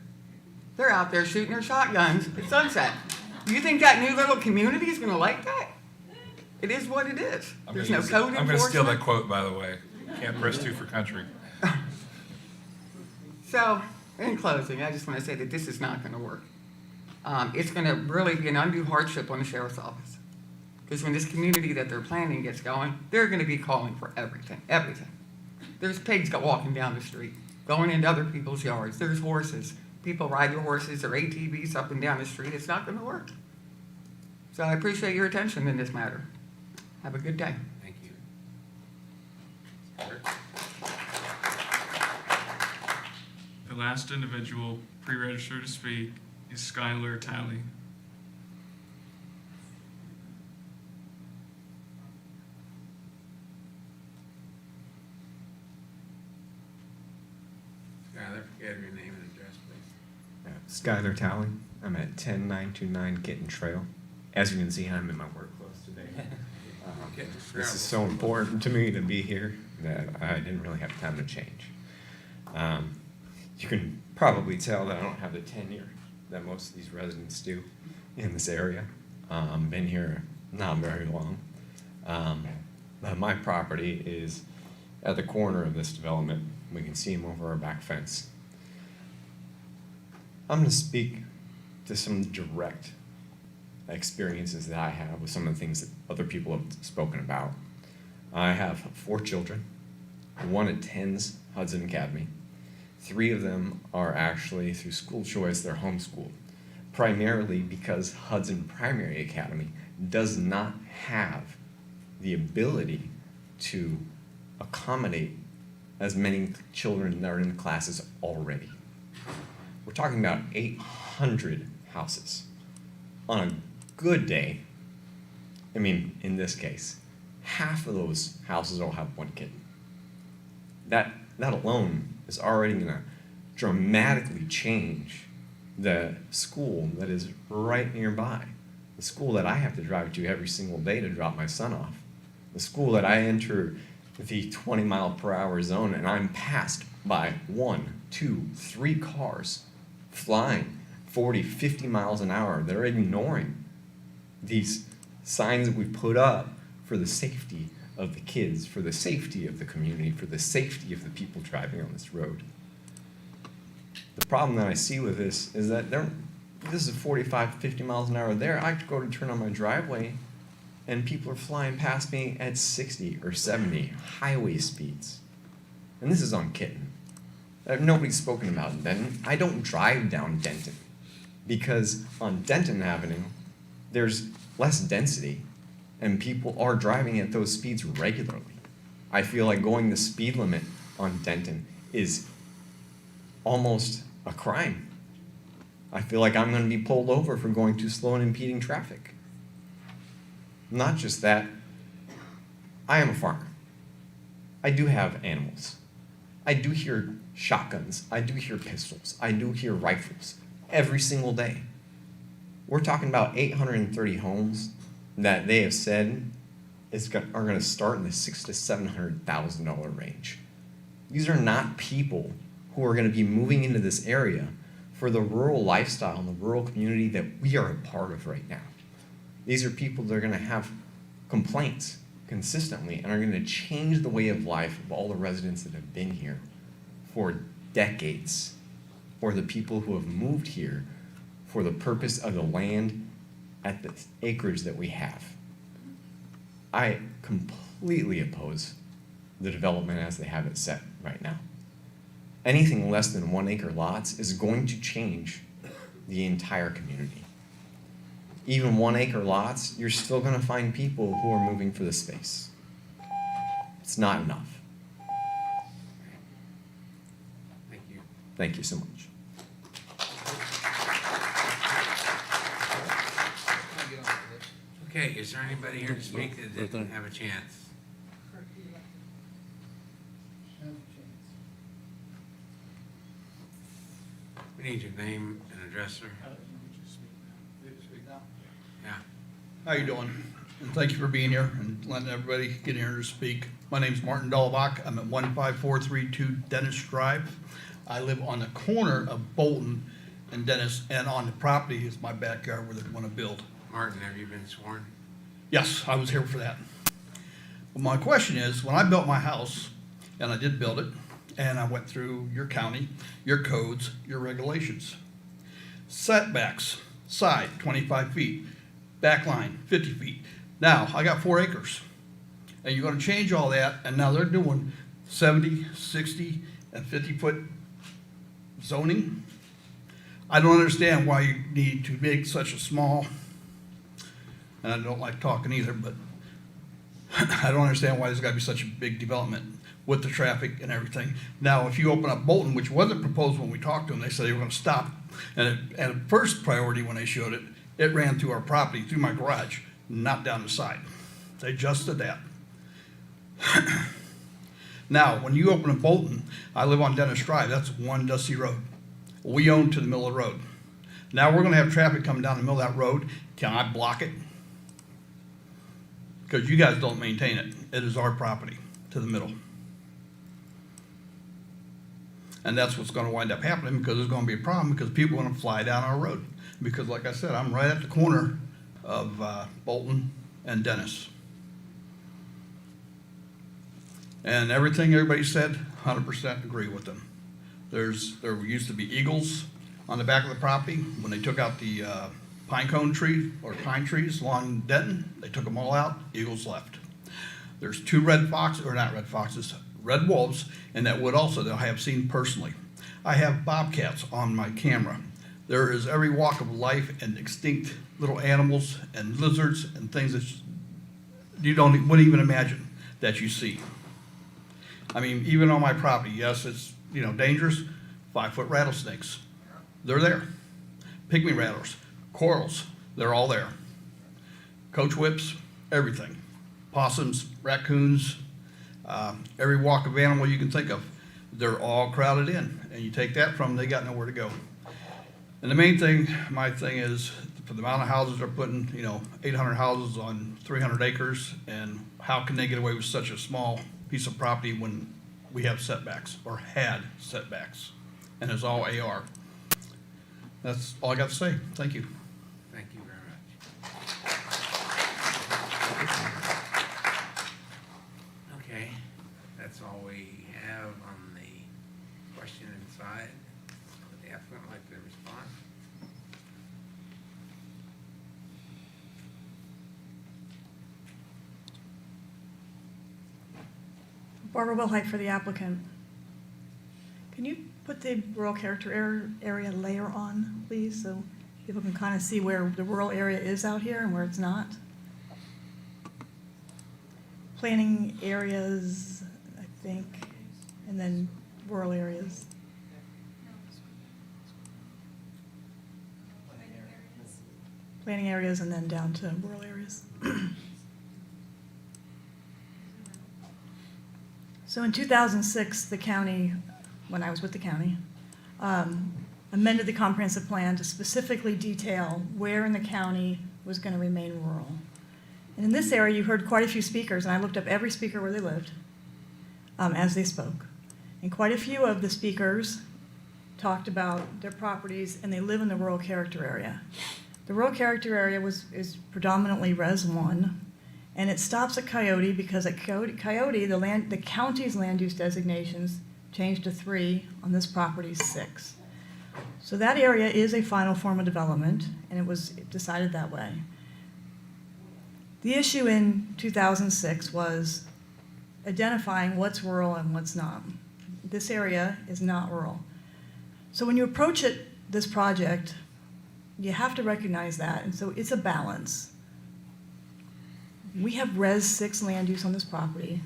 They're out there shooting their shotguns at sunset. You think that new little community is going to like that? It is what it is. There's no code enforcement. I'm going to steal that quote, by the way. Can't press 2 for country. So, in closing, I just want to say that this is not going to work. It's going to really be an undue hardship on the sheriff's office. Because when this community that they're planning gets going, they're going to be calling for everything. There's pigs walking down the street, going into other people's yards. There's horses. People ride their horses or ATVs up and down the street. It's not going to work. So I appreciate your attention in this matter. Have a good day. Thank you. The last individual pre-registered to speak is Skylar Talley. Skylar, forget your name and address, please. Skylar Talley. I'm at 10929 Kitten Trail. As you can see, I'm in my work clothes today. This is so important to me to be here that I didn't really have time to change. You can probably tell that I don't have the tenure that most of these residents do in this area. Been here not very long. But my property is at the corner of this development. We can see them over our back fence. I'm going to speak to some direct experiences that I have with some of the things that other people have spoken about. I have 4 children. 1 attends Hudson Academy. 3 of them are actually through school choice, they're homeschooled, primarily because Hudson Primary Academy does not have the ability to accommodate as many children that are in classes already. We're talking about 800 houses. On a good day, I mean, in this case, half of those houses will have 1 kid. That alone is already going to dramatically change the school that is right nearby. The school that I have to drive to every single day to drop my son off. The school that I enter the 20-mile-per-hour zone and I'm passed by 1, 2, 3 cars flying 40, 50 miles an hour. They're ignoring these signs that we put up for the safety of the kids, for the safety of the community, for the safety of the people driving on this road. The problem that I see with this is that this is 45, 50 miles an hour there. I go to turn on my driveway and people are flying past me at 60 or 70 highway speeds. And this is on Kitten. Nobody's spoken about Denton. I don't drive down Denton because on Denton Avenue, there's less density and people are driving at those speeds regularly. I feel like going the speed limit on Denton is almost a crime. I feel like I'm going to be pulled over for going too slow and impeding traffic. Not just that, I am a farmer. I do have animals. I do hear shotguns. I do hear pistols. I do hear rifles every single day. We're talking about 830 homes that they have said are going to start in the $600,000 to $700,000 range. These are not people who are going to be moving into this area for the rural lifestyle and the rural community that we are a part of right now. These are people that are going to have complaints consistently and are going to change the way of life of all the residents that have been here for decades, or the people who have moved here for the purpose of the land at the acreage that we have. I completely oppose the development as they have it set right now. Anything less than 1 acre lots is going to change the entire community. Even 1 acre lots, you're still going to find people who are moving for the space. It's not enough. Thank you. Thank you so much. Okay, is there anybody here to speak that didn't have a chance? We need your name and address, sir. Yeah. How you doing? And thank you for being here and letting everybody get here to speak. My name's Martin Dolbach. I'm at 15432 Dennis Drive. I live on the corner of Bolton and Dennis, and on the property is my backyard where they want to build. Martin, have you been sworn? Yes, I was here for that. Well, my question is, when I built my house, and I did build it, and I went through your county, your codes, your regulations. Setbacks, side 25 feet, back line 50 feet. Now, I got 4 acres, and you're gonna change all that, and now they're doing 70, 60, and 50-foot zoning. I don't understand why you need to make such a small, and I don't like talking either, but I don't understand why there's gotta be such a big development with the traffic and everything. Now, if you open up Bolton, which wasn't proposed when we talked to them, they said they were gonna stop. And at first priority when they showed it, it ran through our property, through my garage, not down the side. They adjusted that. Now, when you open up Bolton, I live on Dennis Drive, that's one dusty road. We own to the middle of the road. Now we're gonna have traffic coming down the middle of that road. Can I block it? Because you guys don't maintain it. It is our property to the middle. And that's what's gonna wind up happening, because there's gonna be a problem, because people are gonna fly down our road. Because like I said, I'm right at the corner of Bolton and Dennis. And everything everybody said, 100% agree with them. There used to be eagles on the back of the property. When they took out the pine cone tree, or pine trees along Denton, they took them all out, eagles left. There's 2 red foxes, or not red foxes, red wolves in that wood also that I have seen personally. I have bobcats on my camera. There is every walk of life and extinct little animals and lizards and things that you wouldn't even imagine that you see. I mean, even on my property, yes, it's dangerous. 5-foot rattlesnakes, they're there. Pygmy rattlers, corals, they're all there. Coach whips, everything. Possums, raccoons, every walk of animal you can think of. They're all crowded in, and you take that from them, they got nowhere to go. And the main thing, my thing is, for the amount of houses they're putting, 800 houses on 300 acres, and how can they get away with such a small piece of property when we have setbacks, or had setbacks, and it's all AR. That's all I got to say. Thank you. Thank you very much. Okay, that's all we have on the question inside. Would the applicant like to respond? Barbara Wilhite for the applicant. Can you put the rural character area layer on, please, so people can kind of see where the rural area is out here and where it's not? Planning areas, I think, and then rural areas. Planning areas and then down to rural areas. So in 2006, the county, when I was with the county, amended the comprehensive plan to specifically detail where in the county was going to remain rural. And in this area, you heard quite a few speakers, and I looked up every speaker where they lived as they spoke. And quite a few of the speakers talked about their properties, and they live in the rural character area. The rural character area is predominantly Res 1, and it stops at Coyote because at Coyote, the county's land use designations changed to 3, on this property 6. So that area is a final form of development, and it was decided that way. The issue in 2006 was identifying what's rural and what's not. This area is not rural. So when you approach this project, you have to recognize that, and so it's a balance. We have Res 6 land use on this property,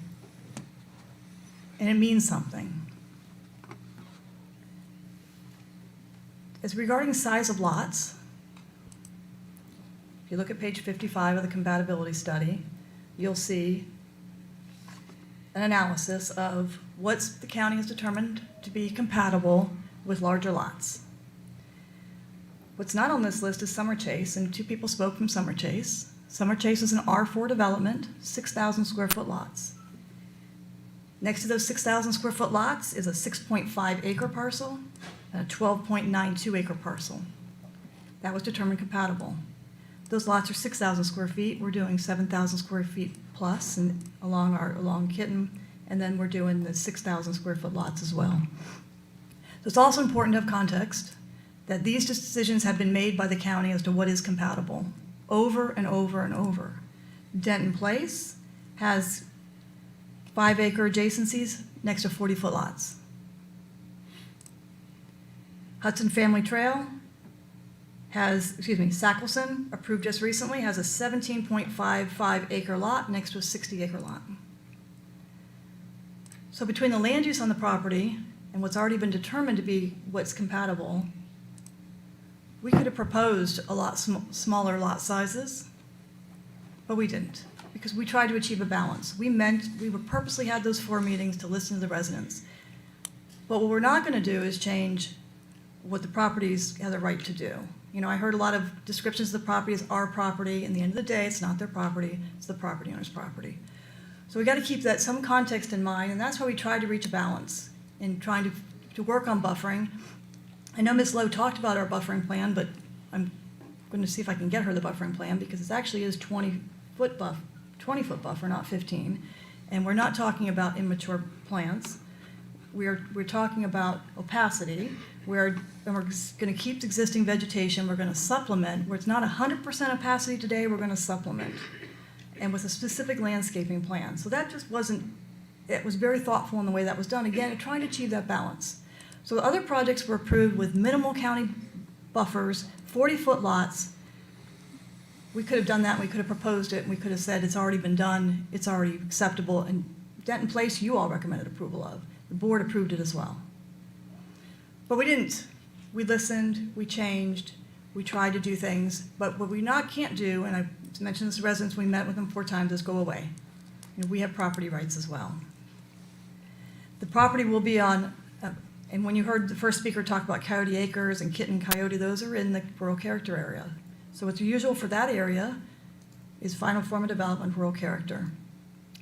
and it means something. As regarding size of lots, if you look at page 55 of the compatibility study, you'll see an analysis of what the county has determined to be compatible with larger lots. What's not on this list is Summer Chase, and 2 people spoke from Summer Chase. Summer Chase is an R4 development, 6,000 square foot lots. Next to those 6,000 square foot lots is a 6.5 acre parcel and a 12.92 acre parcel. That was determined compatible. Those lots are 6,000 square feet. We're doing 7,000 square feet plus and along Kitten, and then we're doing the 6,000 square foot lots as well. So it's also important to have context that these decisions have been made by the county as to what is compatible over and over and over. Denton Place has 5 acre adjacencies next to 40-foot lots. Hudson Family Trail has, Sackleson, approved just recently, has a 17.55 acre lot next to a 60 acre lot. So between the land use on the property and what's already been determined to be what's compatible, we could have proposed a lot smaller lot sizes, but we didn't, because we tried to achieve a balance. We purposely had those 4 meetings to listen to the residents. But what we're not going to do is change what the properties have the right to do. You know, I heard a lot of descriptions of the property as our property, and at the end of the day, it's not their property, it's the property owner's property. So we got to keep that some context in mind, and that's why we tried to reach a balance in trying to work on buffering. I know Ms. Lowe talked about our buffering plan, but I'm going to see if I can get her the buffering plan, because it actually is 20-foot buffer, not 15. And we're not talking about immature plants. We're talking about opacity. We're going to keep existing vegetation. We're going to supplement. Where it's not 100% opacity today, we're going to supplement. And with a specific landscaping plan. So that just wasn't, it was very thoughtful in the way that was done. Again, trying to achieve that balance. So the other projects were approved with minimal county buffers, 40-foot lots. We could have done that, we could have proposed it, and we could have said it's already been done, it's already acceptable, and Denton Place you all recommended approval of. The board approved it as well. But we didn't. We listened, we changed, we tried to do things, but what we can't do, and I mentioned this to residents, we met with them 4 times, is go away. You know, we have property rights as well. The property will be on, and when you heard the first speaker talk about Coyote Acres and Kitten Coyote, those are in the rural character area. So what's usual for that area is final form of development, rural character.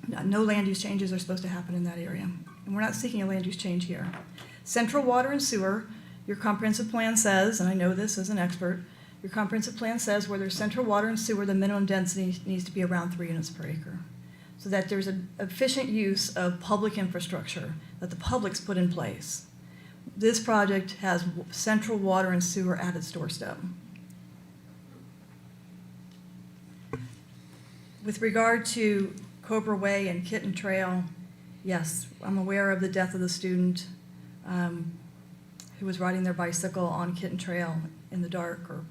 No land use changes are supposed to happen in that area. And we're not seeking a land use change here. Central water and sewer, your comprehensive plan says, and I know this as an expert, your comprehensive plan says where there's central water and sewer, the minimum density needs to be around 3 units per acre. So that there's an efficient use of public infrastructure that the public's put in place. This project has central water and sewer at its doorstep. With regard to Cobra Way and Kitten Trail, yes, I'm aware of the death of the student who was riding their bicycle on Kitten Trail in the dark or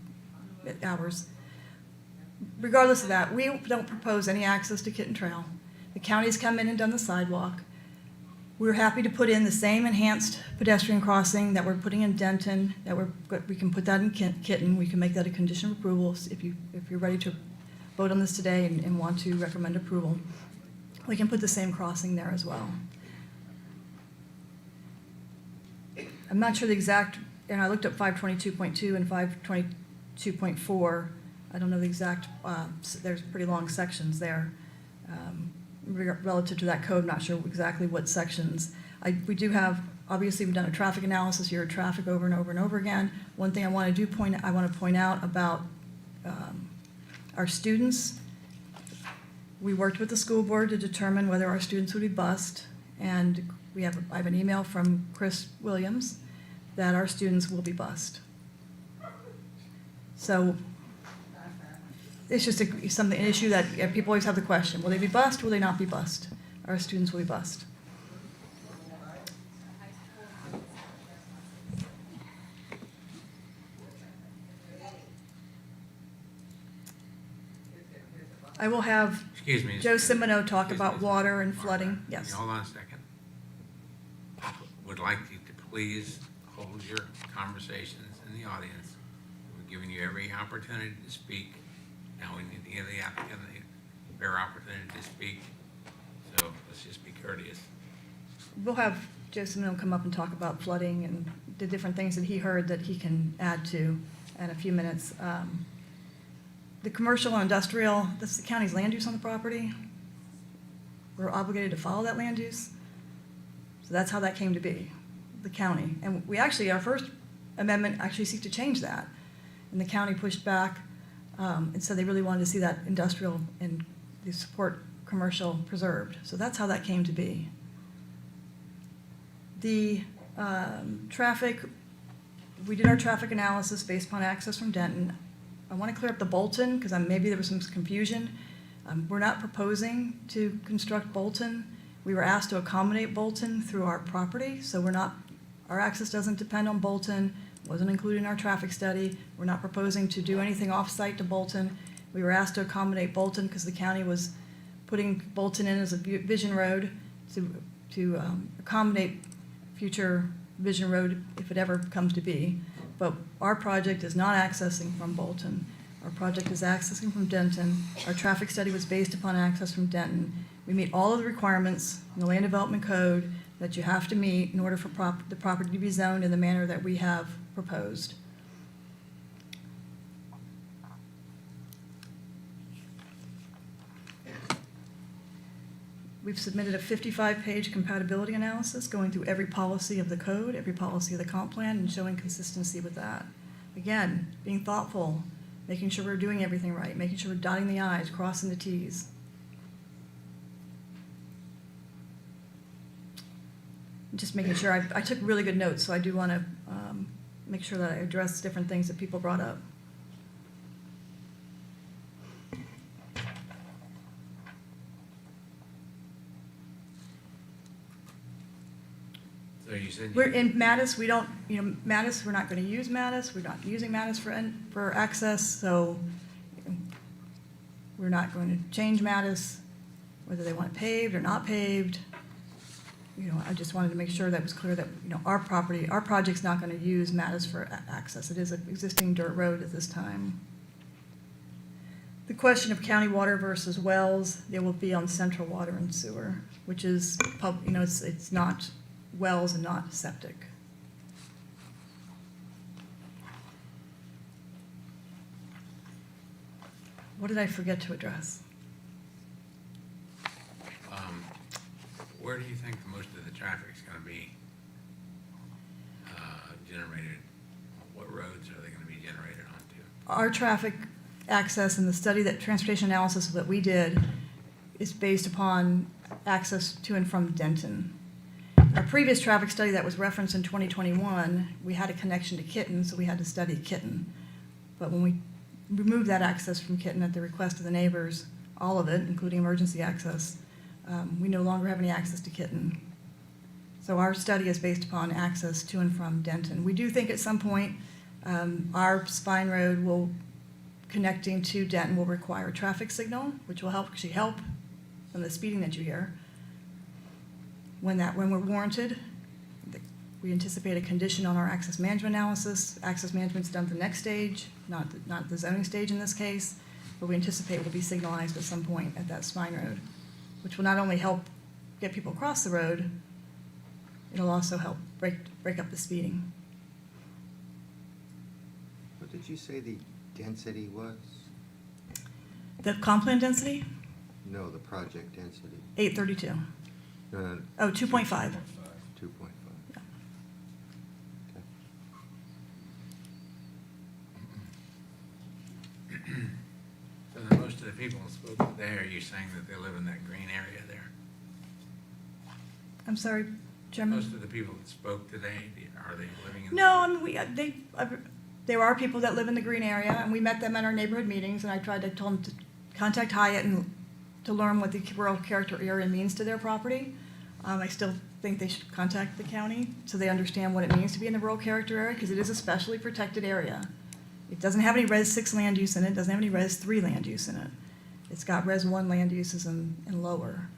at hours. Regardless of that, we don't propose any access to Kitten Trail. The county's come in and done the sidewalk. We're happy to put in the same enhanced pedestrian crossing that we're putting in Denton, we can put that in Kitten. We can make that a condition of approval if you're ready to vote on this today and want to recommend approval. We can put the same crossing there as well. I'm not sure the exact and I looked up 522.2 and 522.4. I don't know the exact, there's pretty long sections there. Relative to that code, not sure exactly what sections. We do have, obviously, we've done a traffic analysis, you heard traffic over and over and over again. One thing I want to point out about our students. We worked with the school board to determine whether our students would be bused, and I have an email from Chris Williams that our students will be bused. So it's just an issue that people always have the question, will they be bused, will they not be bused? Our students will be bused. I will have Excuse me. Joe Simino talk Excuse about me, water and Barbara, flooding. Yes. Hold on a second. Would like you to please hold your conversations in the audience. We're giving you every opportunity to speak. Now we need to give the applicant a fair opportunity to speak. So let's just be courteous. We'll have Joe Simino come up and talk about flooding and the different things that he heard that he can add to in a few minutes. The commercial and industrial, this is the county's land use on the property. We're obligated to follow that land use. So that's how that came to be, the county. And we actually, our first amendment actually seeks to change that. And the county pushed back and said they really wanted to see that industrial and the support commercial preserved. So that's how that came to be. The traffic, we did our traffic analysis based upon access from Denton. I want to clear up the Bolton because maybe there was some confusion. We're not proposing to construct Bolton. We were asked to accommodate Bolton through our property, so our access doesn't depend on Bolton, wasn't included in our traffic study. We're not proposing to do anything off-site to Bolton. We were asked to accommodate Bolton because the county was putting Bolton in as a vision road to accommodate future vision road if it ever comes to be. But our project is not accessing from Bolton. Our project is accessing from Denton. Our traffic study was based upon access from Denton. We meet all of the requirements in the Land Development Code that you have to meet in order for the property to be zoned in the manner that we have proposed. We've submitted a 55-page compatibility analysis going through every policy of the code, every policy of the comp plan, and showing consistency with that. Again, being thoughtful, making sure we're doing everything right, making sure we're dotting the i's, crossing the t's. Just making sure, I took really good notes, so I do want to make sure that I address different things that people brought up. So you said We're in Mattis, we don't, Mattis, we're not going to use Mattis, we're not using Mattis for access, so we're not going to change Mattis, whether they want it paved or not paved. I just wanted to make sure that was clear that, our project's not going to use Mattis for access. It is an existing dirt road at this time. The question of county water versus wells, they will be on central water and sewer, which is, it's not wells and not septic. What did I forget to address? Where do you think most of the traffic is going to be generated? What roads are they going to be generated onto? Our traffic access and the study that transportation analysis that we did is based upon access to and from Denton. Our previous traffic study that was referenced in 2021, we had a connection to Kitten, so we had to study Kitten. But when we removed that access from Kitten at the request of the neighbors, all of it, including emergency access, we no longer have any access to Kitten. So our study is based upon access to and from Denton. We do think at some point our spine road connecting to Denton will require a traffic signal, which will actually help from the speeding that you hear. When we're warranted, we anticipate a condition on our access management analysis. Access management's done at the next stage, not the zoning stage in this case, but we anticipate will be signalized at some point at that spine road, which will not only help get people across the road, it'll also help break up the speeding. What did you say the density was? The comp plan density, No, the project density. 832. No, no. Oh, 2.5. 2.5. So then most of the people who spoke there, you're saying that they live in that green area there? I'm sorry, Chairman? Most of the people that spoke today, are they living in? No, I mean, there are people that live in the green area, and we met them at our neighborhood meetings, and I told them to contact Hyatt and to learn what the rural character area means to their property. I still think they should contact the county so they understand what it means to be in the rural character area, because it is a specially protected area. It doesn't have any Res 6 land use in it, doesn't have any Res 3 land use in it. It's got Res 1 land uses and lower.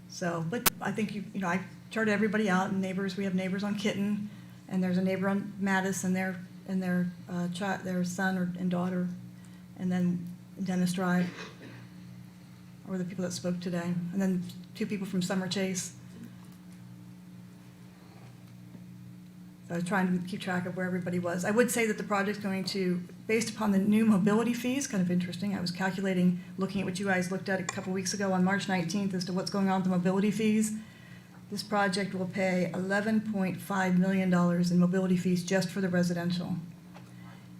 So, but I think, I charted everybody out, and neighbors, we have neighbors on Kitten, and there's a neighbor on Mattis and their son and daughter, and then Dennis Drive, or the people that spoke today, and then 2 people from Summer Chase. So I was trying to keep track of where everybody was. I would say that the project's going to, based upon the new mobility fees, kind of interesting. I was calculating, looking at what you guys looked at a couple weeks ago on March 19th as to what's going on with the mobility fees. This project will pay $11.5 million in mobility fees just for the residential.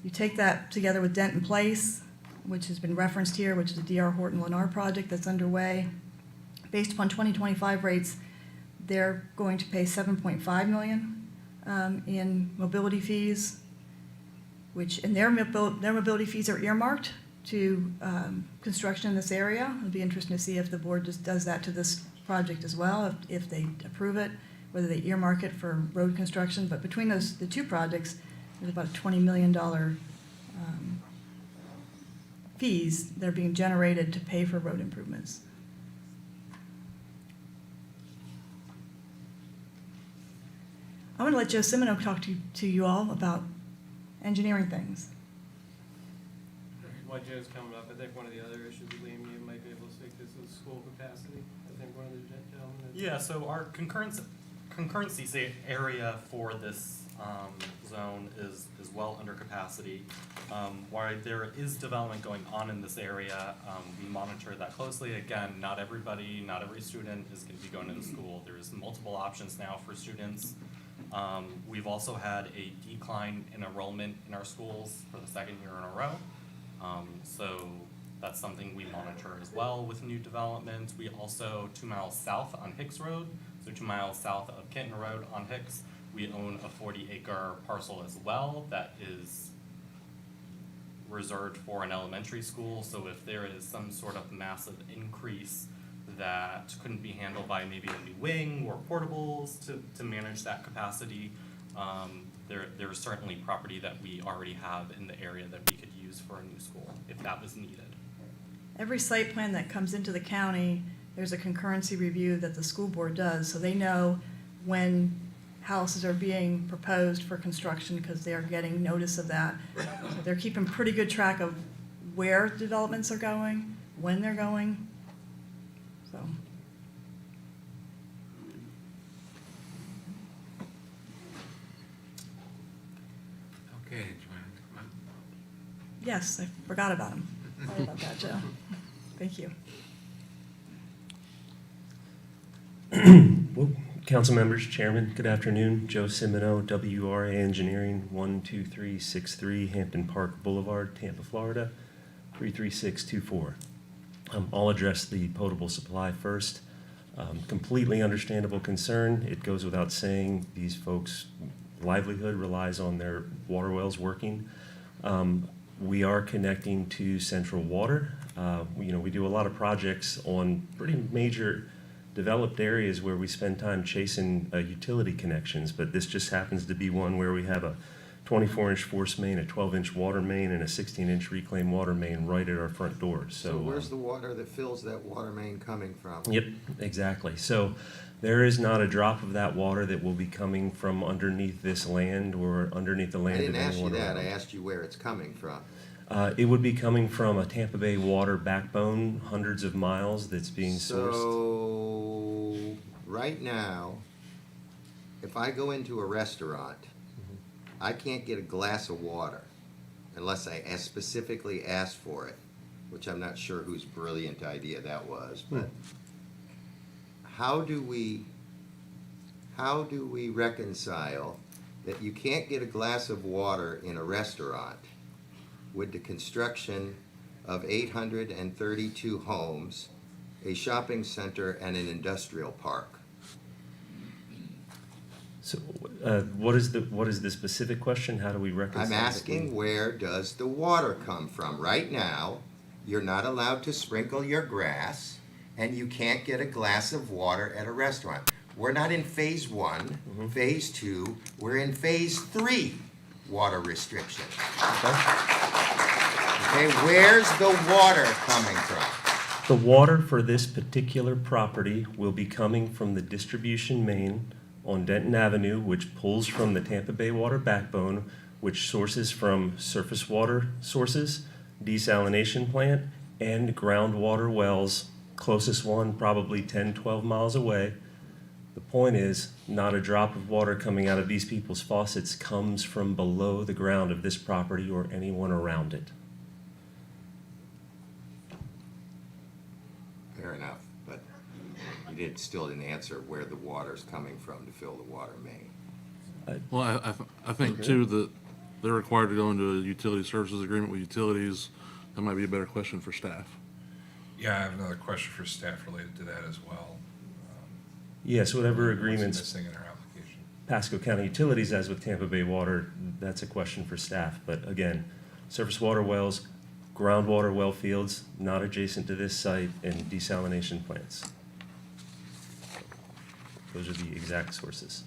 You take that together with Denton Place, which has been referenced here, which is a D.R. Horton Lennar project that's underway. Based upon 2025 rates, they're going to pay $7.5 million in mobility fees, which, and their mobility fees are earmarked to construction in this area. It'll be interesting to see if the board just does that to this project as well, if they approve it, whether they earmark it for road construction. But between the 2 projects, there's about a $20 million fees that are being generated to pay for road improvements. I'm going to let Joe Simino talk to you all about engineering things. While Joe's coming up, I think one of the other issues, Liam, you might be able to speak to this is school capacity. I think one of the gentlemen. Yeah, so our concurrency area for this zone is well under capacity. While there is development going on in this area, we monitor that closely. Again, not every student is going to be going to the school. There's multiple options now for students. We've also had a decline in enrollment in our schools for the 2nd year in a row. So that's something we monitor as well with new development. We also, 2 miles south on Hicks Road, so 2 miles south of Kenton Road on Hicks, we own a 40-acre parcel as well that is reserved for an elementary school. So if there is some sort of massive increase that couldn't be handled by maybe a new wing or portables to manage that capacity, there's certainly property that we already have in the area that we could use for a new school if that was needed. Every site plan that comes into the county, there's a concurrency review that the school board does, so they know when houses are being proposed for construction because they are getting notice of that. So they're keeping pretty good track of where developments are going, when they're going. So. Okay, do you want to come up? Yes, I forgot about him. Sorry about that, Joe. Thank you. Well, council members, chairman, good afternoon. Joe Cimino, WRA Engineering, 12363 Hampton Park Boulevard, Tampa, Florida, 33624. I'll address the potable supply first. Completely understandable concern. It goes without saying, these folks' livelihood relies on their water wells working. We are connecting to Central Water. We do a lot of projects on pretty major developed areas where we spend time chasing utility connections, but this just happens to be one where we have a 24-inch force main, a 12-inch water main, and a 16-inch reclaimed water main right at our front door. So where's the water that fills that water main coming from? Yep, exactly. So there is not a drop of that water that will be coming from underneath this land or underneath the land. I didn't of ask you anyone that. around. I asked you where it's coming from. It would be coming from a Tampa Bay water backbone, hundreds of miles, that's being sourced. So right now, if I go into a restaurant, I can't get a glass of water unless I specifically asked for it, which I'm not sure whose brilliant idea that was, but how do we reconcile that you can't get a glass of water in a restaurant with the construction of 832 homes, a shopping center, and an industrial park? So, what is the specific question? How do we reconcile? I'm asking, where does the water come from? Right now, you're not allowed to sprinkle your grass, and you can't get a glass of water at a restaurant. We're not in phase one, phase two, we're in phase three water restriction. Okay, where's the water coming from? The water for this particular property will be coming from the distribution main on Denton Avenue, which pulls from the Tampa Bay water backbone, which sources from surface water sources, desalination plant, and groundwater wells, closest one probably 10, 12 miles away. The point is, not a drop of water coming out of these people's faucets comes from below the ground of this property or anyone around it. Fair enough, but you still didn't answer where the water's coming from to fill the water main. Well, I think too that they're required to go into a utility services agreement with utilities. That might be a better question for staff. Yeah, I have another question for staff related to that as well. Yes, whatever What's agreements missing in our application? Pasco County Utilities has with Tampa Bay Water, that's a question for staff. But again, surface water wells, groundwater well fields, not adjacent to this site, and desalination plants. Those are the exact sources.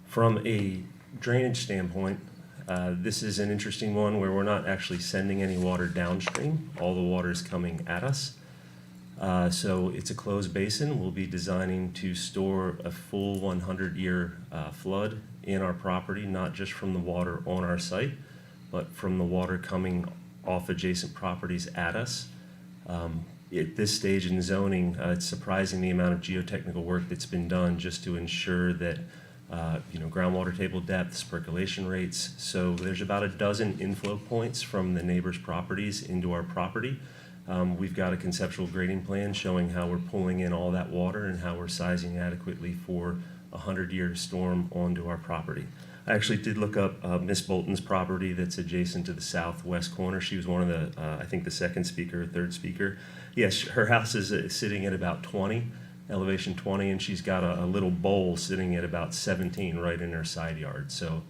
From a drainage standpoint, this is an interesting one where we're not actually sending any water downstream. All the water is coming at us. So it's a closed basin. We'll be designing to store a full 100-year flood in our property, not just from the water on our site, but from the water coming off adjacent properties at us. At this stage in zoning, it's surprising the amount of geotechnical work that's been done just to ensure that groundwater table depths, percolation rates. So there's about a dozen inflow points from the neighbors' properties into our property. We've got a conceptual grading plan showing how we're pulling in all that water and how we're sizing adequately for a 100-year storm onto our property. I actually did look up Miss Bolton's property that's adjacent to the southwest corner. She was one of the, I think the second speaker or third speaker. Yes, her house is sitting at about 20, elevation 20, and she's got a little bowl sitting at about 17 right in her side yard. So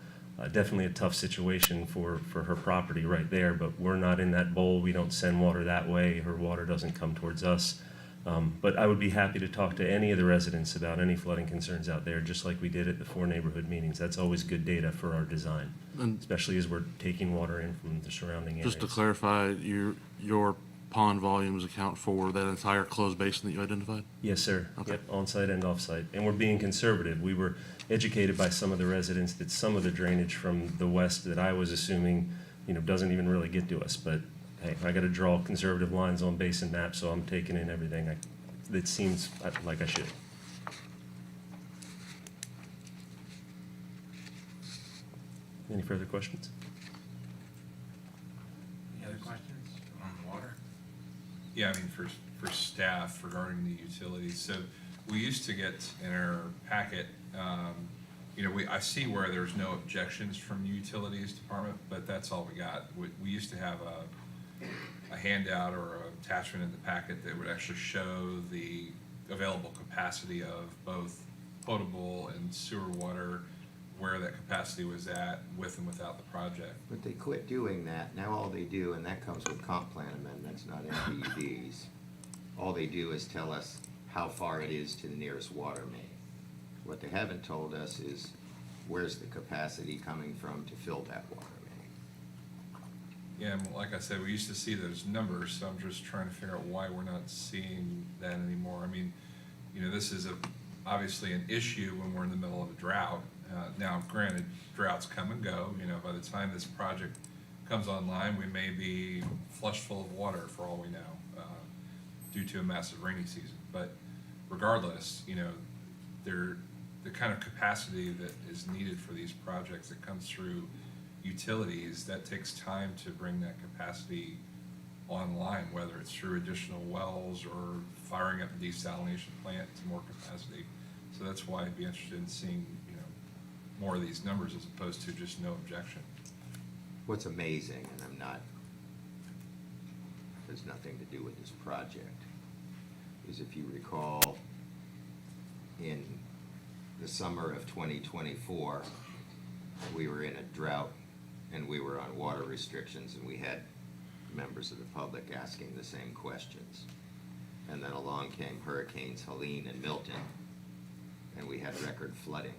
definitely a tough situation for her property right there, but we're not in that bowl. We don't send water that way. Her water doesn't come towards us. But I would be happy to talk to any of the residents about any flooding concerns out there, just like we did at the 4 neighborhood meetings. That's always good data for our design, especially as we're taking water in from the surrounding areas. Just to clarify, your pond volumes account for that entire closed basin that you identified? Yes, sir. Okay. Yep, on-site and off-site. And we're being conservative. We were educated by some of the residents that some of the drainage from the west that I was assuming, doesn't even really get to us. But hey, I got to draw conservative lines on basin maps, so I'm taking in everything that seems like I should. Any further questions? Any other questions on the water? Yeah, I mean, for staff regarding the utilities, so we used to get in our packet, I see where there's no objections from utilities department, but that's all we got. We used to have a handout or an attachment in the packet that would actually show the available capacity of both potable and sewer water, where that capacity was at with and without the project. But they quit doing that. Now all they do, and that comes with comp plan amendments, not MPUDs, all they do is tell us how far it is to the nearest water main. What they haven't told us is where's the capacity coming from to fill that water main. Yeah, and like I said, we used to see those numbers, so I'm just trying to figure out why we're not seeing that anymore. I mean, this is obviously an issue when we're in the middle of a drought. Now, granted, droughts come and go. By the time this project comes online, we may be flushed full of water for all we know, due to a massive rainy season. But regardless, the the kind of capacity that is needed for these projects that comes through utilities, that takes time to bring that capacity online, whether it's through additional wells or firing up the desalination plant to more capacity. So that's why I'd be interested in seeing, more of these numbers as opposed to just no objection. What's amazing, and has nothing to do with this project, is if you recall, in the summer of 2024, we were in a drought and we were on water restrictions, and we had members of the public asking the same questions. And then along came Hurricanes Helene and Milton, and we had record flooding.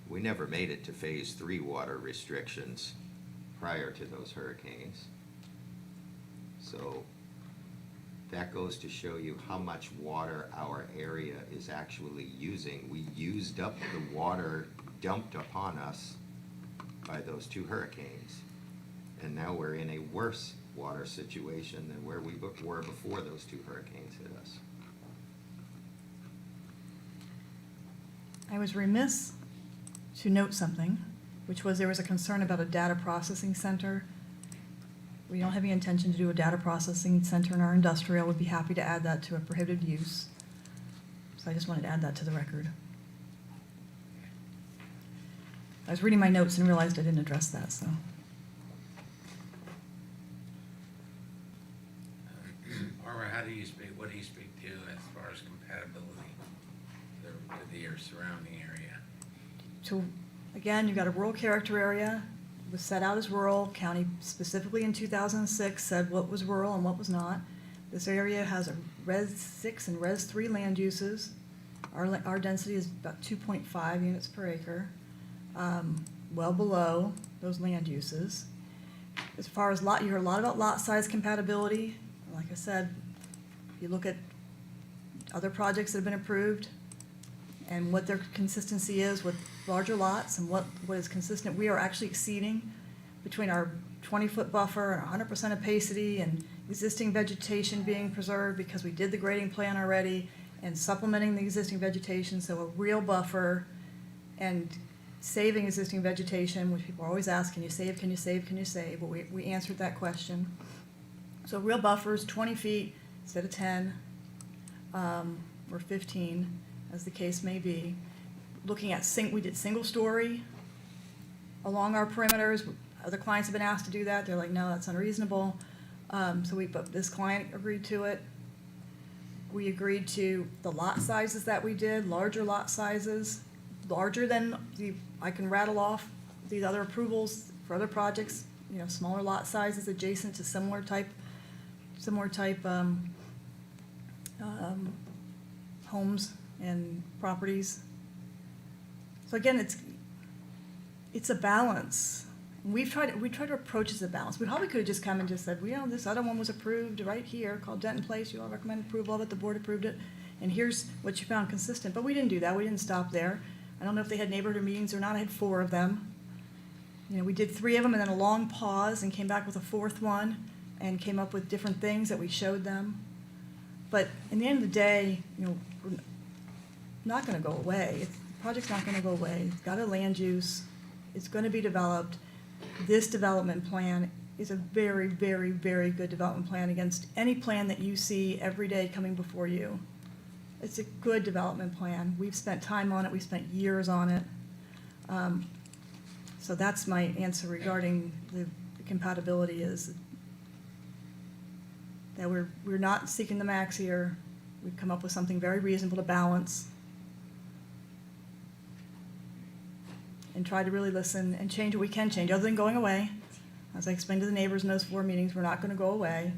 We never made it to phase 3 water restrictions prior to those hurricanes. So that goes to show you how much water our area is actually using. We used up the water dumped upon us by those 2 hurricanes. And now we're in a worse water situation than where we were before those 2 hurricanes hit us. I was remiss to note something, which was there was a concern about a data processing center. We don't have any intention to do a data processing center in our industrial. We'd be happy to add that to a prohibited use. So I just wanted to add that to the record. I was reading my notes and realized I didn't address that, so. Barbara, what do you speak to as far as compatibility with your surrounding area? So again, you've got a rural character area. It was set out as rural. County specifically in 2006 said what was rural and what was not. This area has a Res 6 and Res 3 land uses. Our density is about 2.5 units per acre, well below those land uses. As far as you heard a lot about lot size compatibility. Like I said, if you look at other projects that have been approved and what their consistency is with larger lots and what is consistent, we are actually exceeding between our 20-foot buffer and 100% opacity and existing vegetation being preserved because we did the grading plan already and supplementing the existing vegetation, so a real buffer and saving existing vegetation, which people always ask, can you save, can you save, can you save? Well, we answered that question. So real buffers, 20 feet instead of 10 or 15, as the case may be. Looking at we did single story along our perimeters. Other clients have been asked to do that. They're like, no, that's unreasonable. But this client agreed to it. We agreed to the lot sizes that we did, larger lot sizes, larger than I can rattle off these other approvals for other projects, smaller lot sizes adjacent to similar type homes and properties. So again, it's a balance. We tried to approach it as a balance. We probably could have just come and just said, this other one was approved right here called Denton Place. You all recommended approval of it. The board approved it. And here's what you found consistent. But we didn't do that. We didn't stop there. I don't know if they had neighborhood meetings or not. I had 4 of them. We did 3 of them and then a long pause and came back with a 4th one and came up with different things that we showed them. But in the end of the day, we're not going to go away. The project's not going to go away. It's got a land use. It's going to be developed. This development plan is a very, very, very good development plan against any plan that you see every day coming before you. It's a good development plan. We've spent time on it. We've spent years on it. So that's my answer regarding the compatibility is that we're not seeking the max here. We've come up with something very reasonable to balance and try to really listen and change what we can change, other than going away. As I explained to the neighbors in those 4 meetings, we're not going to go away.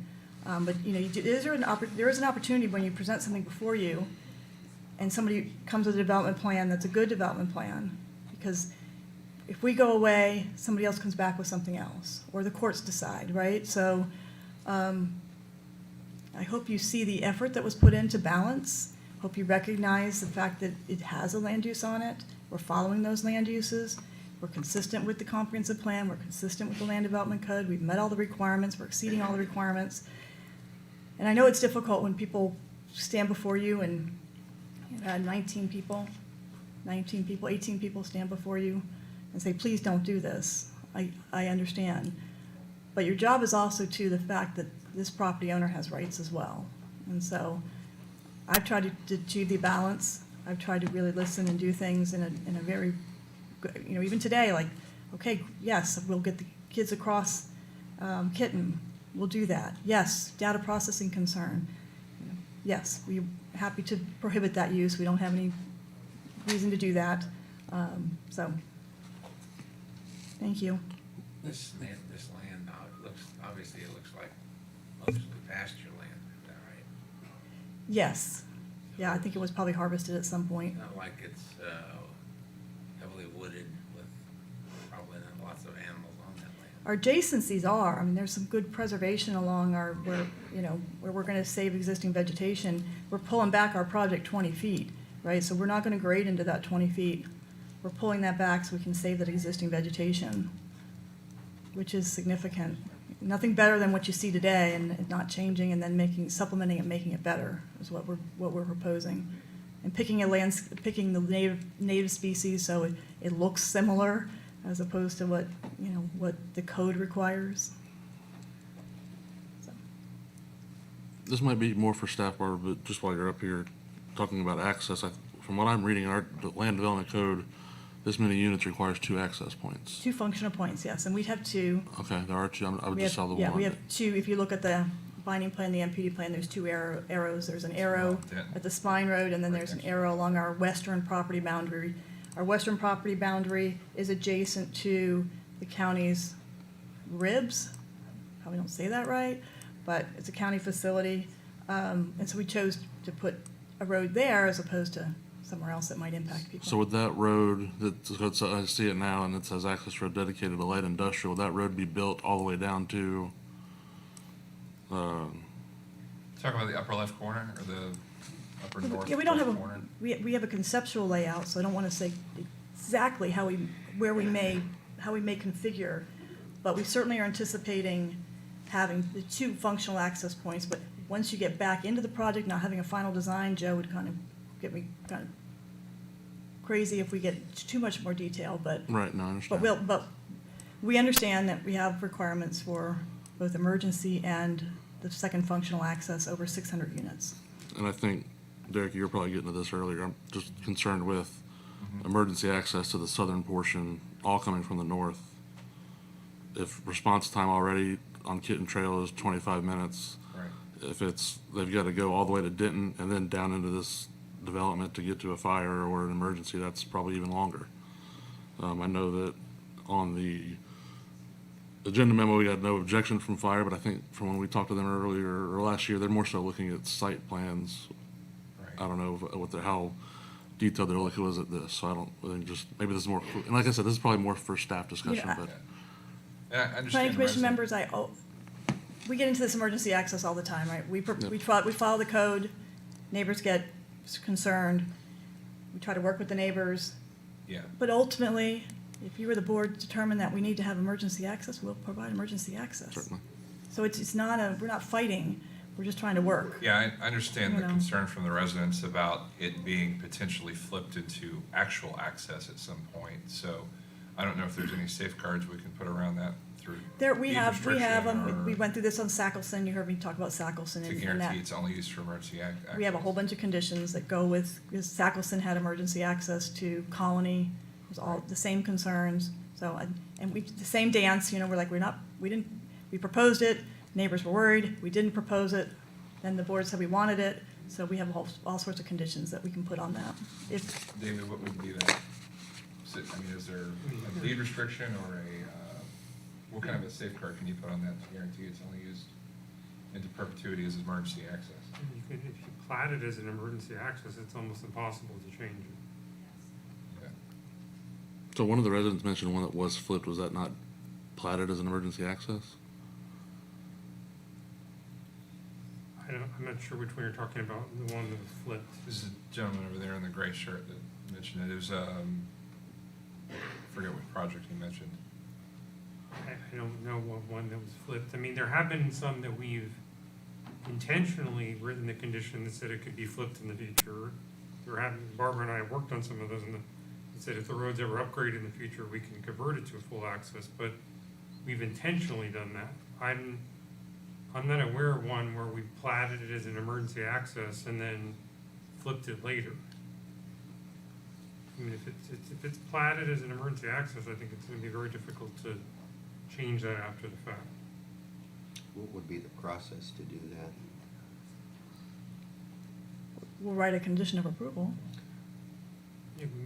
But there is an opportunity when you present something before you and somebody comes with a development plan that's a good development plan, because if we go away, somebody else comes back with something else, or the courts decide, right? So I hope you see the effort that was put into balance. Hope you recognize the fact that it has a land use on it. We're following those land uses. We're consistent with the comprehensive plan. We're consistent with the land development code. We've met all the requirements. We're exceeding all the requirements. And I know it's difficult when people stand before you and You had 19 people, 18 people stand before you and say, please don't do this. I understand. But your job is also to the fact that this property owner has rights as well. And so I've tried to achieve the balance. I've tried to really listen and do things in a very, even today, like, okay, yes, we'll get the kids across Kitten. We'll do that. Yes, data processing concern. Yes, we're happy to prohibit that use. We don't have any reason to do that. So, thank you. This land now, obviously it looks like mostly pasture land, is that right? Yes. Yeah, I think it was probably harvested at some point. Not like it's heavily wooded with probably not lots of animals on that land. Our adjacencies are, I mean, there's some good preservation along where we're gonna save existing vegetation. We're pulling back our project 20 feet, right? So we're not gonna grade into that 20 feet. We're pulling that back so we can save that existing vegetation, which is significant. Nothing better than what you see today and not changing and then supplementing and making it better is what we're proposing. And picking the native species so it looks similar as opposed to what the code requires. So. This might be more for staff, Barbara, but just while you're up here talking about access, from what I'm reading in our land development code, this many units requires 2 access points. 2 functional points, yes, and we'd have 2. Okay, there are 2. I would We just have- sell the one. Yeah, we have 2. If you look at the binding plan, the MPD plan, there's 2 arrows. There's an arrow at the spine road, and then there's an arrow along our western property boundary. Our western property boundary is adjacent to the county's ribs. Probably don't say that right, but it's a county facility. And so we chose to put a road there as opposed to somewhere else that might impact people. So would that road, I see it now, and it says access road dedicated to light industrial, would that road be built all the way down to, Talking about the upper left corner or the upper north Yeah, we don't have corner? we have a conceptual layout, so I don't want to say exactly how we may configure, but we certainly are anticipating having the 2 functional access points. But once you get back into the project, not having a final design, Joe would kind of get me kind of crazy if we get too much more detail. But right, no, I understand. but we understand that we have requirements for both emergency and the second functional access over 600 units. And I think, Derek, you were probably getting to this earlier, I'm just concerned with emergency access to the southern portion, all coming from the north. If response time already on Kitten Trail is 25 minutes, Right. if they've got to go all the way to Denton and then down into this development to get to a fire or an emergency, that's probably even longer. I know that on the agenda memo, we got no objection from fire, but I think from when we talked to them earlier or last year, they're more so looking at site plans. Right. I don't know how detailed their look was at this, so I think maybe this is more, and like I said, this is probably more for staff discussion, Yeah. but. And I understand Planning the Commission resident- members, we get into this emergency access all the time, right? We follow the code, neighbors get concerned, we try to work with the neighbors. Yeah. But ultimately, if you or the board determine that we need to have emergency access, we'll provide emergency access. Certainly. So it's not we're not fighting, we're just trying to work. Yeah, I understand You the know. concern from the residents about it being potentially flipped into actual access at some point. So I don't know if there's any safeguards we can put around that through We deed have restriction them, we or went through this on Sackleson, you heard me talk about Sackleson to and that. guarantee it's only used for emergency access. We have a whole bunch of conditions that go with, because Sackleson had emergency access to Colony, it was all the same concerns. So, and the same dance, we're like, we proposed it, neighbors were worried, we didn't propose it, then the board said we wanted it, so we have all sorts of conditions that we can put on that. David, what would be that? Is there a deed restriction or what kind of a safeguard can you put on that to guarantee it's only used into perpetuity as emergency access? If you plat it as an emergency access, it's almost impossible to change it. Okay. So one of the residents mentioned one that was flipped, was that not platted as an emergency access? I'm not sure which one you're talking about, the one that was flipped. This is a gentleman over there in the gray shirt that mentioned it. It was, I forget what project he mentioned. I don't know what one that was flipped. I mean, there have been some that we've intentionally written the condition that said it could be flipped in the future. Barbara and I have worked on some of those, and it said if the road's ever upgraded in the future, we can convert it to a full access, but we've intentionally done that. I'm not aware of one where we platted it as an emergency access and then flipped it later. I mean, if it's platted as an emergency access, I think it's gonna be very difficult to change that after the fact. What would be the process to do that? We'll write a condition of approval.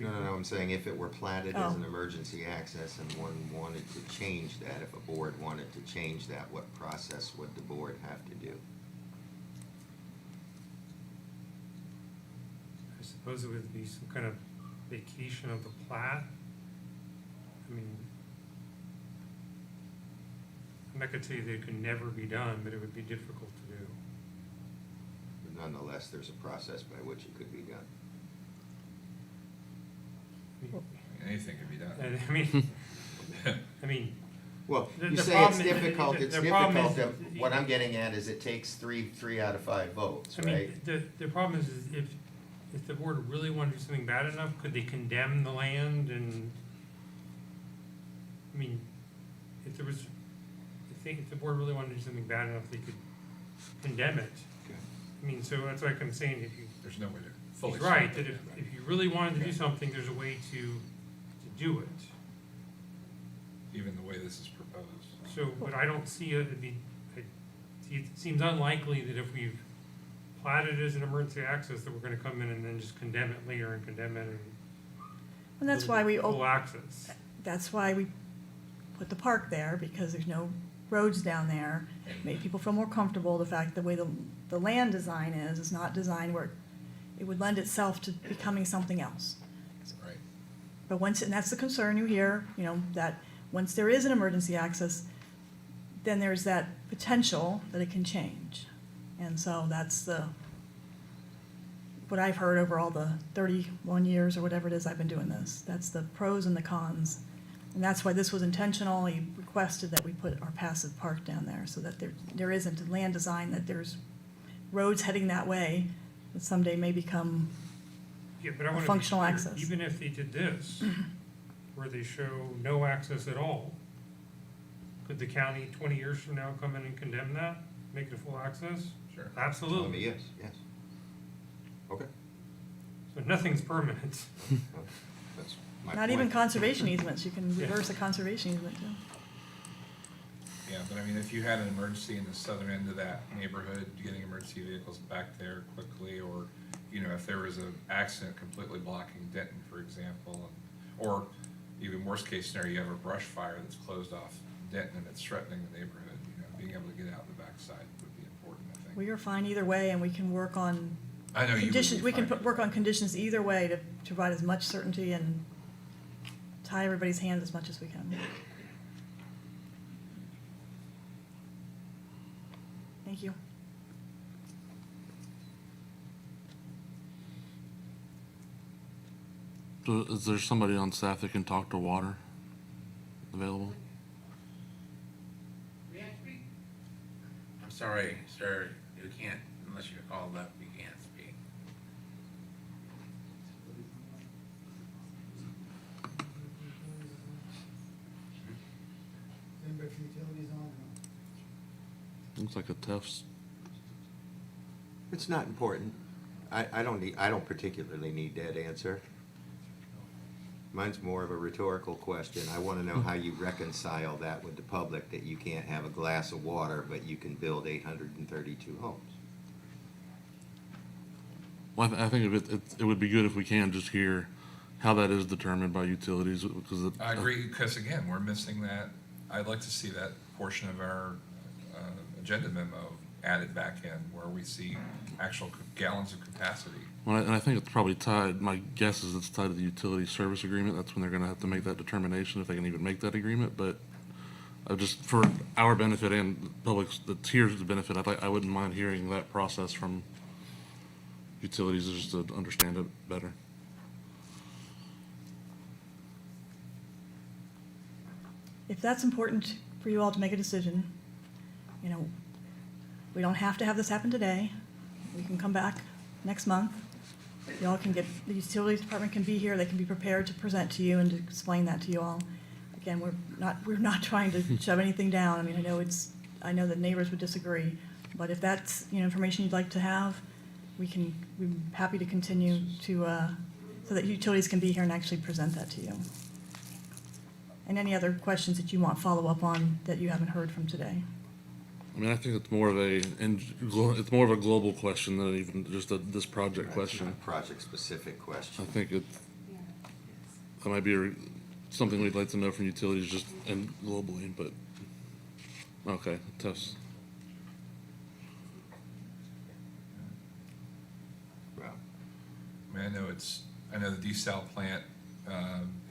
No, I'm saying if it were platted as Oh. an emergency access and one wanted to change that, if a board wanted to change that, what process would the board have to do? I suppose it would be some kind of vacation of the plat. I mean, I'm not gonna tell you that it could never be done, but it would be difficult to do. But nonetheless, there's a process by which it could be done. Anything can be done. I mean, Well, the you say it's problem- difficult, the it's problem difficult, is- what I'm getting at is it takes three out of 5 votes, I right? mean, the problem is if the board really wanted to do something bad enough, could they condemn the land and, I mean, if there was, if the board really wanted to do something bad enough, they could condemn it. I mean, so that's like I'm saying, if you. There's no way to fully. He's right, stop that it. if you really wanted to do something, there's a way to do it. Even the way this is proposed. So, but I don't see it, it seems unlikely that if we've platted it as an emergency access, that we're gonna come in and then just condemn it later and condemn it and. And that's why we, Full access. that's why we put the park there, because there's no roads down there. Make people feel more comfortable, the fact the way the land design is not designed where it would lend itself to becoming something else. Right. But once, and that's the concern you hear, that once there is an emergency access, then there's that potential that it can change. And so that's what I've heard over all the 31 years or whatever it is I've been doing this. That's the pros and the cons. And that's why this was intentional. He requested that we put our passive park down there so that there isn't a land design, that there's roads heading that way that someday may become Yeah, but I a wanna be functional clear, access. even if they did this, where they show no access at all, could the county 20 years from now come in and condemn that, make it a full access? Sure. Absolutely. Yes, yes. Okay. So nothing's permanent. That's my Not point. even conservation easements. You can reverse a conservation easement too. Yeah, but I mean, if you had an emergency in the southern end of that neighborhood, getting emergency vehicles back there quickly, or, if there was an accident completely blocking Denton, for example, or even worst case scenario, you have a brush fire that's closed off Denton and it's threatening the neighborhood, being able to get out the backside would be important, I think. We are fine either way, and we can work on I know you would be conditions. We can fine. work on conditions either way to provide as much certainty and tie everybody's hands as much as we can. Thank you. So is there somebody on staff that can talk to water available? I'm sorry, sir, you can't, unless you're called up, you can't speak. Looks like a test. It's not important. I don't particularly need that answer. Mine's more of a rhetorical question. I want to know how you reconcile that with the public, that you can't have a glass of water, but you can build 832 homes. Well, I think it would be good if we can just hear how that is determined by utilities, because I agree, because again, we're missing that. I'd like to see that portion of our agenda memo added back in, where we see actual gallons of capacity. Well, and I think it's probably tied, my guess is it's tied to the utility service agreement. That's when they're gonna have to make that determination, if they can even make that agreement. But just for our benefit and the public's, that's here's benefit, I wouldn't mind hearing that process from utilities, just to understand it better. If that's important for you all to make a decision, we don't have to have this happen today. We can come back next month Y'all can get, the utilities department can be here, they can be prepared to present to you and to explain that to you all. Again, we're not trying to shove anything down. I mean, I know that neighbors would disagree, but if that's, information you'd like to have, we're happy to continue to, so that utilities can be here and actually present that to you. And any other questions that you want follow-up on that you haven't heard from today? I mean, I think it's more of a global question than even just this project question. Project-specific question. I think that might be something we'd like to know from utilities just and globally, but, okay, tough. Well, I mean, I know the desal plant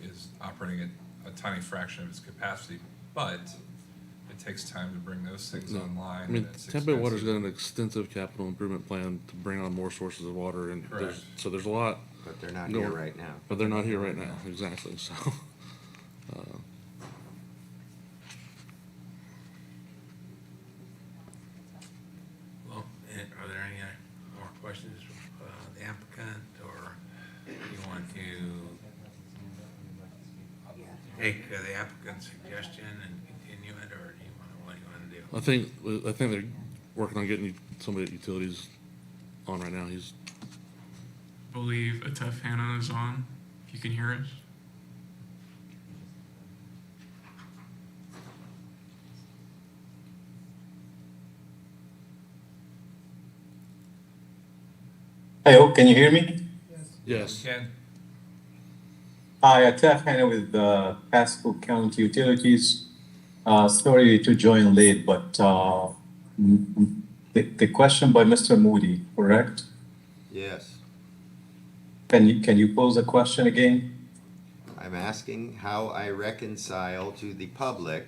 is operating at a tiny fraction of its capacity, but it takes time to bring those things online. I mean, and it's Tampa Water's got expensive. an extensive capital improvement plan to bring on more sources of water, and Correct. there's a lot. But they're not here right now. But they're not here right now, exactly, so. Well, are there any more questions from the applicant, or you want to take the applicant's suggestion and continue it, or what do you want to do? I think they're working on getting somebody at utilities on right now. He's, Believe Atef Hannah is on, if you can hear us. Hello, can you hear me? yes. Ken? Hi, Atef Hannah with Pasco County Utilities. Sorry to join late, but the question by Mr. Moody, correct? Yes. Can you pose a question again? I'm asking how I reconcile to the public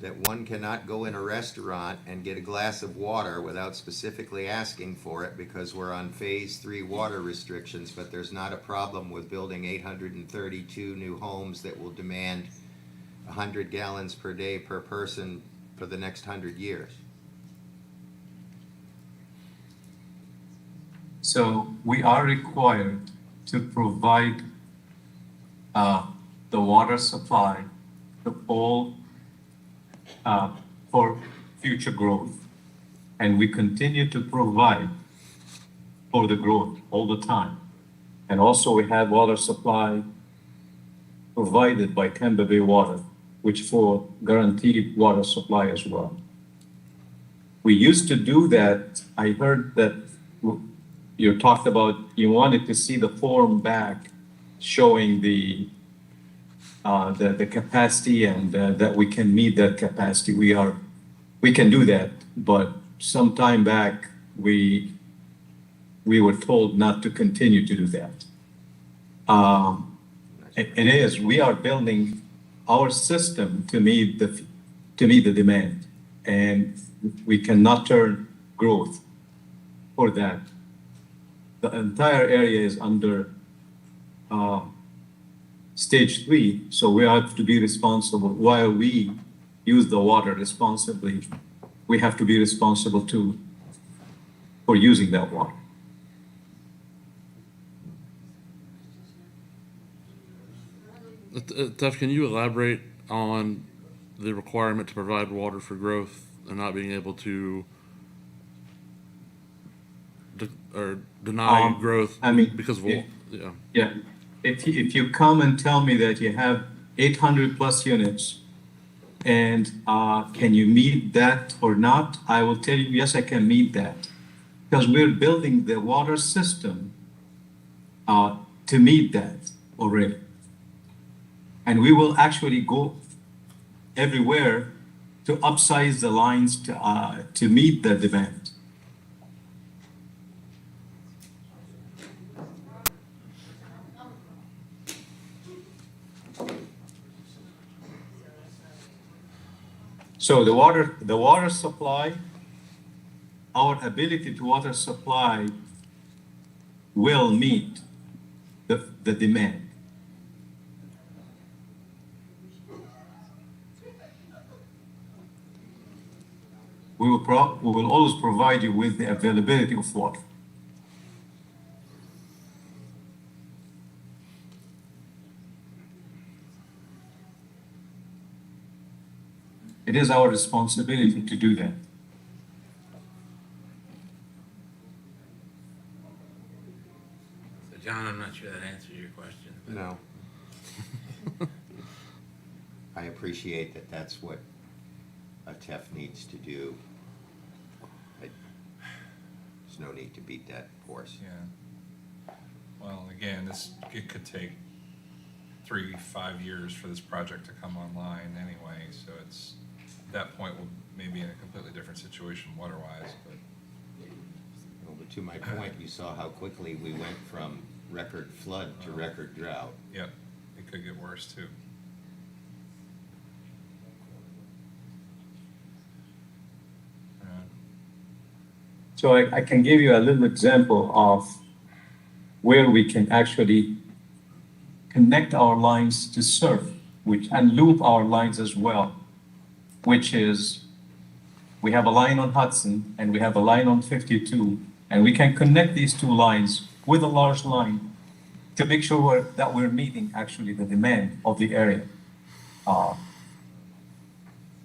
that one cannot go in a restaurant and get a glass of water without specifically asking for it because we're on phase 3 water restrictions, but there's not a problem with building 832 new homes that will demand 100 gallons per day per person for the next 100 years. So we are required to provide the water supply to all for future growth. And we continue to provide for the growth all the time. And also we have water supply provided by Tampa Bay Water, which for guaranteed water supply as well. We used to do that. I heard that you talked about, you wanted to see the form back showing the capacity and that we can meet that capacity. We can do that, but some time back, we were told not to continue to do that. We are building our system to meet the demand, and we cannot turn growth for that. The entire area is under stage 3, so we have to be responsible. While we use the water responsibly, we have to be responsible too for using that water. Tef, can you elaborate on the requirement to provide water for growth and not being able to deny growth because of Yeah, if you come and tell me that you have 800 plus units and can you meet that or not, I will tell you, yes, I can meet that. Because we're building the water system to meet that already. And we will actually go everywhere to upsize the lines to meet the demand. So the water supply, our ability to water supply will meet the demand. We will always provide you with the availability of water. It is our responsibility to do that. So John, I'm not sure that answers your question. but- No. I appreciate that that's what a TEF needs to do. There's no need to beat that horse. Yeah. Well, again, it could take 3-5 years for this project to come online anyway, so it's, at that point, we'll maybe in a completely different situation water-wise, but. Well, but to my point, you saw how quickly we went from record flood to record drought. Yep, it could get worse too. So I can give you a little example of where we can actually connect our lines to serve, and loop our lines as well, which is, we have a line on Hudson and we have a line on 52, and we can connect these two lines with a large line to make sure that we're meeting actually the demand of the area.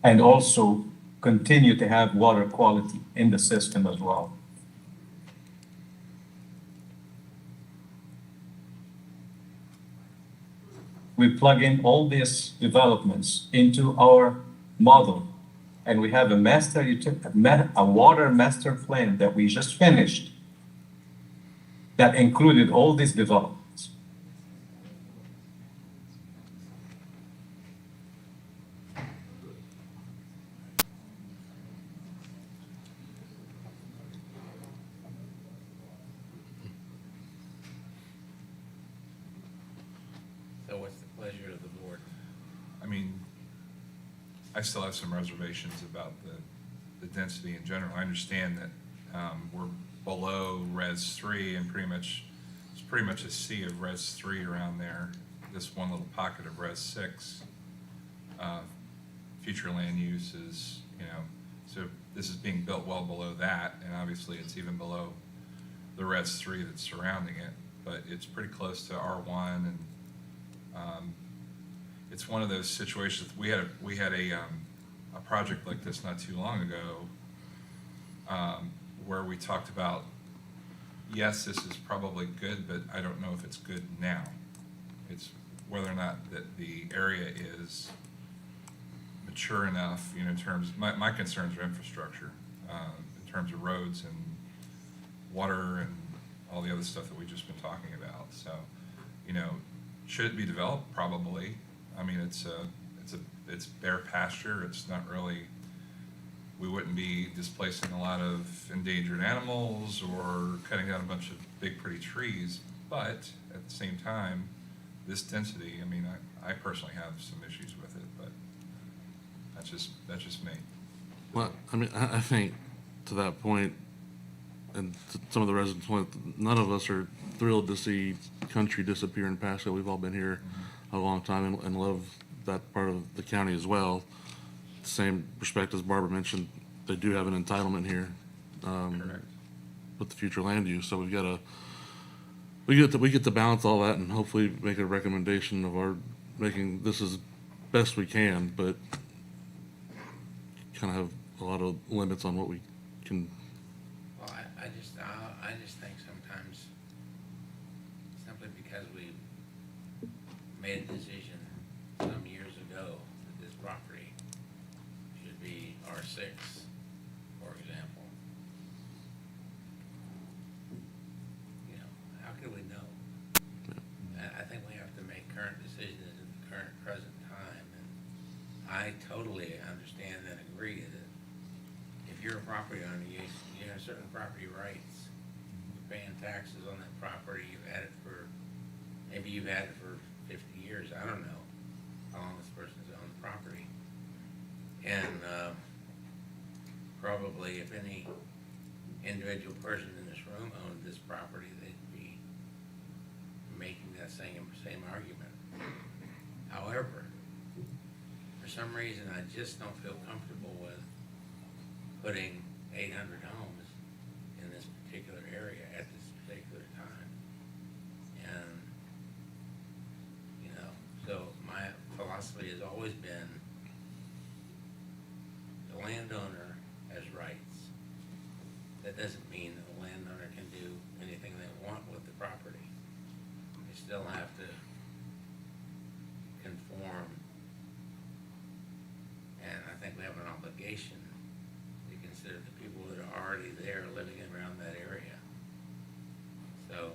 And also continue to have water quality in the system as well. We plug in all these developments into our model, and we have a water master plan that we just finished that included all these developments. So what's the pleasure of the board? I mean, I still have some reservations about the density in general. I understand that we're below Res 3 and it's pretty much a sea of Res 3 around there. This one little pocket of Res 6. Future land use is, so this is being built well below that, and obviously it's even below the Res 3 that's surrounding it, but it's pretty close to R1, and it's one of those situations. We had a project like this not too long ago, where we talked about, yes, this is probably good, but I don't know if it's good now. It's whether or not that the area is mature enough, in terms, my concerns are infrastructure, in terms of roads and water and all the other stuff that we've just been talking about. So, should it be developed? Probably. I mean, it's bare pasture. It's not really, we wouldn't be displacing a lot of endangered animals or cutting down a bunch of big pretty trees. But at the same time, this density, I mean, I personally have some issues with it, but that's just me. Well, I mean, I think to that point, and to some of the residents' point, none of us are thrilled to see country disappear in Pasco. We've all been here a long time and love that part of the county as well. Same perspective as Barbara mentioned, they do have an entitlement here. Correct. With the future land use, so we get to balance all that and hopefully make a recommendation of our making this as best we can, but kind of have a lot of limits on what we can. Well, I just think sometimes, simply because we made a decision some years ago that this property should be R6, for example. How could we know? I think we have to make current decisions at the current present time, and I totally understand and agree that if you're a property owner, you have certain property rights. You're paying taxes on that property, maybe you've had it for 50 years, I don't know how long this person's owned the property. And probably if any individual person in this room owned this property, they'd be making that same argument. However, for some reason, I just don't feel comfortable with putting 800 homes in this particular area at this particular time. And, so my philosophy has always been landowner has rights, that doesn't mean that the landowner can do anything they want with the property. They still have to conform, and I think we have an obligation to consider the people that are already there living around that area. So.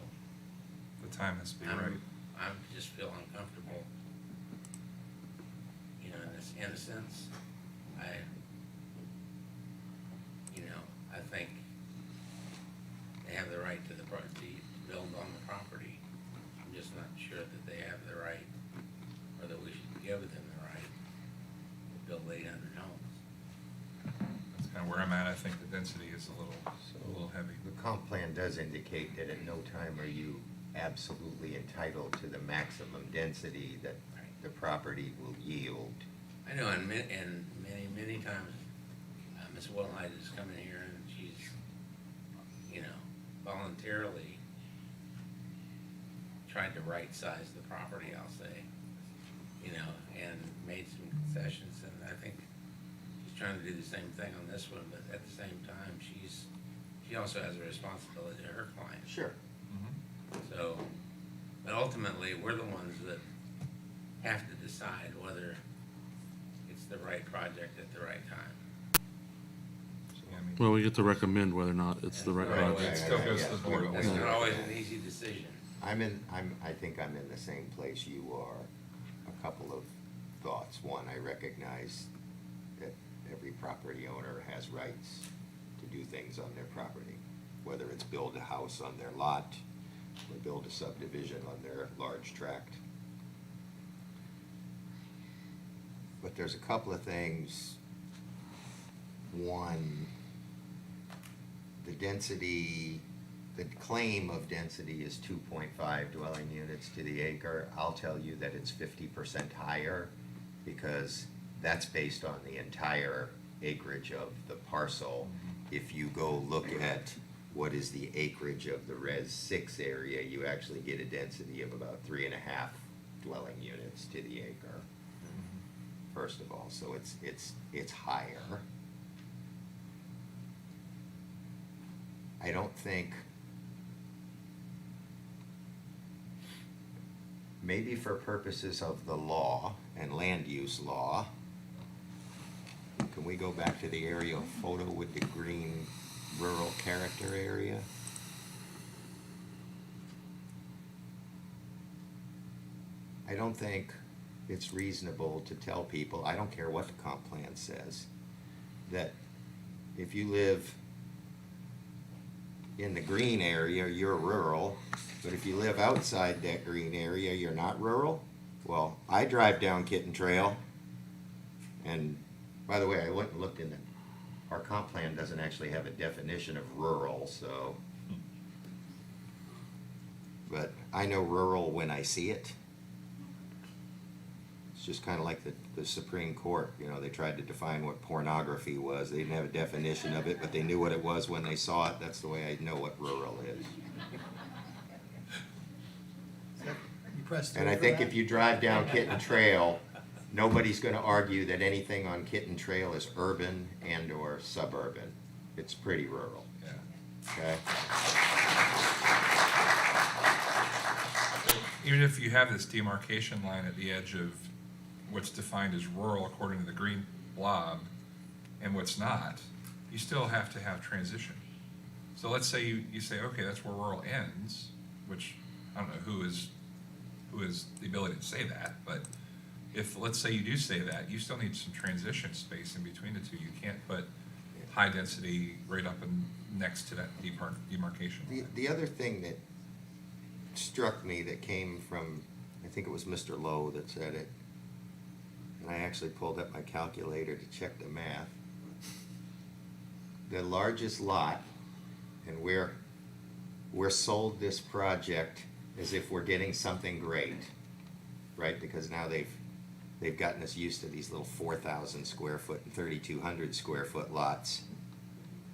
The time has to be I'm- right. I just feel uncomfortable, you know, in a sense. I think they have the right to build on the property. I'm just not sure that they have the right, or that we should give them the right to build 800 homes. That's kind of where I'm at. I think the density is a little heavy. The comp plan does indicate that at no time are you absolutely entitled to the maximum density that the property will yield. I know, and many times, Ms. Wilhite has come in here and she's, voluntarily tried to right-size the property, I'll say, and made some concessions, and I think she's trying to do the same thing on this one, but at the same time, she also has a responsibility to her client. Sure. So, but ultimately, we're the ones that have to decide whether it's the right project at the right time. Well, we get to recommend whether or not it's the right Right, project. It still goes to the board. It's not always an easy decision. I think I'm in the same place you are. A couple of thoughts. One, I recognize that every property owner has rights to do things on their property, whether it's build a house on their lot or build a subdivision on their large tract. But there's a couple of things. One, the density, the claim of density is 2.5 dwelling units to the acre. I'll tell you that it's 50% higher because that's based on the entire acreage of the parcel. If you go look at what is the acreage of the Res 6 area, you actually get a density of about 3.5 dwelling units to the acre, first of all. So it's higher. I don't think, maybe for purposes of the law and land use law, can we go back to the aerial photo with the green rural character area? I don't think it's reasonable to tell people, I don't care what the comp plan says, that if you live in the green area, you're rural, but if you live outside that green area, you're not rural? Well, I drive down Kitten Trail, and by the way, I went and looked in our comp plan doesn't actually have a definition of rural, so. But I know rural when I see it. It's just kind of like the Supreme Court, they tried to define what pornography was. They didn't have a definition of it, but they knew what it was when they saw it. That's the way I know what rural is. And I think if you drive down Kitten Trail, nobody's going to argue that anything on Kitten Trail is urban and or suburban. It's pretty rural. Yeah. Okay? Even if you have this demarcation line at the edge of what's defined as rural according to the green blob and what's not, you still have to have transition. So let's say you say, okay, that's where rural ends, which I don't know who is the ability to say that, but if, let's say you do say that, you still need some transition space in between the two. You can't put high density right up and next to that demarcation line. The other thing that struck me that came from, I think it was Mr. Lowe that said it, and I actually pulled up my calculator to check the math. The largest lot, and we're sold this project as if we're getting something great, right? Because now they've gotten us used to these little 4,000 square foot and 3,200 square foot lots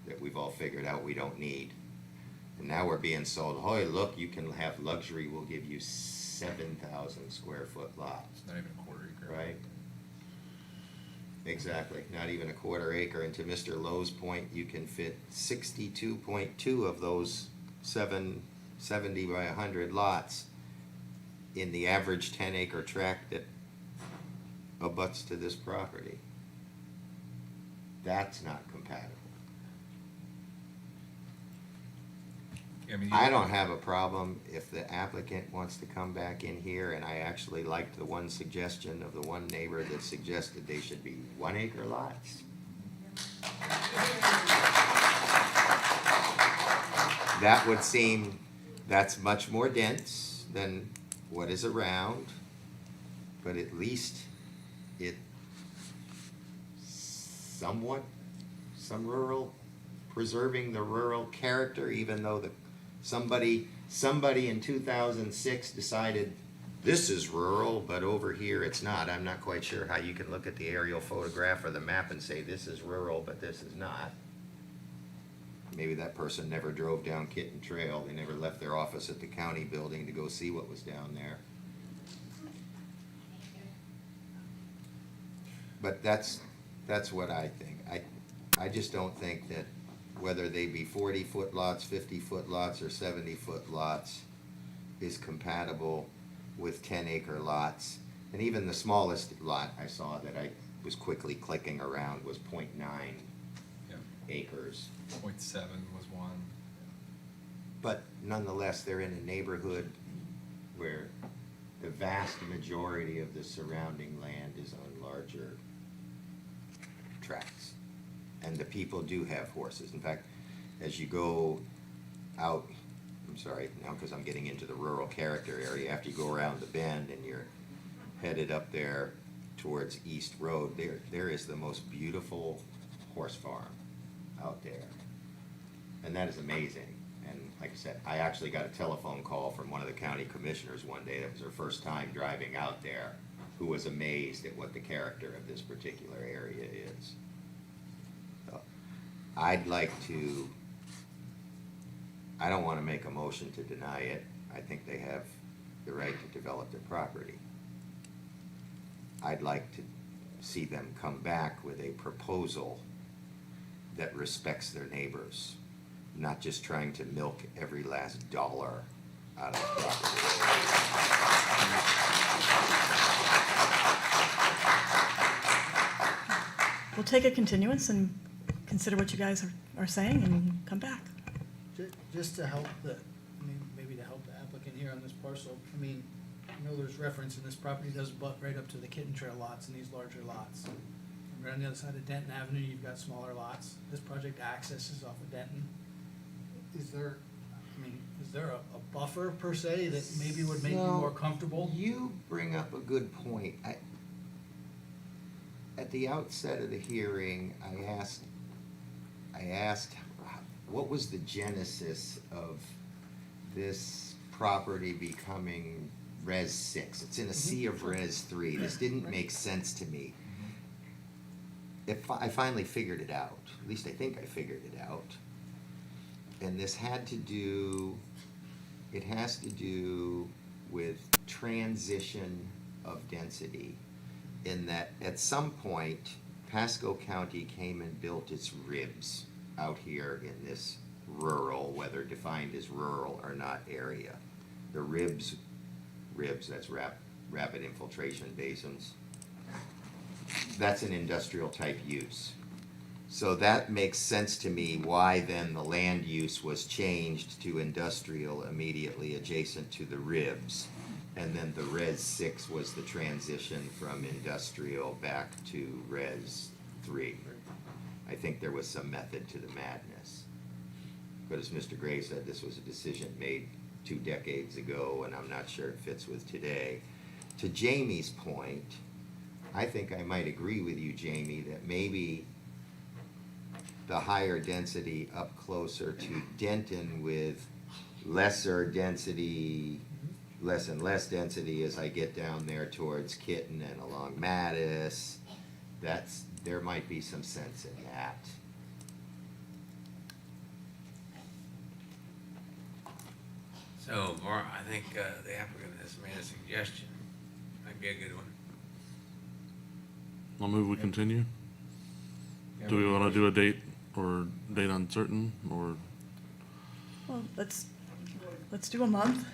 that we've all figured out we don't need. And now we're being sold, hey, look, you can have luxury, we'll give you 7,000 square foot lots. It's not even a quarter acre. Right? Exactly, not even a quarter acre, and to Mr. Lowe's point, you can fit 62.2 of those 70 by 100 lots in the average 10-acre tract that abuts to this property. That's not compatible. I don't have a problem if the applicant wants to come back in here, and I actually liked the one suggestion of the one neighbor that suggested they should be 1 acre lots. That would seem, that's much more dense than what is around, but at least it somewhat, some rural, preserving the rural character, even though somebody in 2006 decided this is rural, but over here it's not. I'm not quite sure how you can look at the aerial photograph or the map and say this is rural, but this is not. Maybe that person never drove down Kitten Trail. They never left their office at the county building to go see what was down there. But that's what I think. I just don't think that whether they be 40-foot lots, 50-foot lots, or 70-foot lots is compatible with 10-acre lots. And even the smallest lot I saw that I was quickly clicking around was 0.9 acres. 0.7 was one. But nonetheless, they're in a neighborhood where the vast majority of the surrounding land is on larger tracts. And the people do have horses. In fact, as you go out, I'm sorry, now because I'm getting into the rural character area, after you go around the bend and you're headed up there towards East Road, there is the most beautiful horse farm out there. And that is amazing. And like I said, I actually got a telephone call from one of the county commissioners one day. That was her first time driving out there, who was amazed at what the character of this particular area is. So I'd like to, I don't want to make a motion to deny it. I think they have the right to develop their property. I'd like to see them come back with a proposal that respects their neighbors, not just trying to milk every last dollar out of the property. We'll take a continuance and consider what you guys are saying and come back. Just to help maybe to help the applicant here on this parcel, I mean, I know there's reference in this property does butt right up to the Kitten Trail lots and these larger lots. And right on the other side of Denton Avenue, you've got smaller lots. This project accesses off of Denton. Is there a buffer per se that maybe would make you more comfortable? You bring up a good point. At the outset of the hearing, I asked what was the genesis of this property becoming Res 6? It's in a sea of Res 3. This didn't make sense to me. I finally figured it out. At least I think I figured it out. And this has to do with transition of density, in that at some point, Pasco County came and built its ribs out here in this rural, whether defined as rural or not, area. The ribs, that's rapid infiltration basins. That's an industrial type use. So that makes sense to me why then the land use was changed to industrial immediately adjacent to the ribs. And then the Res 6 was the transition from industrial back to Res 3. I think there was some method to the madness. But as Mr. Gray said, this was a decision made 2 decades ago, and I'm not sure it fits with today. To Jamie's point, I think I might agree with you, Jamie, that maybe the higher density up closer to Denton with lesser density, less and less density as I get down there towards Kitten and along Mattis, there might be some sense in that. So, I think the applicant has made a suggestion. Might be a good one. I'll move we continue. Do we want to do a date or date uncertain or? Well, let's do a month.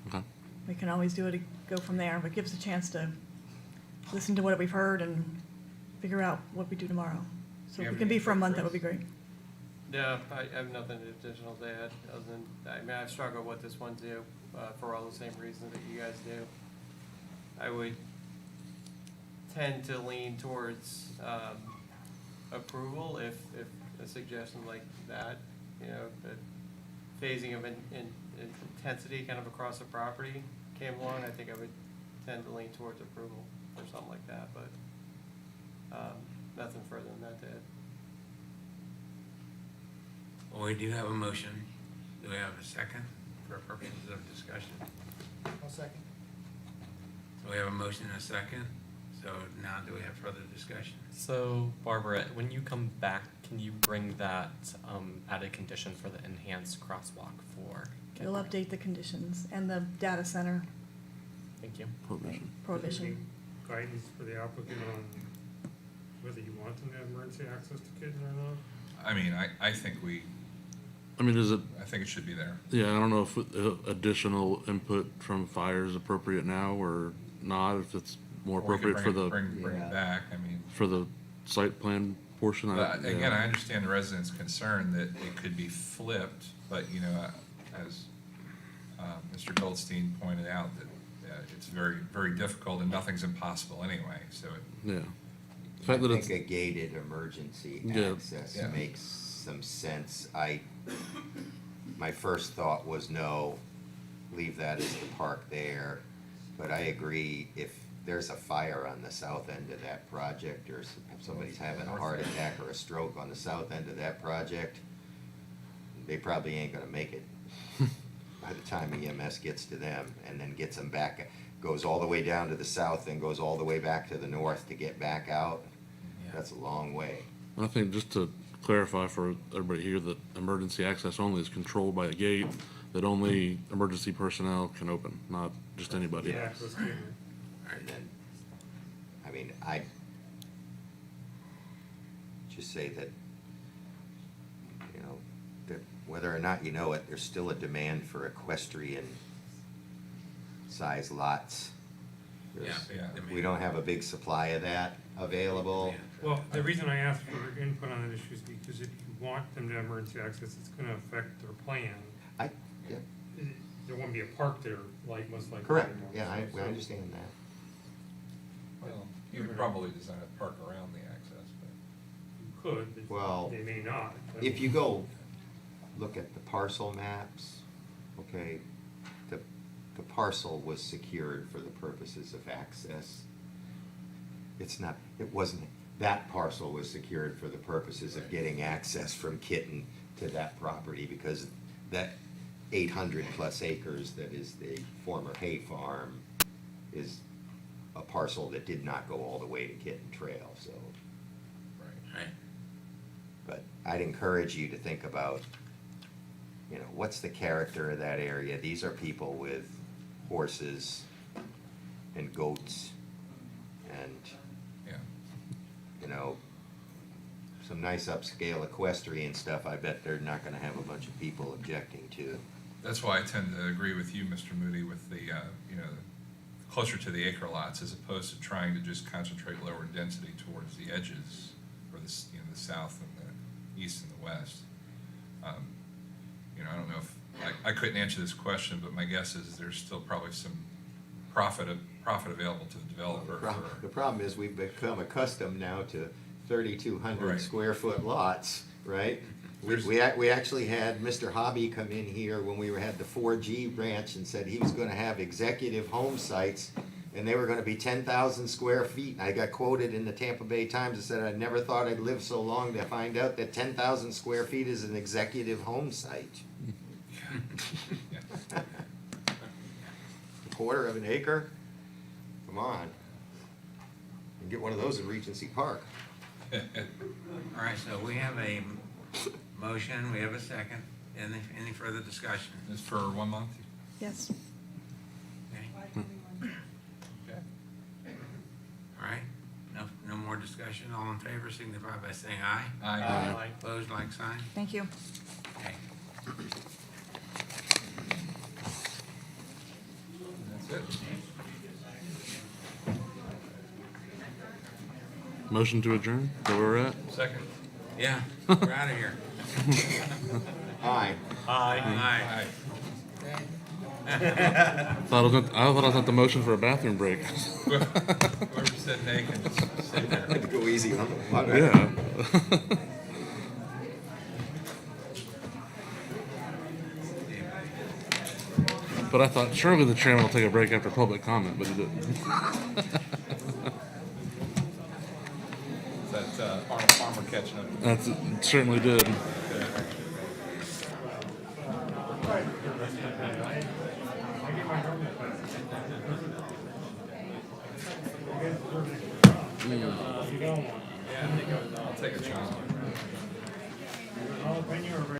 Okay. We can always do it, go from there, but give us a chance to listen to what we've heard and figure out what we do tomorrow. So if we can be for a month, that would be great. Yeah, I have nothing additional to add, other than, I mean, I struggle with this one too, for all the same reasons that you guys do. I would tend to lean towards, approval if a suggestion like that, you know, the phasing of intensity kind of across the property came along, I think I would tend to lean towards approval or something like that, but, nothing further than that to add. Well, we do have a motion. Do we have a second for purposes of discussion? I'll second. So we have a motion and a second. So now do we have further discussion? So Barbara, when you come back, can you bring that added condition for the enhanced crosswalk for? We'll update the conditions and the data center Thank you. Prohibition. prohibition. Guidance for the applicant on whether you want them to have emergency access to Kitten or not? I mean, I think is it? I think it should be there. Yeah, I don't know if additional input from fire is appropriate now or not, if it's more Or we could appropriate for the, bring it back, I mean. for the site plan portion. But again, yeah. I understand the residents' concern that it could be flipped, but, you know, as Mr. Goldstein pointed out, that it's very, very difficult and nothing's impossible anyway, so. Yeah. The I fact that think it's, a gated emergency Yeah. access Yeah. makes some sense. My first thought was no, leave that as the park there. But I agree, if there's a fire on the south end of that project, or if somebody's having a heart attack or a stroke on the south end of that project, they probably ain't gonna make it by the time EMS gets to them, and then gets them back, goes all the way down to the south, and goes all the way back to the north to get back out. That's a long way. I think just to clarify for everybody here, that emergency access only is controlled by a gate that only emergency personnel can open, not just anybody. Yeah, let's do it. And then, I mean, I just say that, you know, that whether or not you know it, there's still a demand for equestrian size lots. We don't have a big supply of that available. Well, the reason I asked for input on that issue is because if you want them to have emergency access, it's gonna affect their plan. Yeah. There won't be a park there, like, most likely. Correct, anymore. yeah, we So- understand that. Well, you could probably design a park around the access, but. You could, but Well, they may not. if you go look at the parcel maps, okay, the parcel was secured for the purposes of access. It wasn't, that parcel was secured for the purposes of getting access from Kitten to that property, because that 800 plus acres that is the former hay farm is a parcel that did not go all the way to Kitten Trail, so. Right. But I'd encourage you to think about, you know, what's the character of that area? These are people with horses and goats and, Yeah. you know, some nice upscale equestrian stuff. I bet they're not gonna have a bunch of people objecting to. That's why I tend to agree with you, Mr. Moody, with the, you know, closer to the acre lots, as opposed to trying to just concentrate lower density towards the edges, or the, you know, the south and the east and the west. You know, I don't know if, I couldn't answer this question, but my guess is there's still probably some profit available to the developer for. The problem is we've become accustomed now to 3,200 Right. square foot lots, right? There's- We actually had Mr. Hobby come in here when we had the 4G ranch and said he was gonna have executive home sites, and they were gonna be 10,000 square feet. And I got quoted in the Tampa Bay Times and said, I never thought I'd live so long to find out that 10,000 square feet is an executive home site. A quarter of an acre? Come on. And get one of those in Regency Park. All right, so we have a motion, we have a second. Any further discussion? Is for 1 month? Yes. Okay. Okay. All right, no more more discussion? All in favor signify by saying aye. Aye. Opposed, like sign? Thank you. Okay. That's it. Motion to adjourn, where we're at? Second. Yeah, we're out of here. Aye. Aye. I thought I was at the motion for a bathroom break. Whoever said nay can just sit there. Had to go easy on the one. Yeah. But I thought surely the chairman will take a break after public comment, but he didn't. Is that Arnold Farmer catching up? That's, it certainly did. Yeah, I'll take a chance.